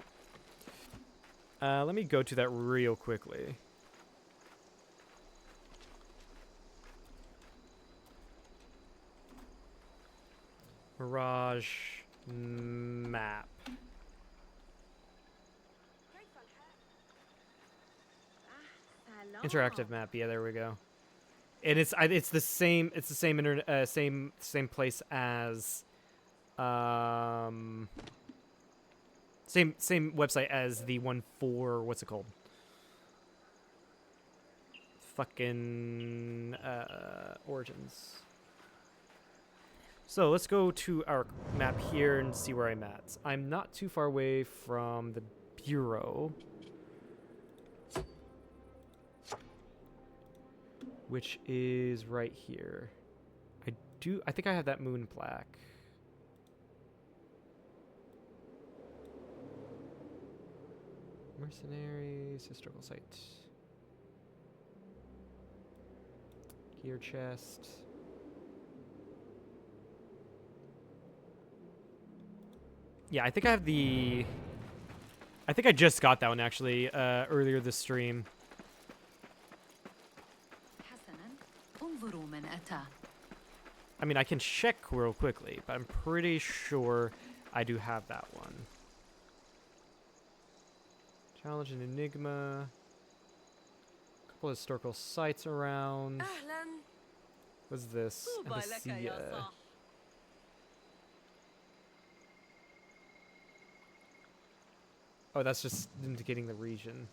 Let me go to that real quickly. Mirage map. Interactive map. Yeah, there we go. And it's the same. It's the same same place as same website as the one for what's it called? Fucking Origins. So let's go to our map here and see where I'm at. I'm not too far away from the Bureau, which is right here. I think I have that moon plaque. Mercenaries, historical site. Gear chest. Yeah, I think I have the... I think I just got that one, actually, earlier this stream. I mean, I can check real quickly, but I'm pretty sure I do have that one. Challenge and Enigma. A couple of historical sites around. What's this? Abyssinia. Oh, that's just indicating the region.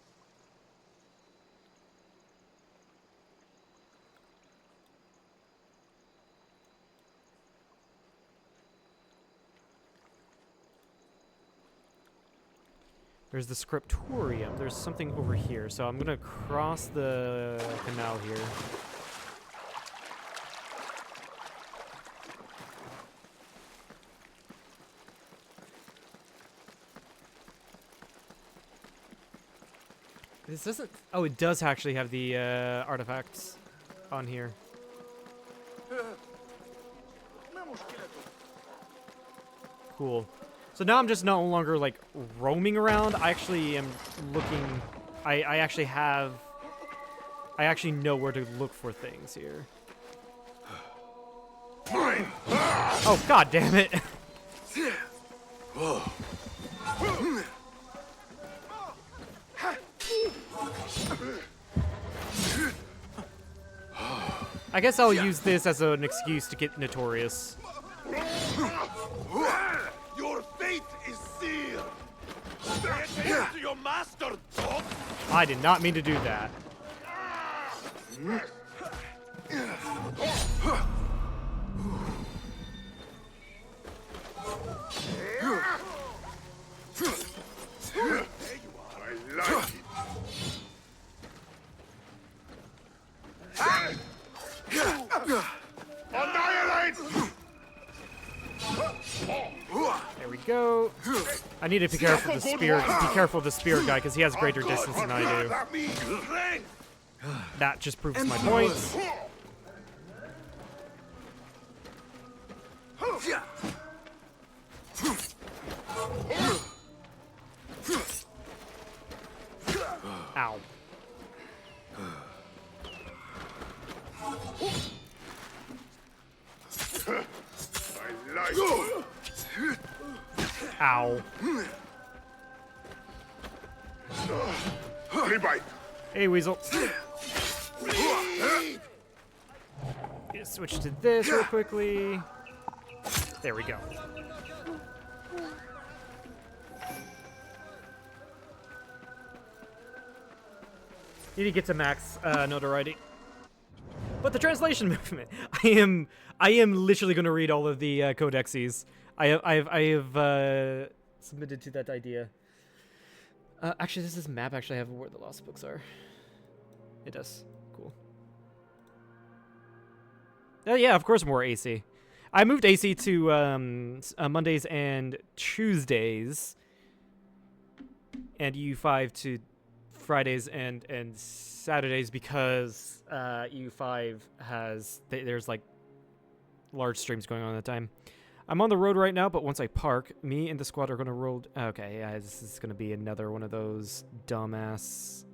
There's the scriptorium. There's something over here. So I'm going to cross the canal here. This doesn't... Oh, it does actually have the artifacts on here. Cool. So now I'm just no longer, like, roaming around. I actually am looking... I actually have... I actually know where to look for things here. Oh, god damn it. I guess I'll use this as an excuse to get notorious. Your fate is sealed. Say it to your master, dog. I did not mean to do that. Annihilate! There we go. I need to be careful of the spear. Be careful of the spear guy because he has greater distance than I do. That just proves my point. Ow. Ow. Hey, Weasel. Gonna switch to this real quickly. There we go. Need to get to max notoriety. But the translation movement, I am literally going to read all of the codexes. I have submitted to that idea. Actually, does this map actually have where the lost books are? It does. Cool. Yeah, of course more AC. I moved AC to Mondays and Tuesdays, and U5 to Fridays and Saturdays because U5 has there's like large streams going on at the time. I'm on the road right now, but once I park, me and the squad are gonna roll. Okay, yeah, this is gonna be another one of those dumbass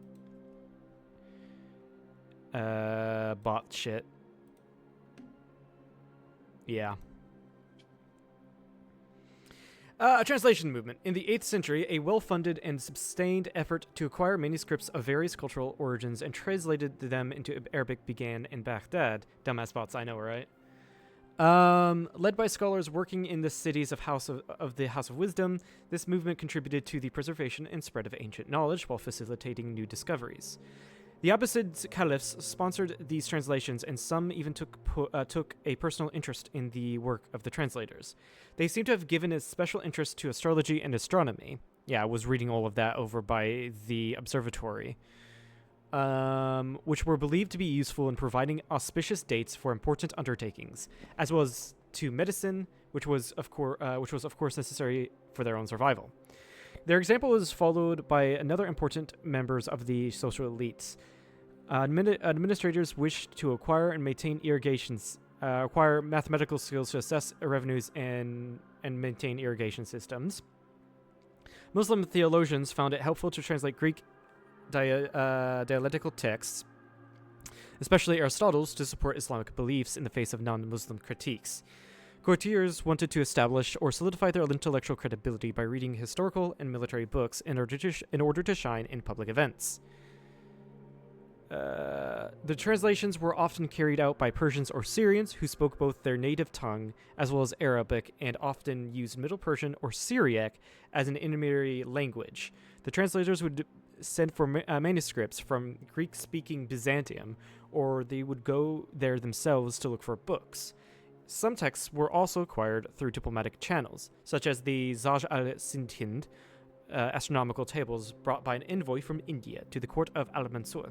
bot shit. Yeah. A translation movement. In the 8th century, a well-funded and sustained effort to acquire manuscripts of various cultural origins and translated them into Arabic began in Baghdad. Dumbass bots, I know, right? Led by scholars working in the cities of the House of Wisdom, this movement contributed to the preservation and spread of ancient knowledge while facilitating new discoveries. The Abbasid caliphs sponsored these translations, and some even took a personal interest in the work of the translators. They seem to have given a special interest to astrology and astronomy. Yeah, I was reading all of that over by the observatory, which were believed to be useful in providing auspicious dates for important undertakings, as well as to medicine, which was of course necessary for their own survival. Their example was followed by another important members of the social elites. Administrators wished to acquire and maintain acquire mathematical skills to assess revenues and maintain irrigation systems. Muslim theologians found it helpful to translate Greek dialectical texts, especially Aristotle's, to support Islamic beliefs in the face of non-Muslim critiques. Courtiers wanted to establish or solidify their intellectual credibility by reading historical and military books in order to shine in public events. The translations were often carried out by Persians or Syrians who spoke both their native tongue as well as Arabic and often used Middle Persian or Syriac as an intermediary language. The translators would send for manuscripts from Greek-speaking Byzantium, or they would go there themselves to look for books. Some texts were also acquired through diplomatic channels, such as the Zaj al-Sindhind astronomical tables brought by an envoy from India to the court of Al-Mansur.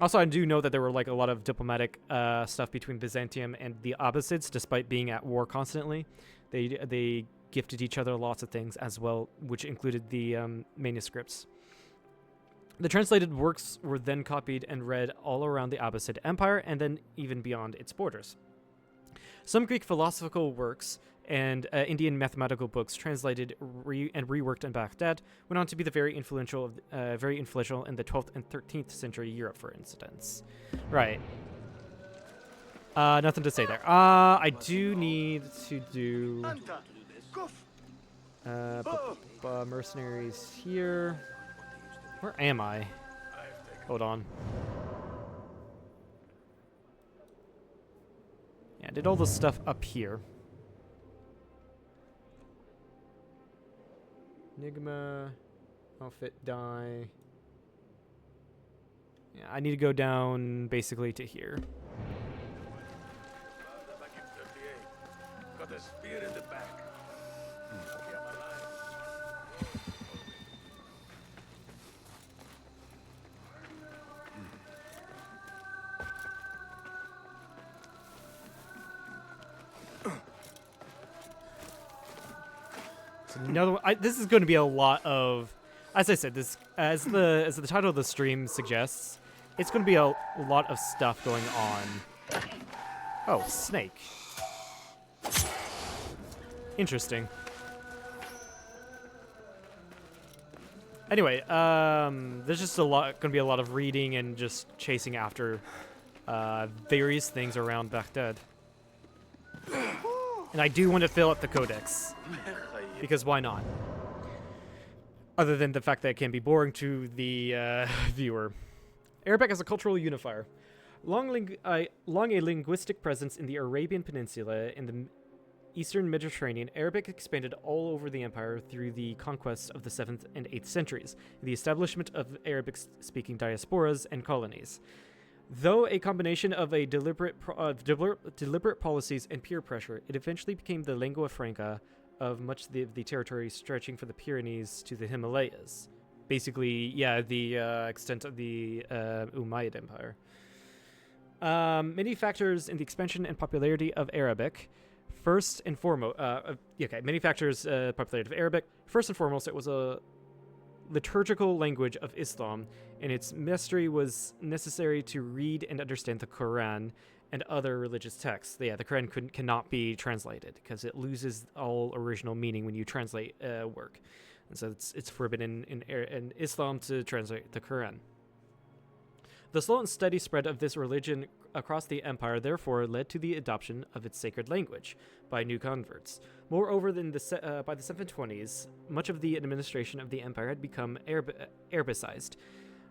Also, I do know that there were like a lot of diplomatic stuff between Byzantium and the Abbasids, despite being at war constantly. They gifted each other lots of things as well, which included the manuscripts. The translated works were then copied and read all around the Abbasid Empire and then even beyond its borders. Some Greek philosophical works and Indian mathematical books translated and reworked in Baghdad went on to be very influential in the 12th and 13th century Europe, for instance. Right. Nothing to say there. I do need to do mercenaries here. Where am I? Hold on. Yeah, I did all the stuff up here. Enigma, outfit die. Yeah, I need to go down basically to here. Got a spear in the back. Hope I'm alive. So another one, this is going to be a lot of, as I said, this as the title of the stream suggests, it's going to be a lot of stuff going on. Oh, snake. Interesting. Anyway, there's just going to be a lot of reading and just chasing after various things around Baghdad. And I do want to fill up the codex, because why not? Other than the fact that it can be boring to the viewer. Arabic as a cultural unifier. Long a linguistic presence in the Arabian Peninsula in the Eastern Mediterranean, Arabic expanded all over the empire through the conquests of the 7th and 8th centuries, the establishment of Arabic-speaking diasporas and colonies. Though a combination of deliberate policies and peer pressure, it eventually became the lingua franca of much of the territory stretching from the Pyrenees to the Himalayas. Basically, yeah, the extent of the Umayyad Empire. Many factors in the expansion and popularity of Arabic. First and foremost, many factors popularity of Arabic. First and foremost, it was a liturgical language of Islam, and its mastery was necessary to read and understand the Quran and other religious texts. Yeah, the Quran cannot be translated because it loses all original meaning when you translate a work, and so it's forbidden in Islam to translate the Quran. The slow and steady spread of this religion across the empire therefore led to the adoption of its sacred language by new converts. Moreover, by the 720s, much of the administration of the empire had become Arabicized.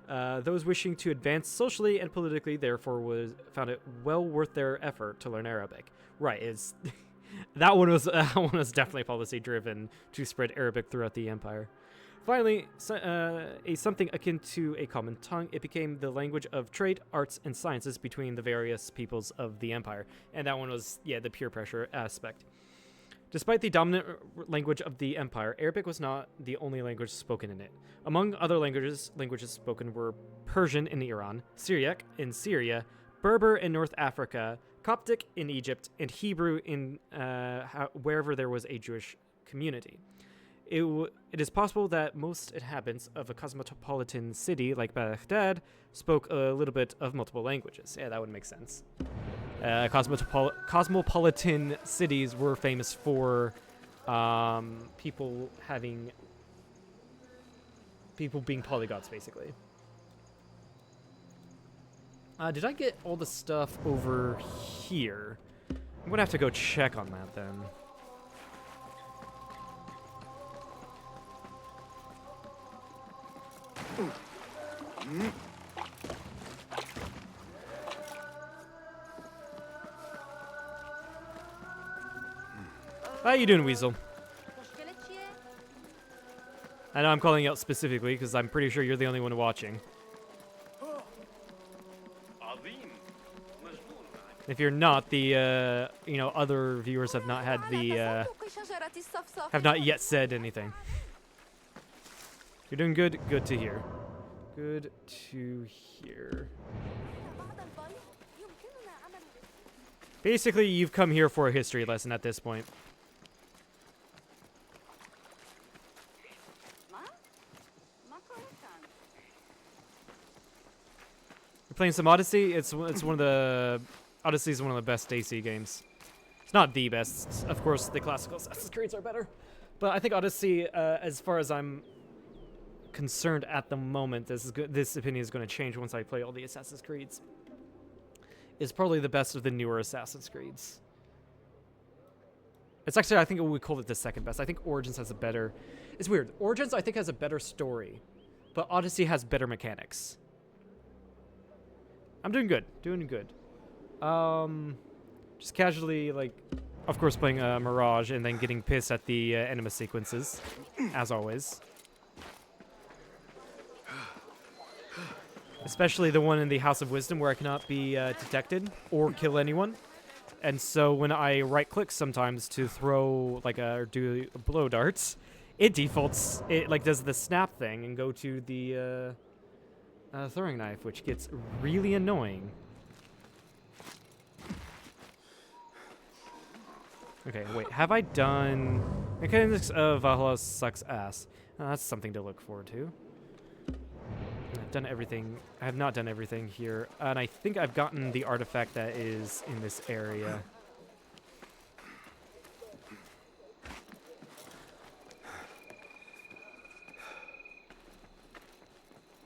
Those wishing to advance socially and politically therefore found it well worth their effort to learn Arabic. Right, that one was definitely policy driven to spread Arabic throughout the empire. Finally, something akin to a common tongue, it became the language of trade, arts, and sciences between the various peoples of the empire. And that one was, yeah, the peer pressure aspect. Despite the dominant language of the empire, Arabic was not the only language spoken in it. Among other languages spoken were Persian in Iran, Syriac in Syria, Berber in North Africa, Coptic in Egypt, and Hebrew in wherever there was a Jewish community. It is possible that most inhabitants of a cosmopolitan city like Baghdad spoke a little bit of multiple languages. Yeah, that would make sense. Cosmopolitan cities were famous for people being polyglots, basically. Did I get all the stuff over here? I'm gonna have to go check on that then. How you doing, Weasel? I know I'm calling you out specifically because I'm pretty sure you're the only one watching. If you're not, the other viewers have not had the have not yet said anything. You're doing good. Good to hear. Good to hear. Basically, you've come here for a history lesson at this point. You're playing some Odyssey. It's one of the Odyssey is one of the best AC games. It's not the best, of course. The classical Assassin's Creeds are better, but I think Odyssey, as far as I'm concerned at the moment, this opinion is going to change once I play all the Assassin's Creeds. Is probably the best of the newer Assassin's Creeds. It's actually, I think we call it the second best. I think Origins has a better... It's weird. Origins, I think, has a better story, but Odyssey has better mechanics. I'm doing good. Doing good. Just casually, like, of course, playing Mirage and then getting pissed at the Animus sequences, as always. Especially the one in the House of Wisdom where I cannot be detected or kill anyone. And so when I right-click sometimes to throw, like, or do blow darts, it defaults, it, like, does the snap thing and go to the throwing knife, which gets really annoying. Okay, wait, have I done... Mechanics of Valhalla sucks ass. That's something to look forward to. I've done everything. I have not done everything here. And I think I've gotten the artifact that is in this area.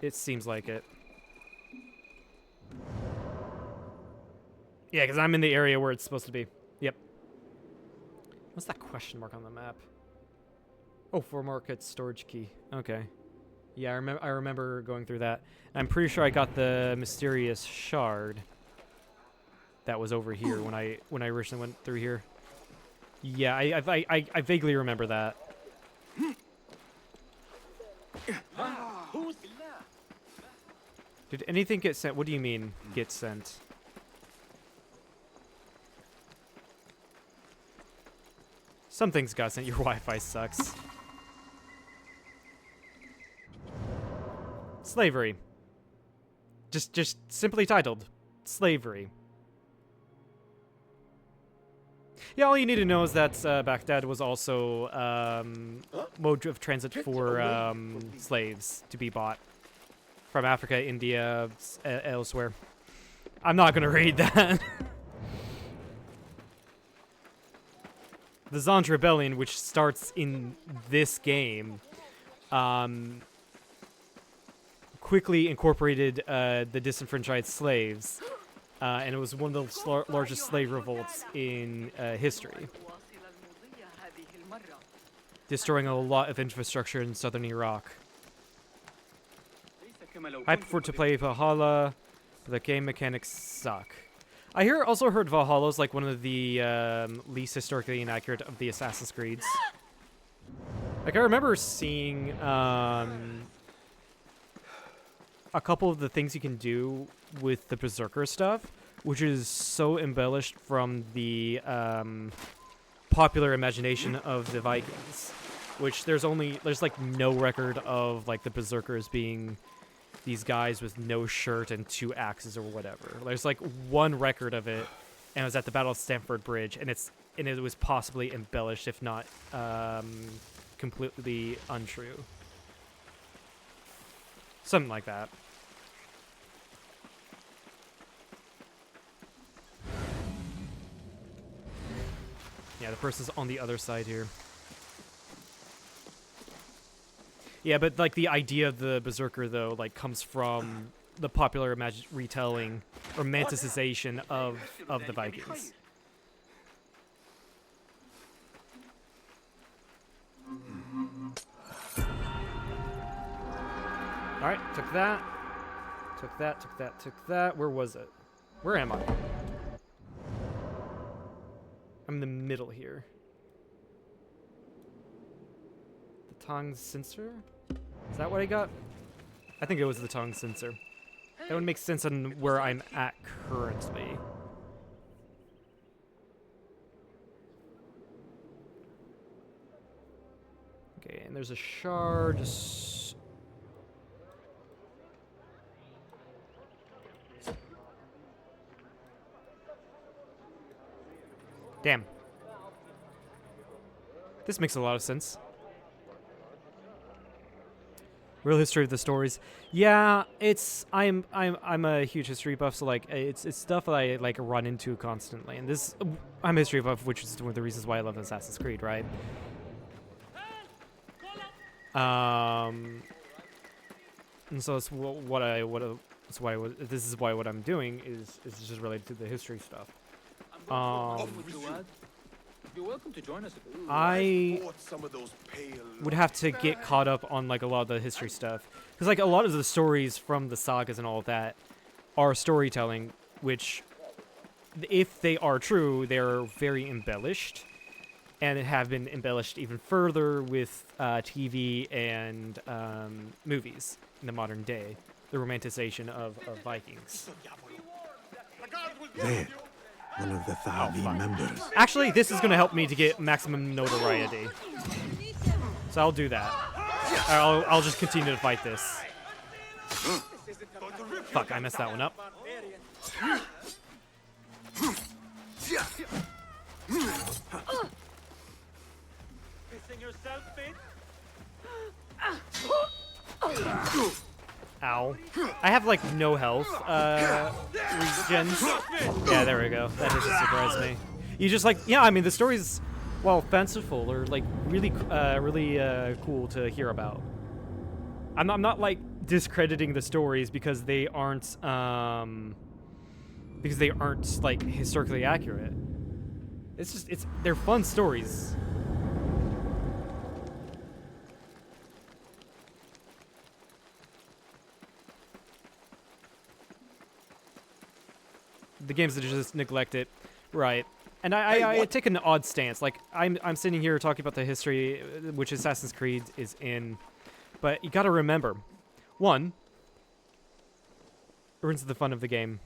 It seems like it. Yeah, because I'm in the area where it's supposed to be. Yep. What's that question mark on the map? Oh, 4 market storage key. Okay. Yeah, I remember going through that. I'm pretty sure I got the mysterious shard that was over here when I originally went through here. Yeah, I vaguely remember that. Did anything get sent? What do you mean, get sent? Some things got sent. Your Wi-Fi sucks. Slavery. Just simply titled Slavery. Yeah, all you need to know is that Baghdad was also mode of transit for slaves to be bought from Africa, India, elsewhere. I'm not gonna read that. The Zond Rebellion, which starts in this game, quickly incorporated the disenfranchised slaves, and it was one of the largest slave revolts in history, destroying a lot of infrastructure in southern Iraq. I prefer to play Valhalla, but the game mechanics suck. I also heard Valhalla's like one of the least historically inaccurate of the Assassin's Creeds. Like, I remember seeing a couple of the things you can do with the Berserker stuff, which is so embellished from the popular imagination of the Vikings, which there's like no record of like the Berserkers being these guys with no shirt and 2 axes or whatever. There's like one record of it, and it was at the Battle of Stamford Bridge, and it was possibly embellished, if not completely untrue. Something like that. Yeah, the person's on the other side here. Yeah, but like the idea of the Berserker though, like comes from the popular retelling, romanticization of the Vikings. All right, took that. Took that, took that, took that. Where was it? Where am I? I'm in the middle here. The tongue sensor? Is that what I got? I think it was the tongue sensor. That would make sense on where I'm at currently. Okay, and there's a shard. Damn. This makes a lot of sense. Real history of the stories. Yeah, I'm a huge history buff, so like it's stuff that I like run into constantly. And this I'm a history buff, which is one of the reasons why I love Assassin's Creed, right? And so that's this is why what I'm doing is just related to the history stuff. You're welcome to join us. I would have to get caught up on like a lot of the history stuff, because like a lot of the stories from the sagas and all of that are storytelling, which, if they are true, they're very embellished, and have been embellished even further with TV and movies in the modern day. the romanticization of Vikings. There, one of the Thavi members. Actually, this is going to help me to get maximum notoriety. So I'll do that. I'll just continue to fight this. Fuck, I messed that one up. Ow. I have, like, no health, regens. Yeah, there we go. That doesn't surprise me. You just, like, yeah, I mean, the story's, well, fanciful or, like, really, cool to hear about. I'm not, like, discrediting the stories because they aren't, like, historically accurate. It's just, they're fun stories. The games that just neglect it, right? And I take an odd stance. Like I'm sitting here talking about the history which Assassin's Creed is in, but you got to remember, one, it ruins the fun of the game.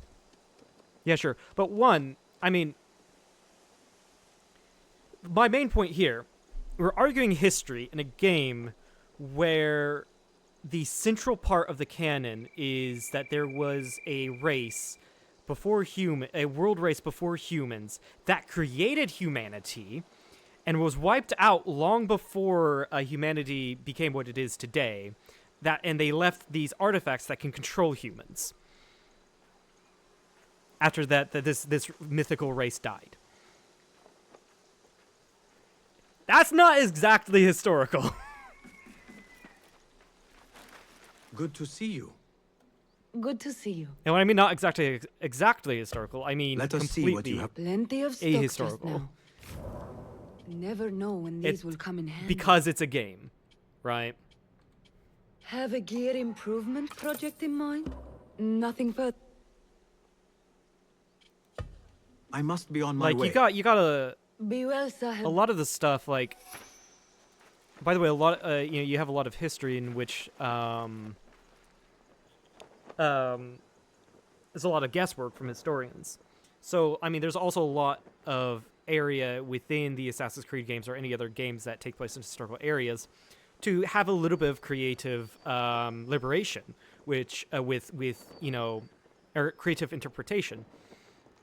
Yeah, sure, but one, I mean, my main point here, we're arguing history in a game where the central part of the canon is that there was a race before a world race before humans that created humanity and was wiped out long before humanity became what it is today. And they left these artifacts that can control humans. After that, this mythical race died. That's not exactly historical. Good to see you. Good to see you. And when I mean not exactly historical, I mean Let us see completely what you have. Plenty of stock just ahistorical. now. Never know when these will come in handy. Because it's a game, right? Have a gear improvement project in mind? Nothing further. I must be on my way. Like you gotta. Be well, Sahib. A lot of the stuff, like. By the way, you have a lot of history in which there's a lot of guesswork from historians. So, I mean, there's also a lot of area within the Assassin's Creed games or any other games that take place in historical areas to have a little bit of creative liberation, which with or creative interpretation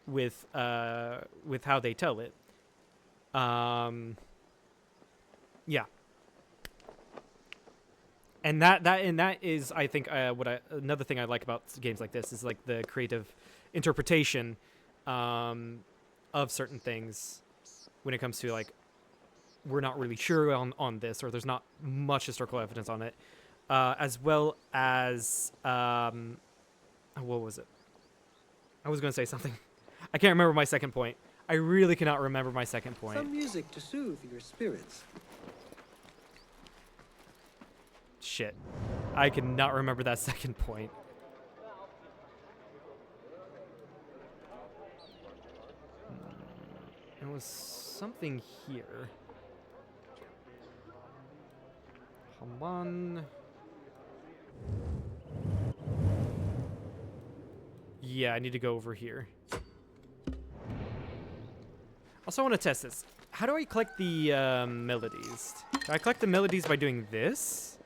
with how they tell it. Yeah. And that is, I think, another thing I like about games like this is like the creative interpretation of certain things when it comes to like we're not really sure on this or there's not much historical evidence on it, as well as what was it? I was going to say something. I can't remember my second point. I really cannot remember my second point. Some music to soothe your spirits. Shit. I cannot remember that second point. There was something here. Come on. Yeah, I need to go over here. Also, I want to test this. How do I collect the melodies? Do I collect the melodies by doing this?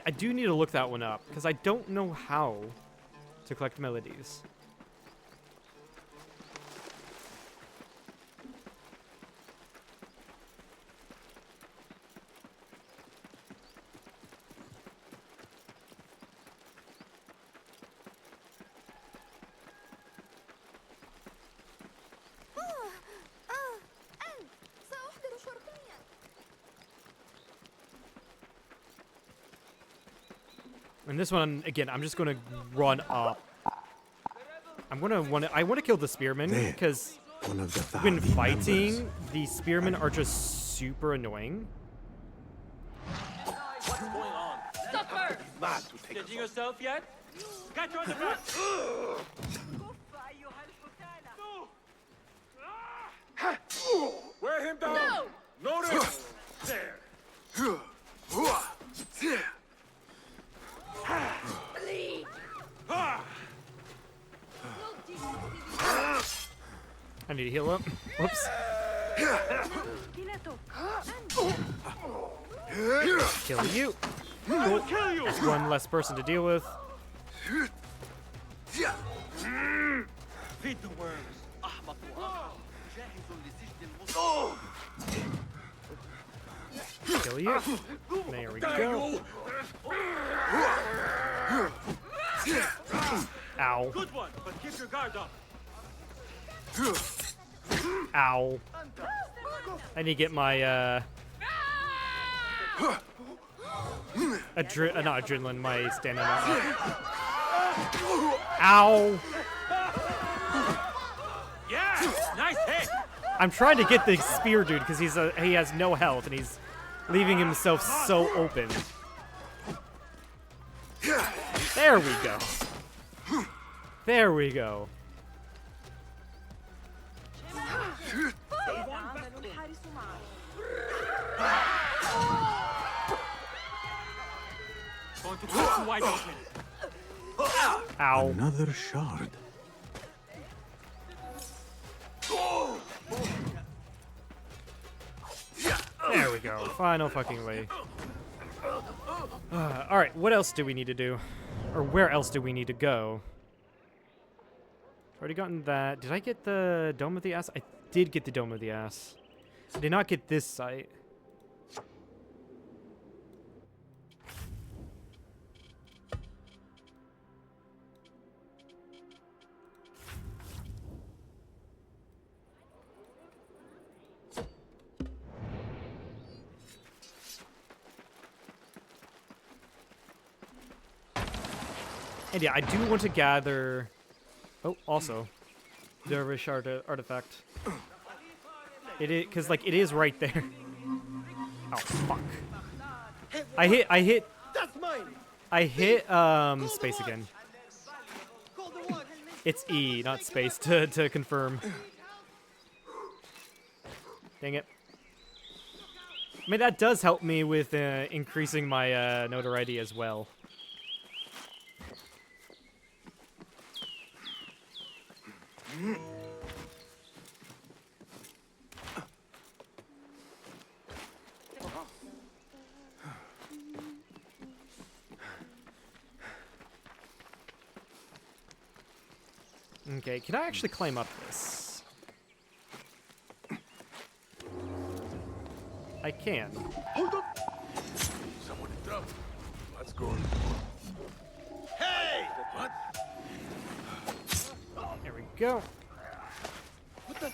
I do need to look that one up, because I don't know how to collect melodies. And this one, again, I'm just gonna run up. I want to kill the spearmen because when fighting, the spearmen are just super annoying. What's going on? Stop her! mad to take Stitching yourself yet? Catch you on the back! Wear him down! No! Notice! There! Bleed! I need to heal up. Whoops. Kill you. Cool. That's one less person to deal with. Feed the worms. Kill you. There we go. Ow. Good one, but keep your guard up. Ow. I need to get my, not adrenaline, my stamina up. Ow. Yeah, nice hit. I'm trying to get the spear dude because he has no health and he's leaving himself so open. There we go. There we go. Going to cut you wide open. Ow. Another shard. There we go. Final fucking way. Alright, what else do we need to do? Or where else do we need to go? Already gotten that. Did I get the Dome of the Ass? I did get the Dome of the Ass. I did not get this site. And yeah, I do want to gather... Oh, also, Dervish artifact. It is, because, like, it is right there. Oh, fuck. I hit... That's mine. I hit, space again. It's E, not space, to confirm. Dang it. I mean, that does help me with increasing my notoriety as well. Okay, can I actually climb up this? I can. Hold up! Someone in trouble. Let's go. Hey! What? There we go. What the?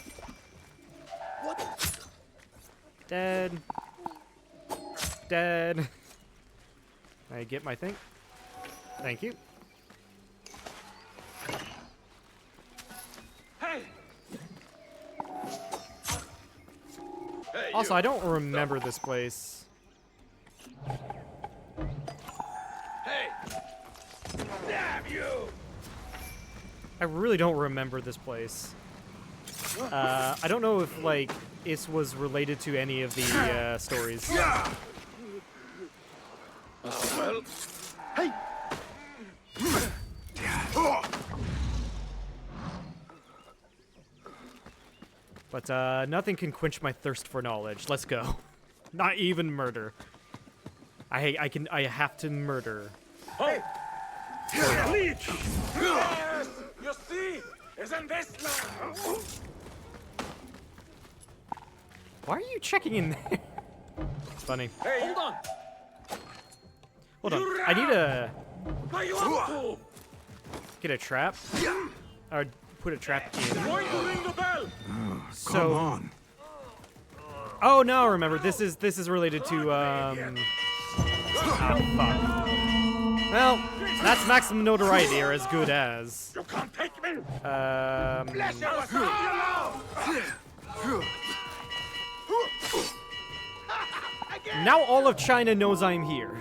What? Dead. Dead. I get my thing. Thank you. Hey! Also, I don't remember this place. Hey! Damn you! I really don't remember this place. I don't know if, like, this was related to any of the stories. Well, Hey! But nothing can quench my thirst for knowledge. Let's go. Not even murder. I have to murder. hey! Leech! Yes! You see? Isn't this now? Why are you checking in there? It's funny. Hey, hold on! Hold on. I need to What are you up to? get a trap. Or put a trap in. Going to ring the bell! So, Come on. oh no, remember this is related to oh fuck. Well, that's maximum notoriety or as good as. You can't take me! Bless you, what's Now all of China knows I'm here.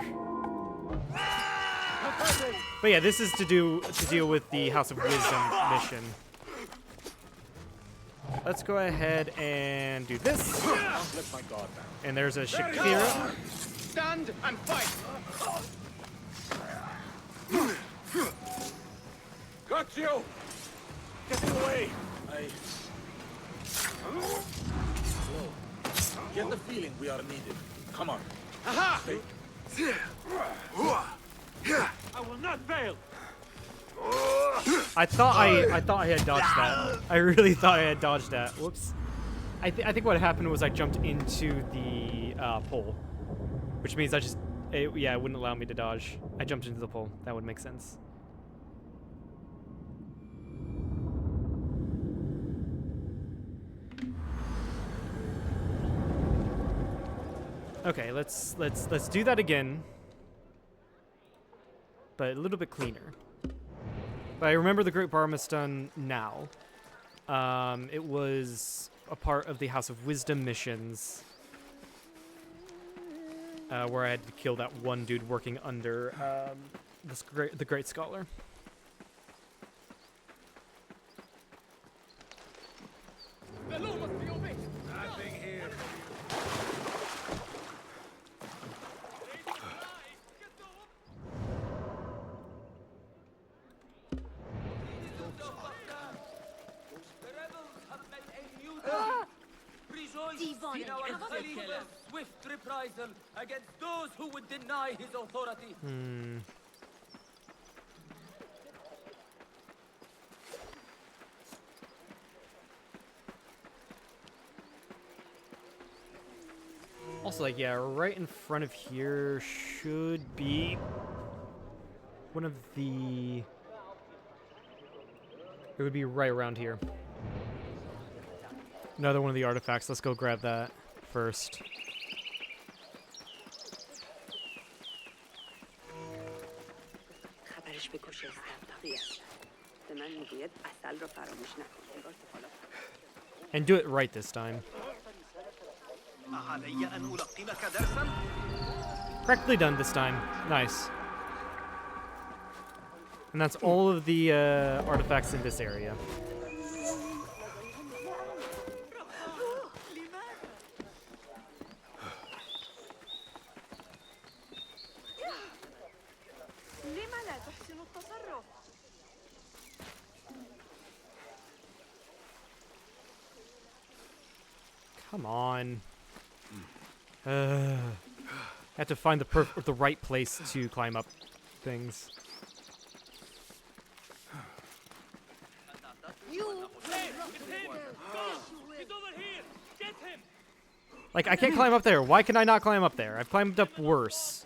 But yeah, this is to deal with the House of Wisdom mission. Let's go ahead and do this. And there's a Shakira. Stand and fight! Got you! Getting away! Get the feeling we are needed. Come on. Aha! I will not fail! I thought I had dodged that. I really thought I had dodged that. Whoops. I think what happened was I jumped into the pole, which means it wouldn't allow me to dodge. I jumped into the pole. That would make sense. Okay, let's do that again, but a little bit cleaner. But I remember the Great Barmistan now. It was a part of the House of Wisdom missions, where I had to kill that one dude working under the Great Scholar. The law must be obeyed! Nothing here. Rejoice in our Khalifa's swift reprisal against those who would deny his authority. Also, like, yeah, right in front of here should be one of the... It would be right around here. Another one of the artifacts. Let's go grab that first. And do it right this time. Correctly done this time. Nice. And that's all of the artifacts in this area. Come on. I have to find the right place to climb up things. Like, I can't climb up there. Why can I not climb up there? I've climbed up worse.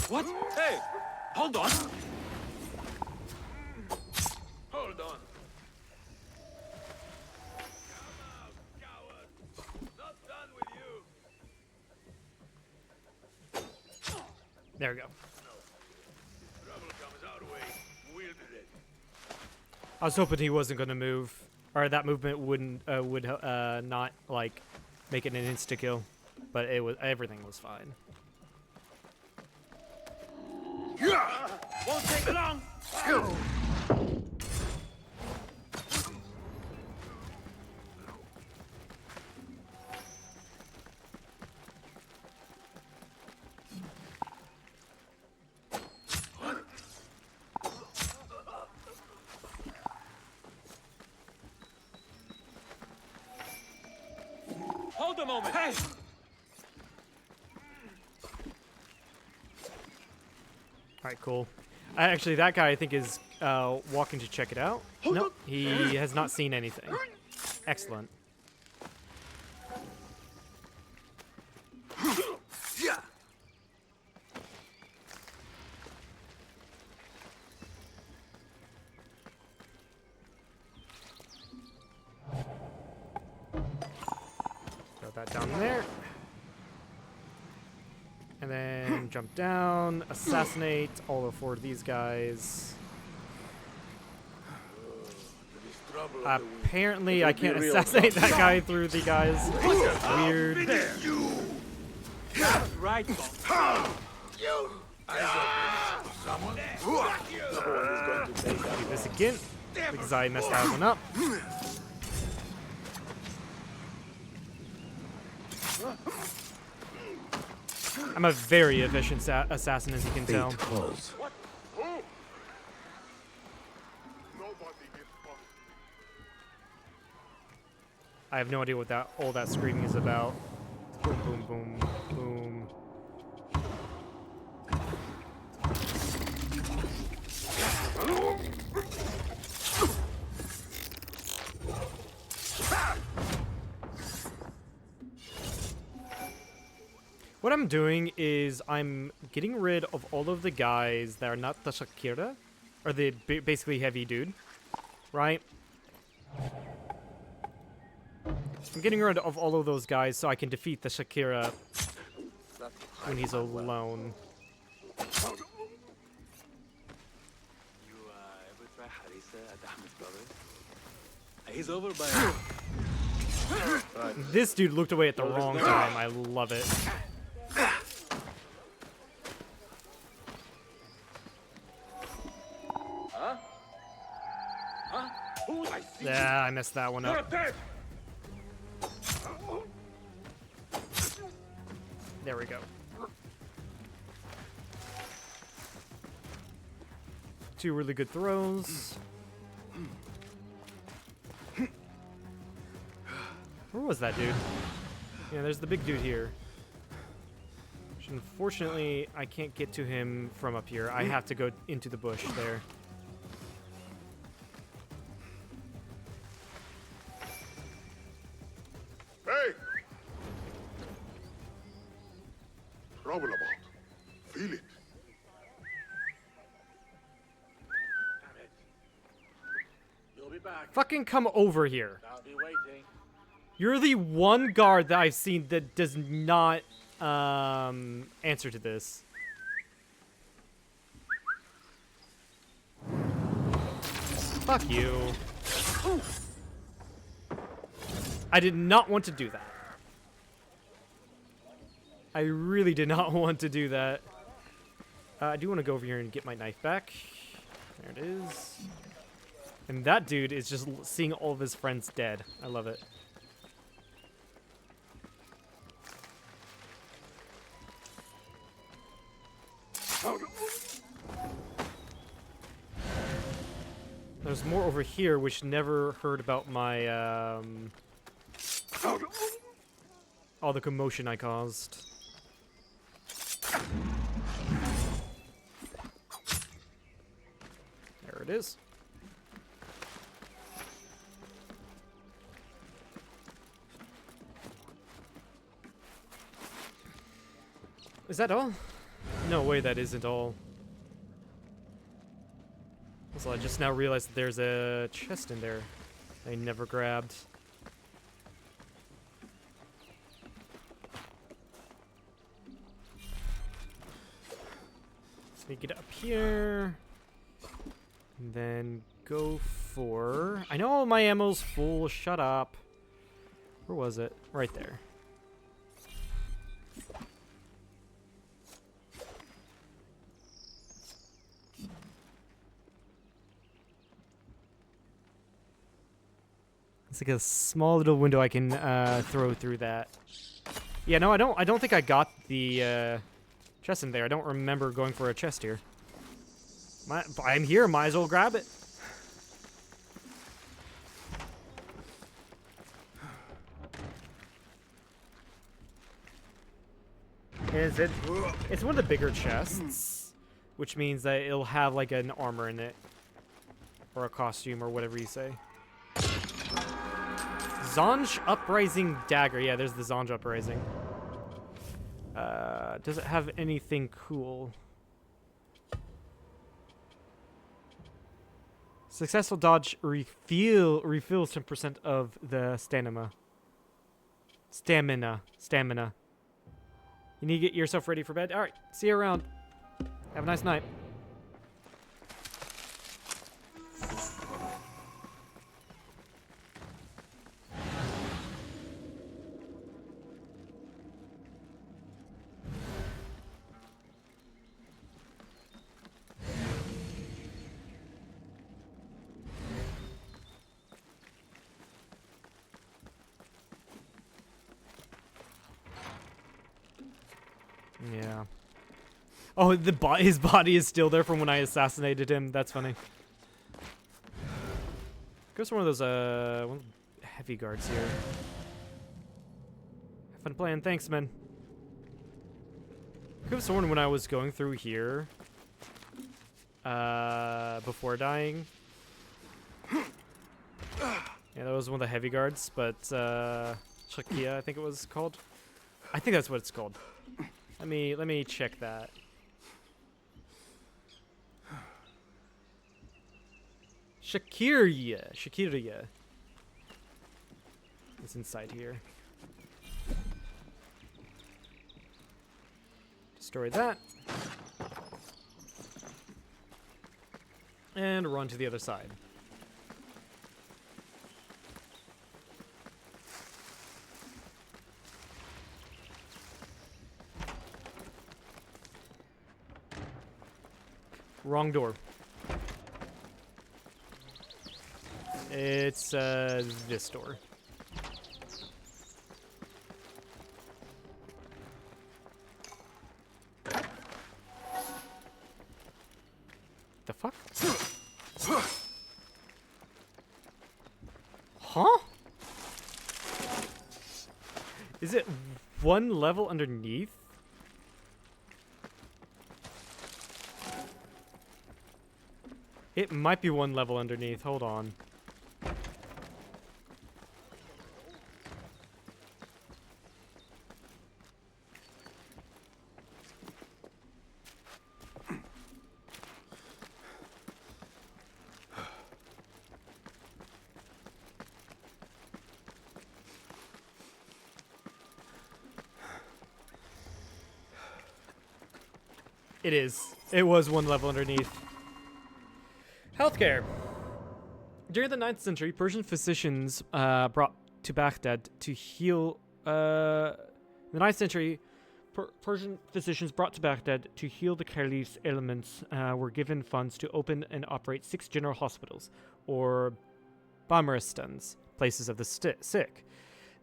What? Hey! Hold on! Hold on! There we go. I was hoping he wasn't going to move, or that movement would not like make it an insta kill, but everything was fine. Won't take long! Hold a moment! Hey! Alright, cool. Actually, that guy, I think, is walking to check it out. No, he has not seen anything. Excellent. that down there. And then jump down, assassinate all four of these guys. Apparently, I can't assassinate that guy through the guys. Weird. Right. Do this again because I messed that one up. I'm a very efficient assassin, as you can tell. I have no idea what all that screaming is about. Boom, boom, boom, boom. What I'm doing is I'm getting rid of all of the guys that are not the Shakira, or the basically heavy dude, right? I'm getting rid of all of those guys so I can defeat the Shakira when he's alone. You ever try harissa at Ahmed's brother? He's over by. This dude looked away at the wrong time. I love it. Yeah, I messed that one up. There we go. Two really good throws. Where was that dude? Yeah, there's the big dude here. Which unfortunately, I can't get to him from up here. I have to go into the bush there. Hey! Trouble about. Feel it. You'll be back. Fucking come over here. I'll be waiting. You're the one guard that I've seen that does not answer to this. Fuck you. I did not want to do that. I really did not want to do that. I do want to go over here and get my knife back. There it is. And that dude is just seeing all of his friends dead. I love it. There's more over here, which never heard about my, all the commotion I caused. There it is. Is that all? No way that isn't all. Also, I just now realized that there's a chest in there I never grabbed. Sneak it up here. And then go for... I know my ammo's full, shut up. Where was it? Right there. It's like a small little window I can throw through that. Yeah, no, I don't think I got the chest in there. I don't remember going for a chest here. I'm here, might as well grab it. It's one of the bigger chests, which means that it'll have like an armor in it. Or a costume, or whatever you say. Zonj Uprising Dagger. Yeah, there's the Zonj Uprising. Does it have anything cool? Successful dodge refills 10% of the stamina. Stamina. Stamina. You need to get yourself ready for bed. All right. See you around. Have a nice night. Yeah. Oh, his body is still there from when I assassinated him. That's funny. Goes for one of those one of the heavy guards here. Have fun playing. Thanks, man. Could have sworn when I was going through here, before dying. Yeah, that was one of the heavy guards, but Shakia, I think it was called. I think that's what it's called. Let me check that. Shakiria. It's inside here. Destroy that. And run to the other side. Wrong door. It's this door. The fuck? Huh? Is it one level underneath? It might be one level underneath. Hold on. It is. It was one level underneath. Healthcare. During the 9th century, Persian physicians brought to Baghdad to heal. The 9th century, Persian physicians brought to Baghdad to heal the caliph's ailments were given funds to open and operate 6 general hospitals, or Bamaristans, places of the sick.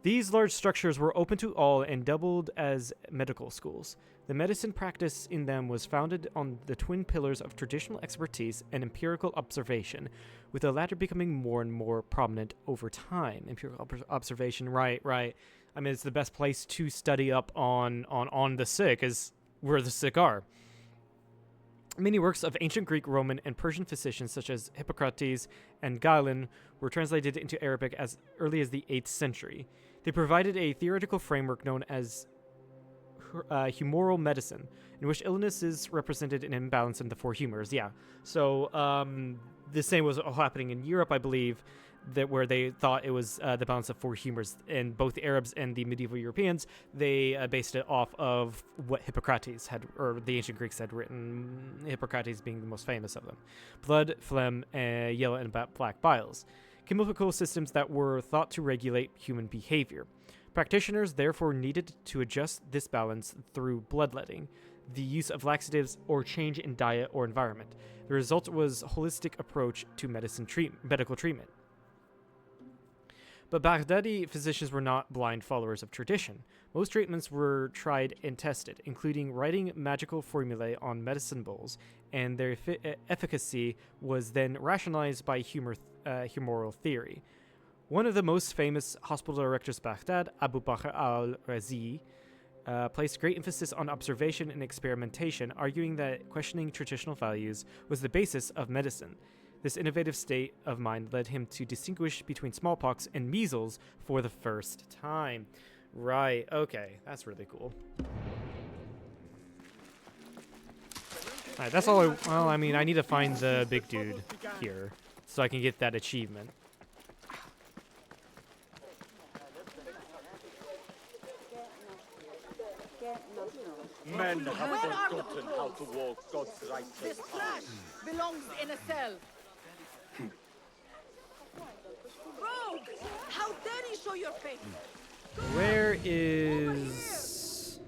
These large structures were open to all and doubled as medical schools. The medicine practice in them was founded on the twin pillars of traditional expertise and empirical observation, with the latter becoming more and more prominent over time. Empirical observation, right. I mean, it's the best place to study up on the sick, is where the sick are. Many works of ancient Greek, Roman, and Persian physicians, such as Hippocrates and Galen, were translated into Arabic as early as the 8th century. They provided a theoretical framework known as humoral medicine, in which illness is represented in imbalance in the 4 humors. Yeah. So the same was happening in Europe, I believe, that where they thought it was the balance of 4 humors. And both the Arabs and the medieval Europeans, they based it off of what Hippocrates had, or the ancient Greeks had written, Hippocrates being the most famous of them. Blood, phlegm, yellow and black biles. Chemical systems that were thought to regulate human behavior. Practitioners therefore needed to adjust this balance through bloodletting, the use of laxatives, or change in diet or environment. The result was a holistic approach to medical treatment. But Baghdadi physicians were not blind followers of tradition. Most treatments were tried and tested, including writing magical formulae on medicine bowls, and their efficacy was then rationalized by humoral theory. One of the most famous hospital directors of Baghdad, Abu Bakr al-Razi, placed great emphasis on observation and experimentation, arguing that questioning traditional values was the basis of medicine. This innovative state of mind led him to distinguish between smallpox and measles for the first time. Right, okay, that's really cool. Alright, that's all I mean, I need to find the big dude here so I can get that achievement. Men have forgotten how to walk God's righteous This path. trash belongs in a cell. Rogue! How dare you show your face? Where is...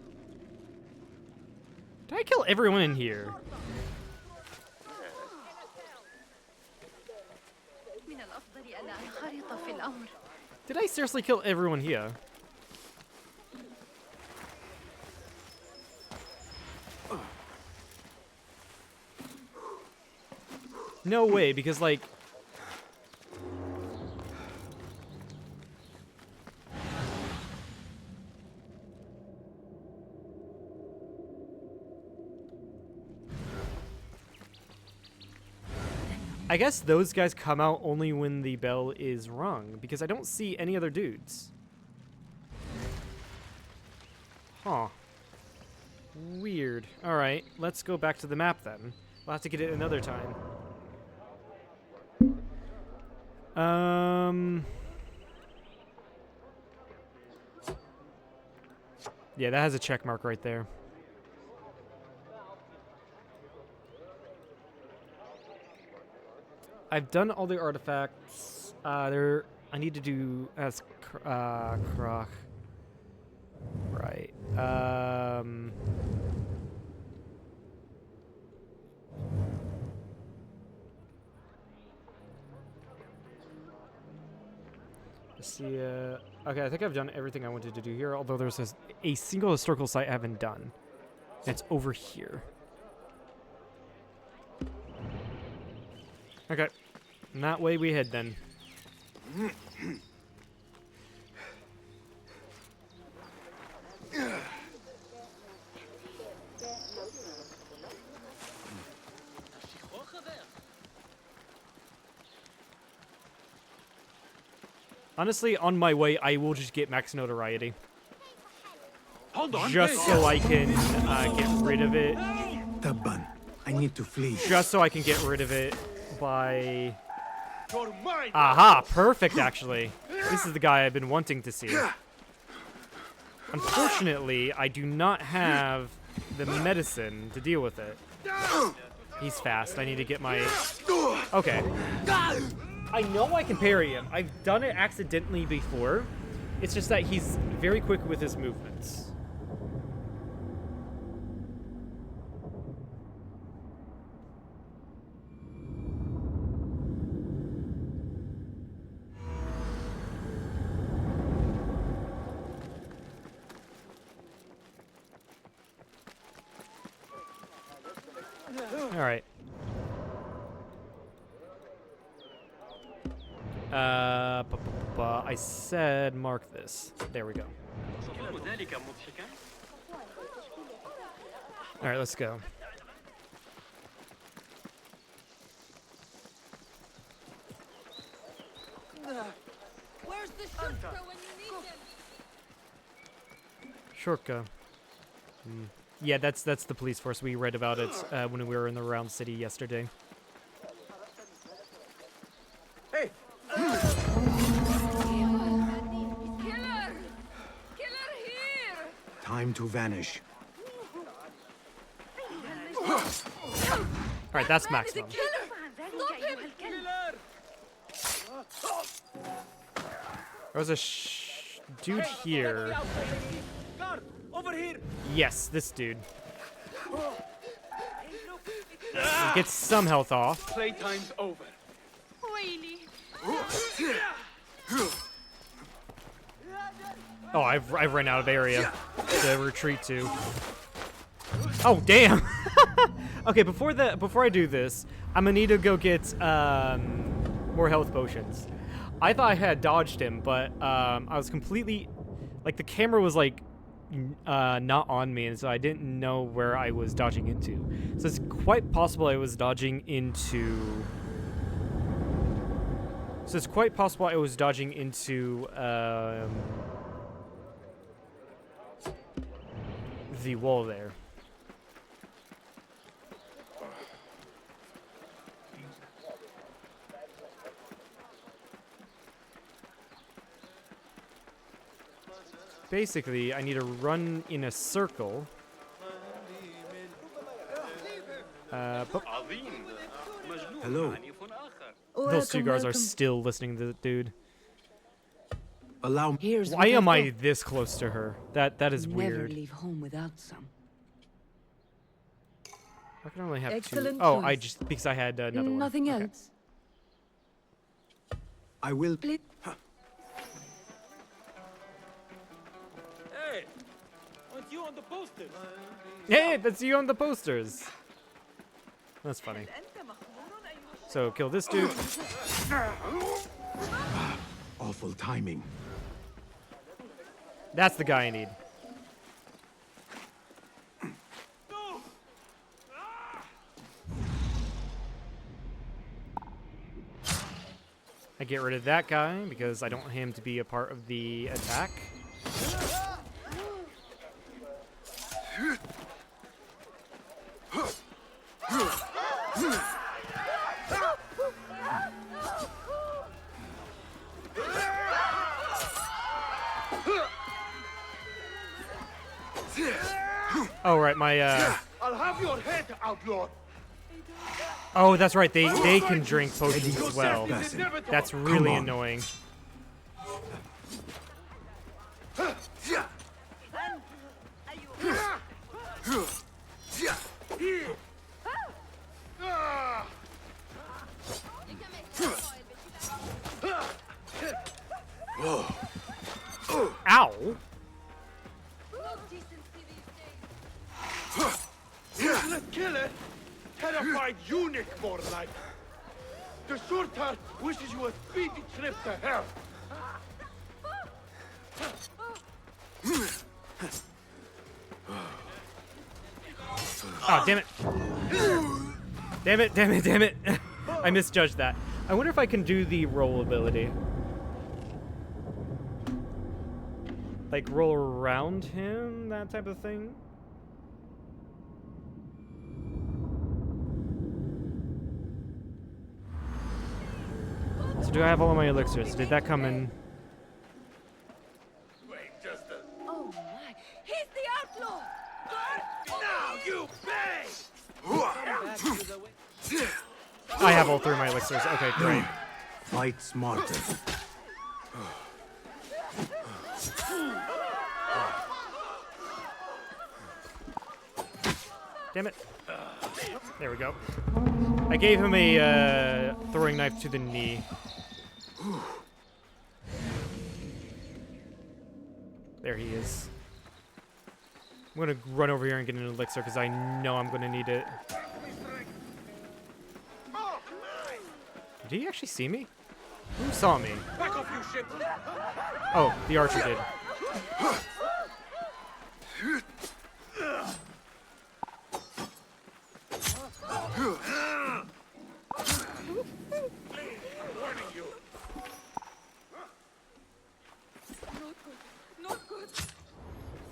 Did I kill everyone in here? من الأفضل ألا أنخرط في الأمر. Did I seriously kill everyone here? No way, because like... I guess those guys come out only when the bell is rung, because I don't see any other dudes. Huh. Weird. Alright, let's go back to the map then. We'll have to get it another time. Yeah, that has a check mark right there. I've done all the artifacts. I need to do as Krach. Right. Let's see. Okay, I think I've done everything I wanted to do here. Although there's a single historical site I haven't done. It's over here. Okay. And that way we head then. Honestly, on my way, I will just get max notoriety. Hold on. Just so I can get rid of it. Tabban, I need to flee. Just so I can get rid of it by... Aha! Perfect, actually. This is the guy I've been wanting to see. Unfortunately, I do not have the medicine to deal with it. He's fast. I need to get my... Okay. I know I can parry him. I've done it accidentally before. It's just that he's very quick with his movements. All right. I said mark this. There we go. All right, let's go. Where's the shortcut when you need them? Shortcut. Yeah, that's the police force. We read about it when we were in the Round City yesterday. Hey! Killer! Killer here! Time to vanish. All right, that's maximum. There was a dude here. Guard, over here! Yes, this dude. Gets some health off. Playtime's over. Really? Oh, I've run out of area to retreat to. Oh, damn. Okay, before I do this, I'm gonna need to go get more health potions. I thought I had dodged him, but I was completely like the camera was like not on me, and so I didn't know where I was dodging into. So it's quite possible I was dodging into. So it's quite possible I was dodging into the wall there. Basically, I need to run in a circle But Hello. those two guards are welcome. still listening to the dude. Allow me. Here's Why what am I've I got. this close to her? That is Never weird. leave home without some. I can only have Excellent two. Oh, I choice. just because I had another one. Nothing Okay. else. I will. Hey, aren't you on the posters? Hey, that's you on the posters. That's funny. So kill this dude. Awful timing. That's the guy I need. I get rid of that guy because I don't want him to be a part of the attack. Oh right, my I'll have your head, outlaw. oh that's right, they can drink potions as well. That's really annoying. Ow! Useless killer, terrified eunuch more like. The short-heart wishes you a speedy trip to hell. Oh, damn it. Damn it, damn it, damn it. I misjudged that. I wonder if I can do the roll ability. Like, roll around him, that type of thing. So do I have all of my elixirs? Did that come in? Oh my! He's the outlaw! Now you pay! I have all three of my elixirs. Okay, great. Fight smarter. Damn it. There we go. I gave him a throwing knife to the knee. There he is. I'm gonna run over here and get an elixir because I know I'm gonna need it. Did he actually see me? Who saw me? Back off, you shit! Oh, the archer did.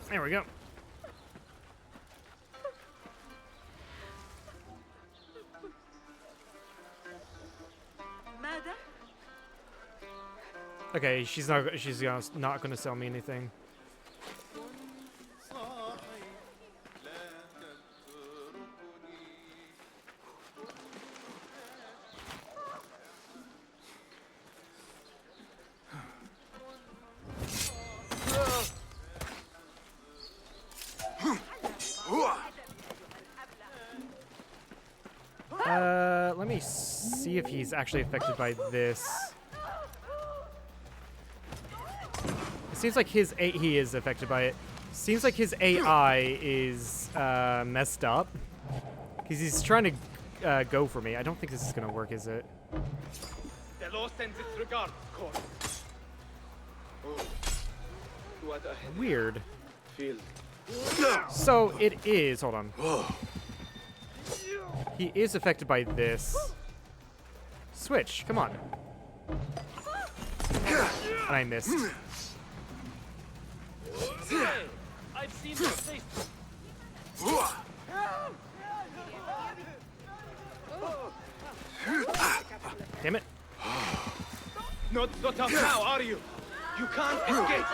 There we go. Okay, she's not gonna sell me anything. Let me see if he's actually affected by this. It seems like he is affected by it. Seems like his AI is messed up. Because he's trying to go for me. I don't think this is going to work, is it? The law sends its regards, court. What a Weird. field. So it is. Hold on. He is affected by this. Switch. Come on. And I missed. I've seen this face. Damn it. Not up now, are you? You can't escape.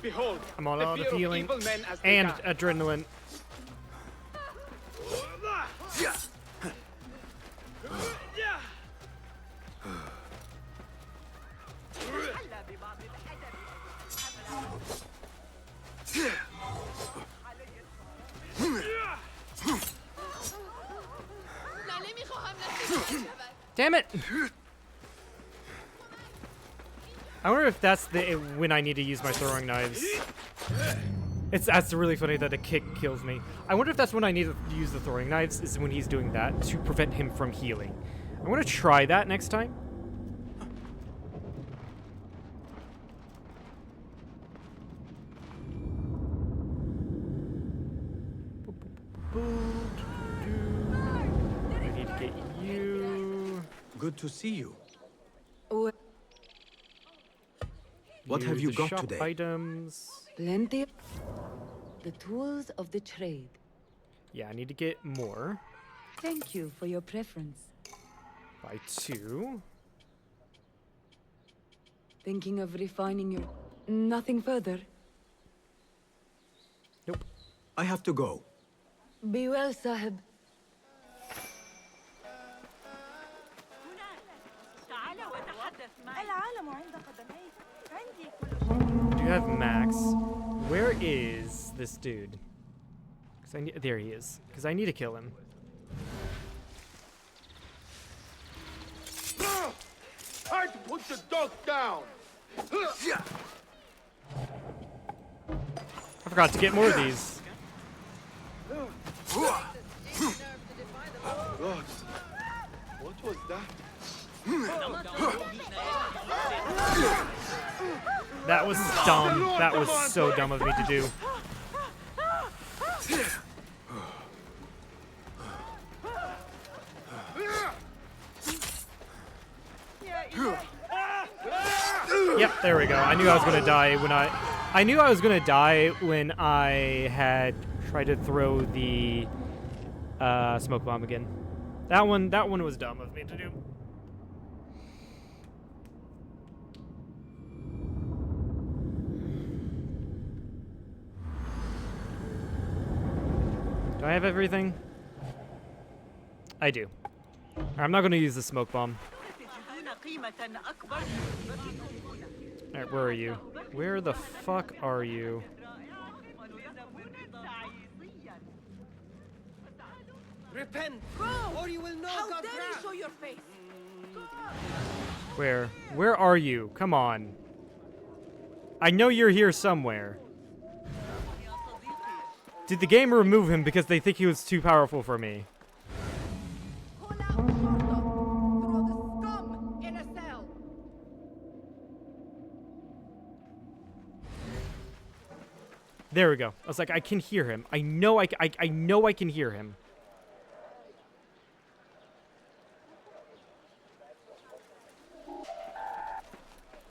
Behold, I'm on the a lot fear of of healing evil men as and they die. adrenaline. Damn it! I wonder if that's when I need to use my throwing knives. That's really funny that a kick kills me. I wonder if that's when I need to use the throwing knives, is when he's doing that to prevent him from healing. I'm gonna try that next time. I need to get you. Good to see you. Oh, What have you the got shop today? Items. plenty. The tools of the trade. Yeah, I need to get more. Thank you for your preference. By 2. Thinking of refining your... Nothing further. Nope. I have to go. Be well, Sahib. Do you have Max? Where is this dude? There he is. Because I need to kill him. Time to put the dog down! I forgot to get more of these. God, what was that? That was dumb. That was so dumb of me to do. Yep, there we go. I knew I was gonna die when I knew I was gonna die when I had tried to throw the smoke bomb again. That one was dumb of me to do. Do I have everything? I do. I'm not gonna use the smoke bomb. Alright, where are you? Where the fuck are you? Repent, or you will know God's wrath. How dare you show your face? Where? Where are you? Come on. I know you're here somewhere. Did the game remove him because they think he was too powerful for me? There we go. I was like, I can hear him. I know I know I can hear him.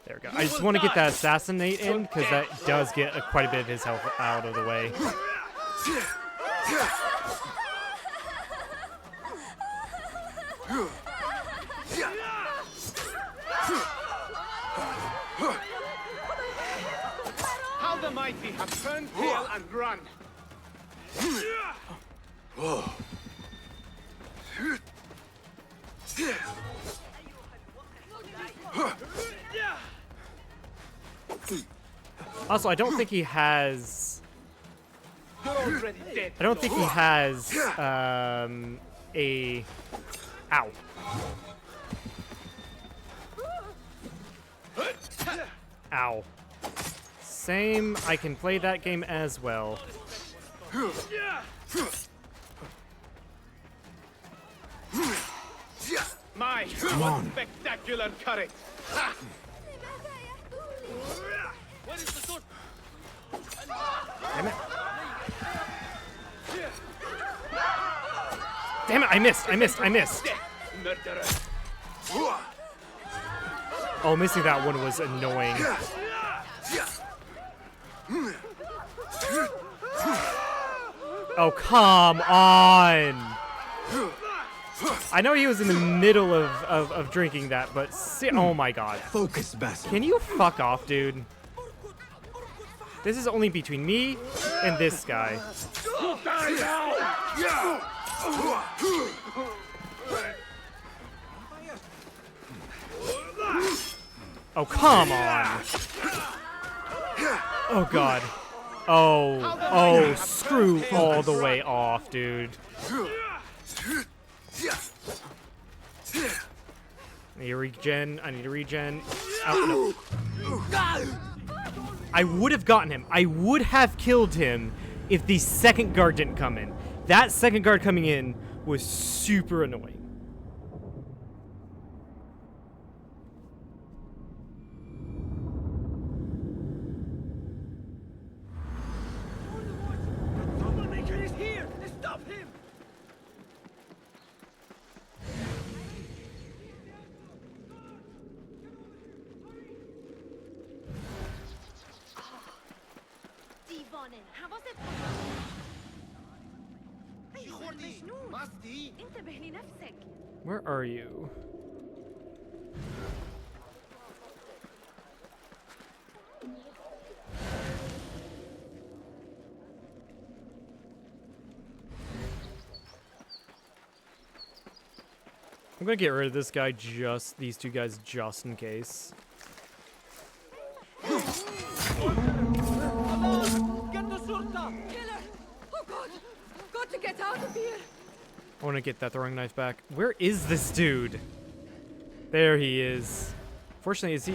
There we go. I just want to get that assassinate in, because that does get quite a bit of his health out of the way. How the mighty have turned tail and run! Also, I don't think he has... I don't think he has, a... Ow. Ow. Same, I can play that game as well. My, what spectacular courage! Ha! Where is the sword? Damn it. Damn it, I missed. Murderer! Oh, missing that one was annoying. Oh, come on! I know he was in the middle of drinking that, but oh my god. Focus, Basil. Can you fuck off, dude? This is only between me and this guy. Die now! Oh, come on. Oh, God. Oh, screw all the way off, dude. I need to regen. I need to regen. Oh, no. I would have gotten him. I would have killed him if the second guard didn't come in. That second guard coming in was super annoying. Troublemaker is here! Stop him! ديفانن حواست مجنون انتبه لنفسك. Where are you? I'm gonna get rid of this guy, these two guys, just in case. Get the surta! Killer! Oh God! Got to get out of here! I want to get that throwing knife back. Where is this dude? There he is. Fortunately, is he...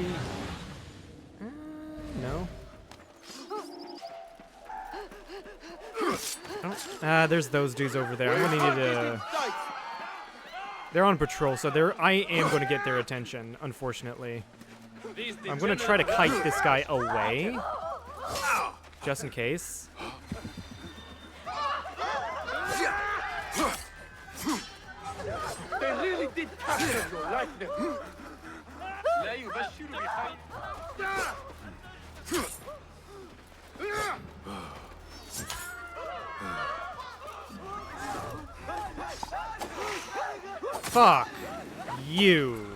no. Oh, there's those dudes over there. I'm gonna need to... They're on patrol, so I am going to get their attention, unfortunately. I'm going to try to kite this guy away, just in case. They really did capture your likeness. لا يبشر بخير. Fuck you.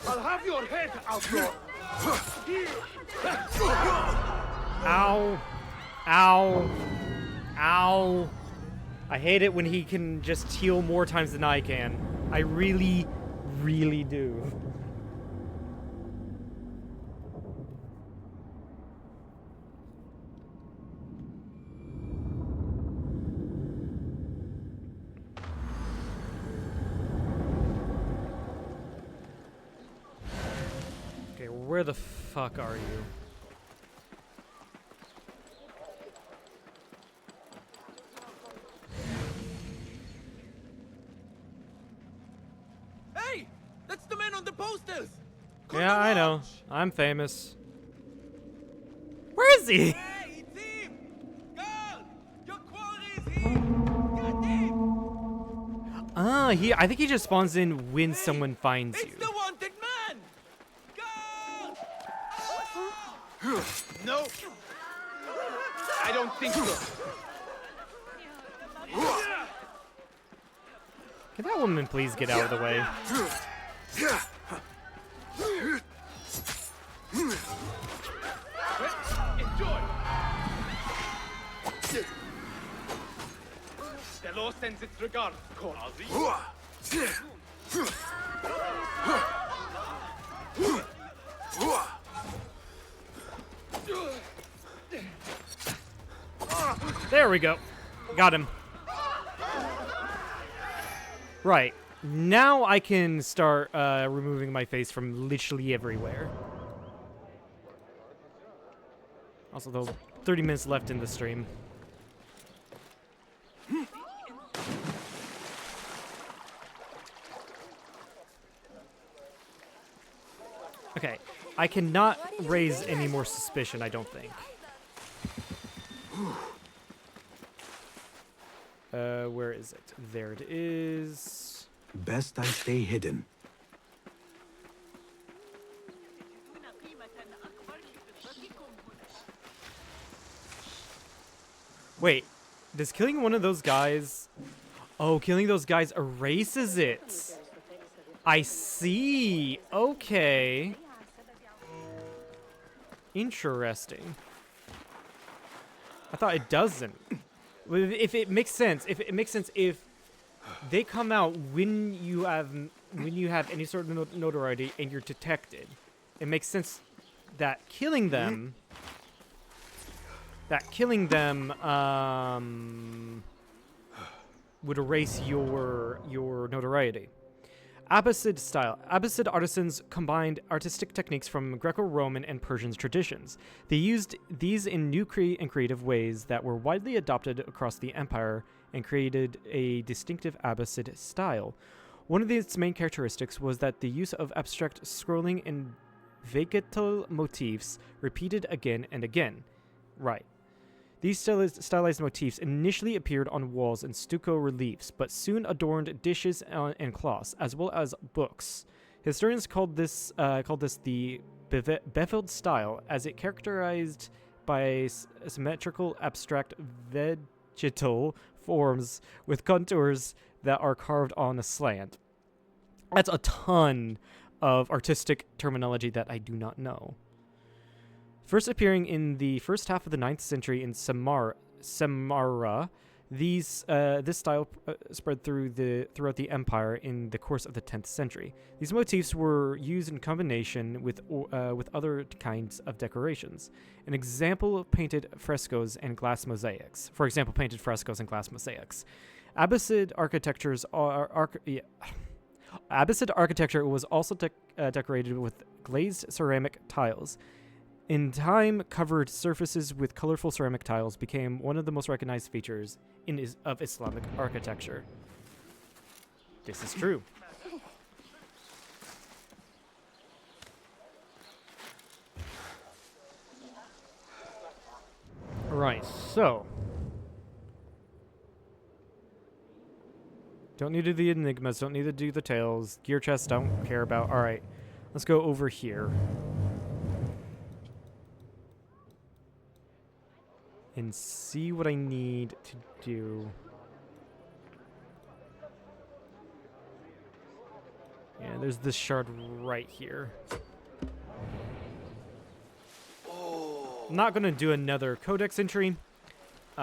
I'll have your head, outlaw. Ow. Ow. Ow. I hate it when he can just heal more times than I can. I really, really do. Okay, where the fuck are you? Hey! That's the man on the posters! Yeah, I know. I'm famous. Where is he? Hey, it's him! Girl! Your quarry is here! Get him! Ah, I think he just spawns in when someone finds you. It's the wanted man! Girl! No! I don't think so. Can that woman please get out of the way? Enjoy. The law sends its regards, Korazi. There we go. Got him. Right. Now I can start removing my face from literally everywhere. Also, though, 30 minutes left in the stream. Okay. I cannot raise any more suspicion, I don't think. Where is it? There it is. Best I stay hidden. Wait, does killing one of those guys... Oh, killing those guys erases it. I see. Okay. Interesting. I thought it doesn't. If it makes sense, if they come out when you have when you have any sort of notoriety and you're detected, it makes sense that killing them would erase your notoriety. Abbasid style. Abbasid artisans combined artistic techniques from Greco-Roman and Persian traditions. They used these in new and creative ways that were widely adopted across the empire and created a distinctive Abbasid style. One of its main characteristics was that the use of abstract scrolling and vegetal motifs repeated again and again. Right. These stylized motifs initially appeared on walls and stucco reliefs, but soon adorned dishes and cloths, as well as books. Historians called this the beveled style, as it characterized by symmetrical abstract vegetal forms with contours that are carved on a slant. That's a ton of artistic terminology that I do not know. First appearing in the first half of the 9th century in Samarra, this style spread throughout the empire in the course of the 10th century. These motifs were used in combination with other kinds of decorations. An example of painted frescoes and glass mosaics. For example, painted frescoes and glass mosaics. Abbasid architecture was also decorated with glazed ceramic tiles. In time, covered surfaces with colorful ceramic tiles became one of the most recognized features of Islamic architecture. This is true. Right, so. Don't need to do the enigmas, don't need to do the tales. Gear chests, don't care about. Alright, let's go over here. And see what I need to do. Yeah, there's this shard right here. I'm not gonna do another codex entry. Yeah,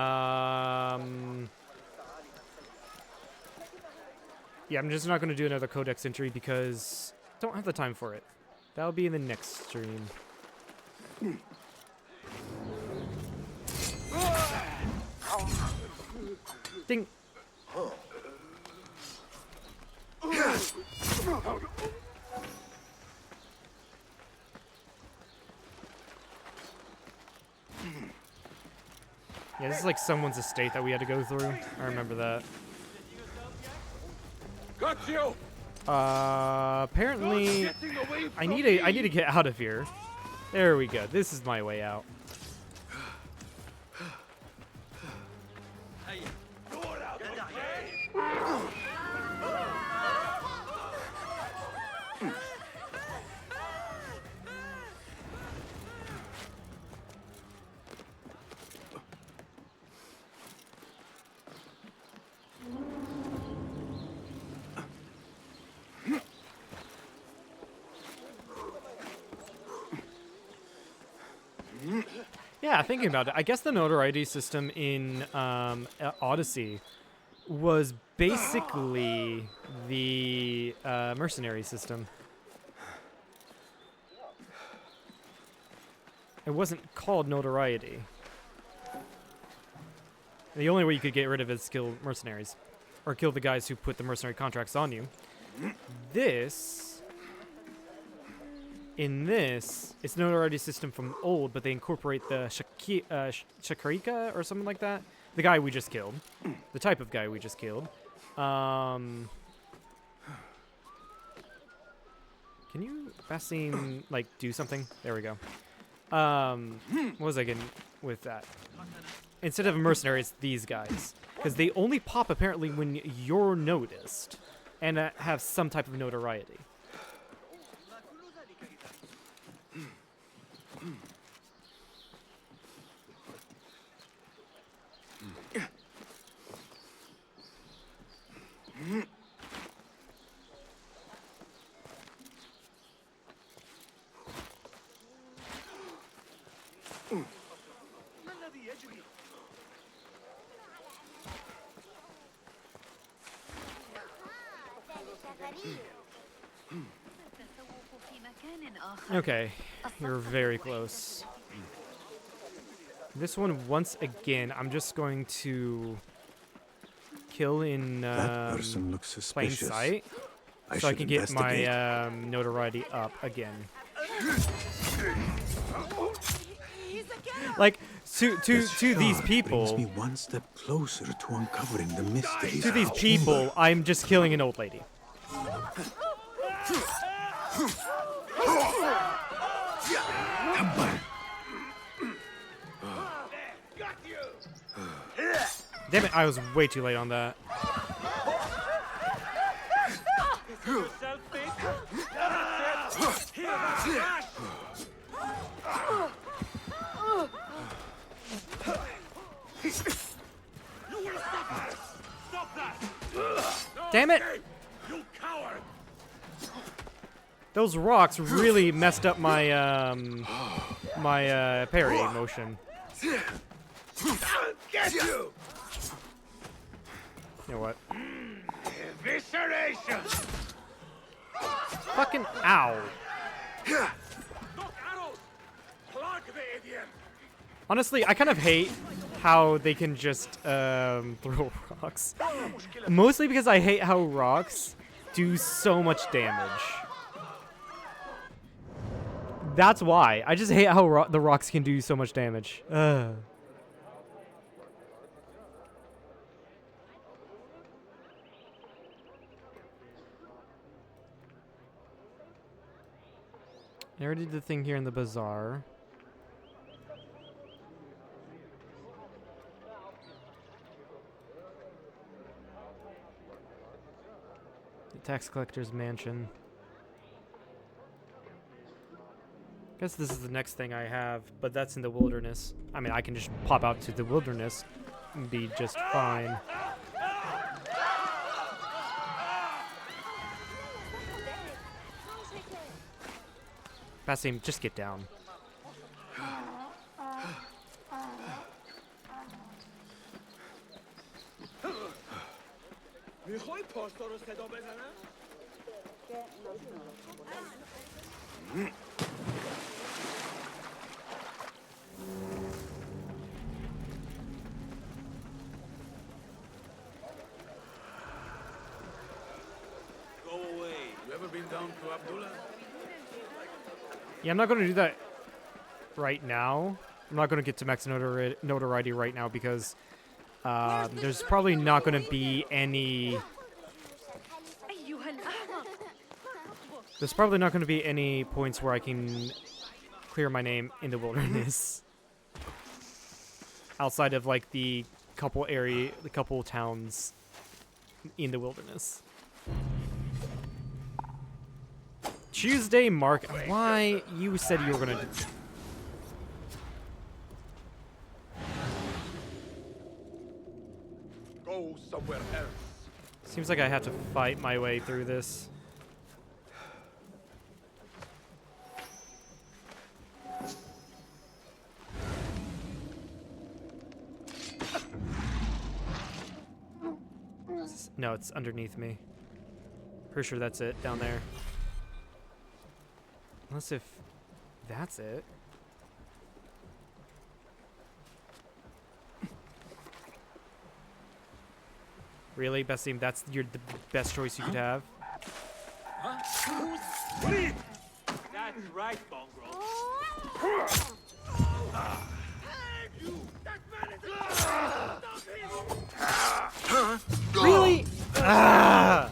I'm just not gonna do another codex entry because I don't have the time for it. That'll be in the next stream. Ding. Yeah, this is like someone's estate that we had to go through. I remember that. Got you. Apparently, I need to get out of here. There we go. This is my way out. Yeah, thinking about it, I guess the notoriety system in Odyssey was basically the mercenary system. It wasn't called notoriety. The only way you could get rid of it is kill mercenaries. Or kill the guys who put the mercenary contracts on you. In this, it's notoriety system from old, but they incorporate the Shakarika or something like that. The guy we just killed. The type of guy we just killed. Can you, Basim, like, do something? There we go. What was I getting with that? Instead of a mercenary, it's these guys. Because they only pop, apparently, when you're noticed. And have some type of notoriety. Okay, you're very close. This one, once again, I'm just going to kill in That person looks plain suspicious. sight, so I can get my notoriety up again. Like to these people, brings me one step closer to uncovering the mysteries. to these people, I'm just killing an old lady. Damn it, I was way too late on that. Damn it! Those rocks really messed up my my parry motion. Get you! You know what? Evisceration! Fucking ow! Honestly, I kind of hate how they can just throw rocks. Mostly because I hate how rocks do so much damage. That's why. I just hate how the rocks can do so much damage. I already did the thing here in the bazaar. The tax collector's mansion. Guess this is the next thing I have, but that's in the wilderness. I mean, I can just pop out to the wilderness and be just fine. Basim, just get down. میخوای پاسدار رو صدا بزنم؟ Go away. You ever been down to Abdullah? Yeah, I'm not going to do that right now. I'm not going to get to max notoriety right now because there's probably not going to be any... There's probably not going to be any points where I can clear my name in the wilderness. Outside of like the couple towns in the wilderness. Tuesday market. Why? You said you were gonna do. Go somewhere else. Seems like I have to fight my way through this. No, it's underneath me. Pretty sure that's it down there. Unless if that's it. Really, Basim, that's the best choice you could have? Wait! That's right, Bongrel. Really? Ah!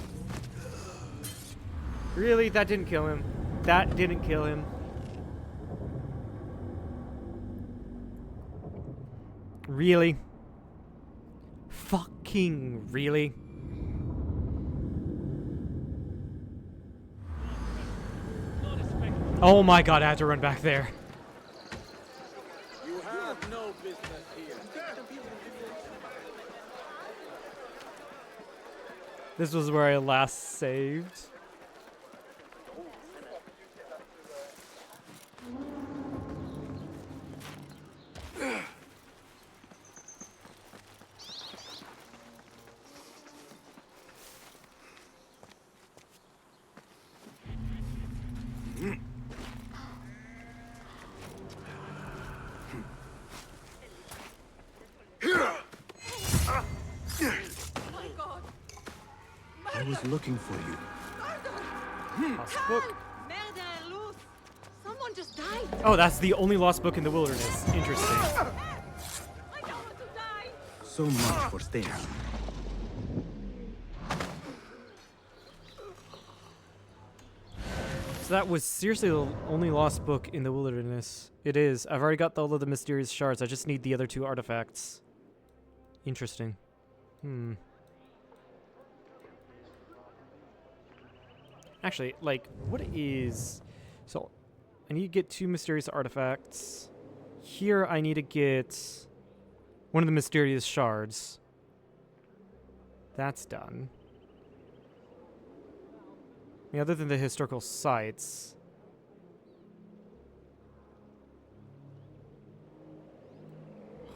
Really? That didn't kill him. That didn't kill him. Really? Fucking really? Oh my god, I had to run back there. You have no business here. This was where I last saved. I was looking for you. Lost book. Murder, loose. Someone just died. Oh, that's the only lost book in the wilderness. Interesting. I don't want to die. So much for staying. So that was seriously the only lost book in the wilderness. It is. I've already got all of the mysterious shards. I just need the other 2 artifacts. Interesting. Actually, like, what is... So, I need to get 2 mysterious artifacts. Here, I need to get one of the mysterious shards. That's done. I mean, other than the historical sites...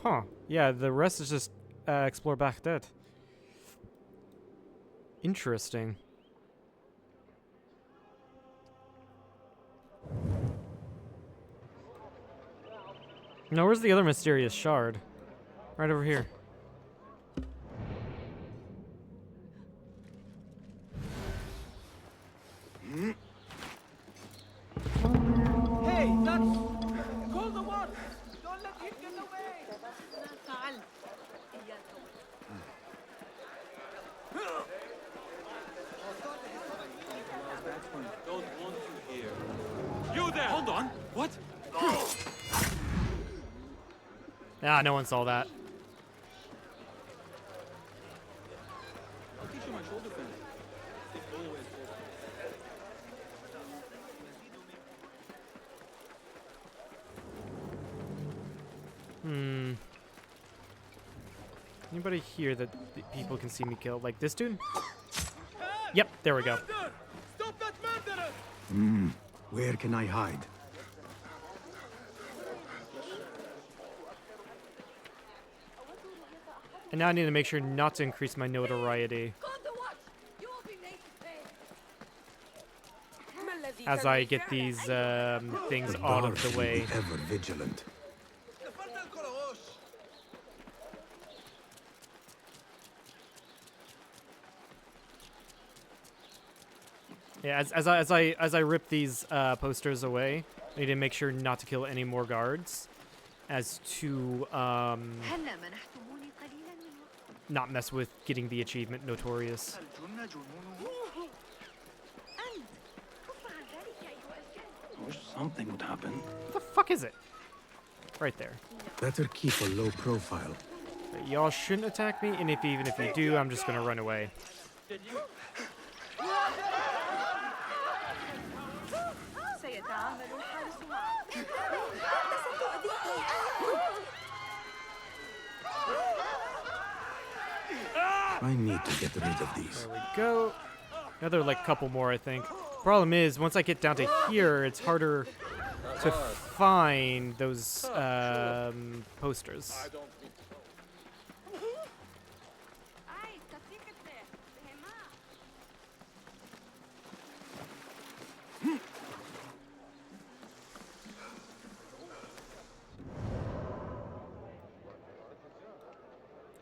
Huh. Yeah, the rest is just explore Baghdad. Interesting. Now, where's the other mysterious shard? Right over here. Hey, that's... Call the one! Don't let him get away! Don't want you here. You there! Hold on! What? Ah, no one saw that. I'll teach you my shoulder finish. It's always Anybody here that people can see me kill? Like this dude? Yep, there we go. Stop that murderer! Where can I hide? And now I need to make sure not to increase my notoriety as I get these things out of the way. Ever vigilant. Yeah, as I rip these posters away, I need to make sure not to kill any more guards, as to not mess with getting the achievement Notorious. I wish something would happen. What the fuck is it? Right there. Better keep a low profile. But y'all shouldn't attack me, and even if you do, I'm just gonna run away. I need to get rid of these. There we go. Another like couple more, I think. Problem is, once I get down to here, it's harder to find those posters.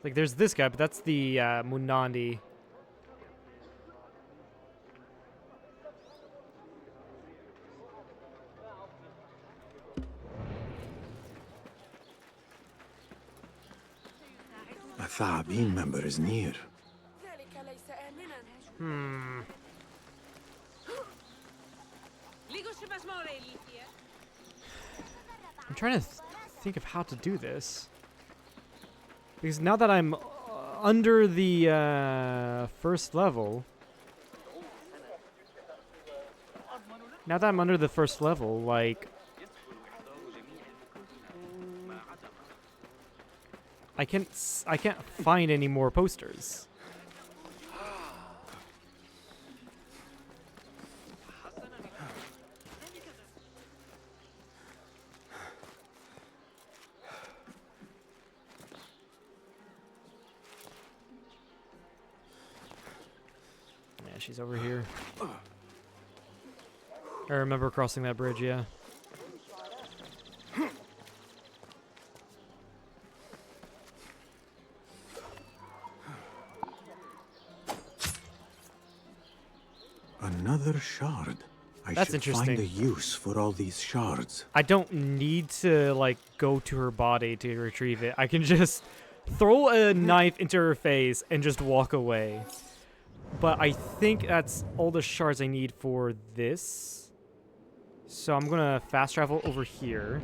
Like, there's this guy, but that's the Munandi. A Thabin member is near. Hmm. I'm trying to think of how to do this. Because now that I'm under the first level... Now that I'm under the first level, like... I can't find any more posters. Yeah, she's over here. I remember crossing that bridge, yeah. Another shard. I That's should interesting. find a use for all these shards. I don't need to, like, go to her body to retrieve it. I can just throw a knife into her face and just walk away. But I think that's all the shards I need for this. So I'm gonna fast travel over here.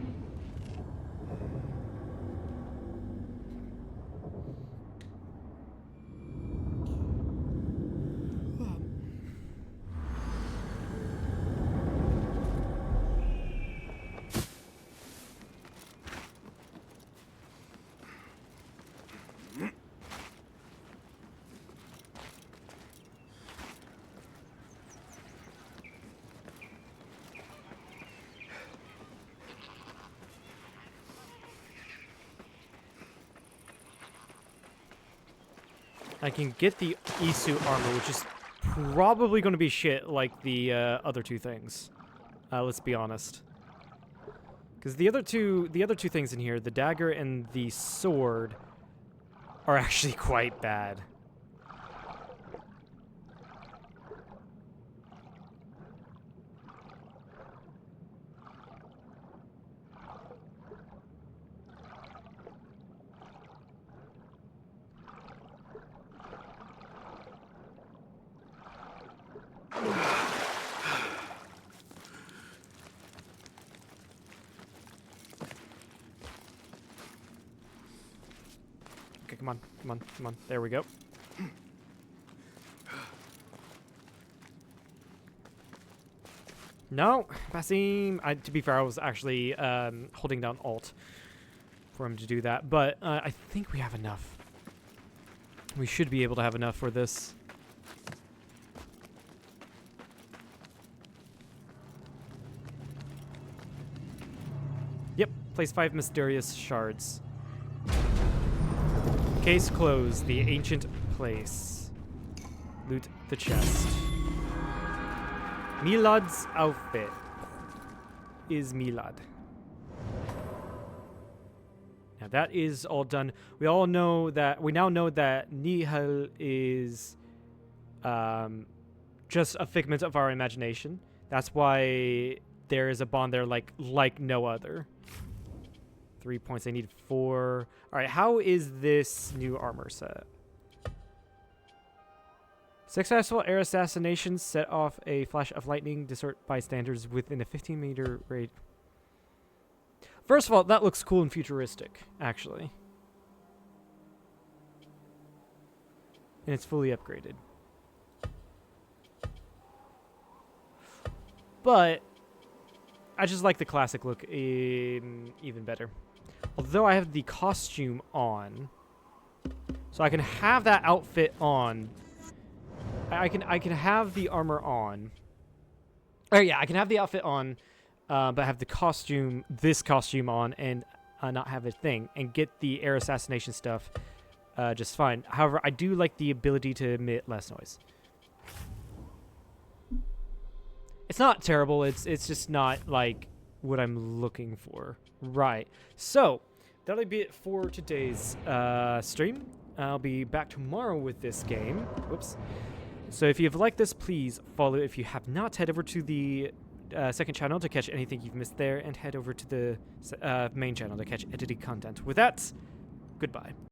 I can get the E-suit armor, which is probably going to be shit like the other two things. Let's be honest. Because the other two things in here, the dagger and the sword, are actually quite bad. Okay, come on, come on, come on. There we go. No, Basim. To be fair, I was actually holding down Alt for him to do that, but I think we have enough. We should be able to have enough for this. Yep, place 5 mysterious shards. Case closed. The ancient place. Loot the chest. Milad's outfit is Milad. Now that is all done. We now know that Nihil is just a figment of our imagination. That's why there is a bond there like no other. 3 points. I need 4. All right, how is this new armor set? Successful air assassinations set off a flash of lightning, distort bystanders within a 15-meter radius. First of all, that looks cool and futuristic, actually. And it's fully upgraded. But I just like the classic look even better. Although I have the costume on, so I can have that outfit on. I can have the armor on. Oh yeah, I can have the outfit on, but have the this costume on, and not have a thing, and get the air assassination stuff just fine. However, I do like the ability to emit less noise. It's not terrible. It's just not like what I'm looking for. Right. So that'll be it for today's stream. I'll be back tomorrow with this game. Whoops. So if you've liked this, please follow. If you have not, head over to the second channel to catch anything you've missed there, and head over to the main channel to catch edited content. With that, goodbye.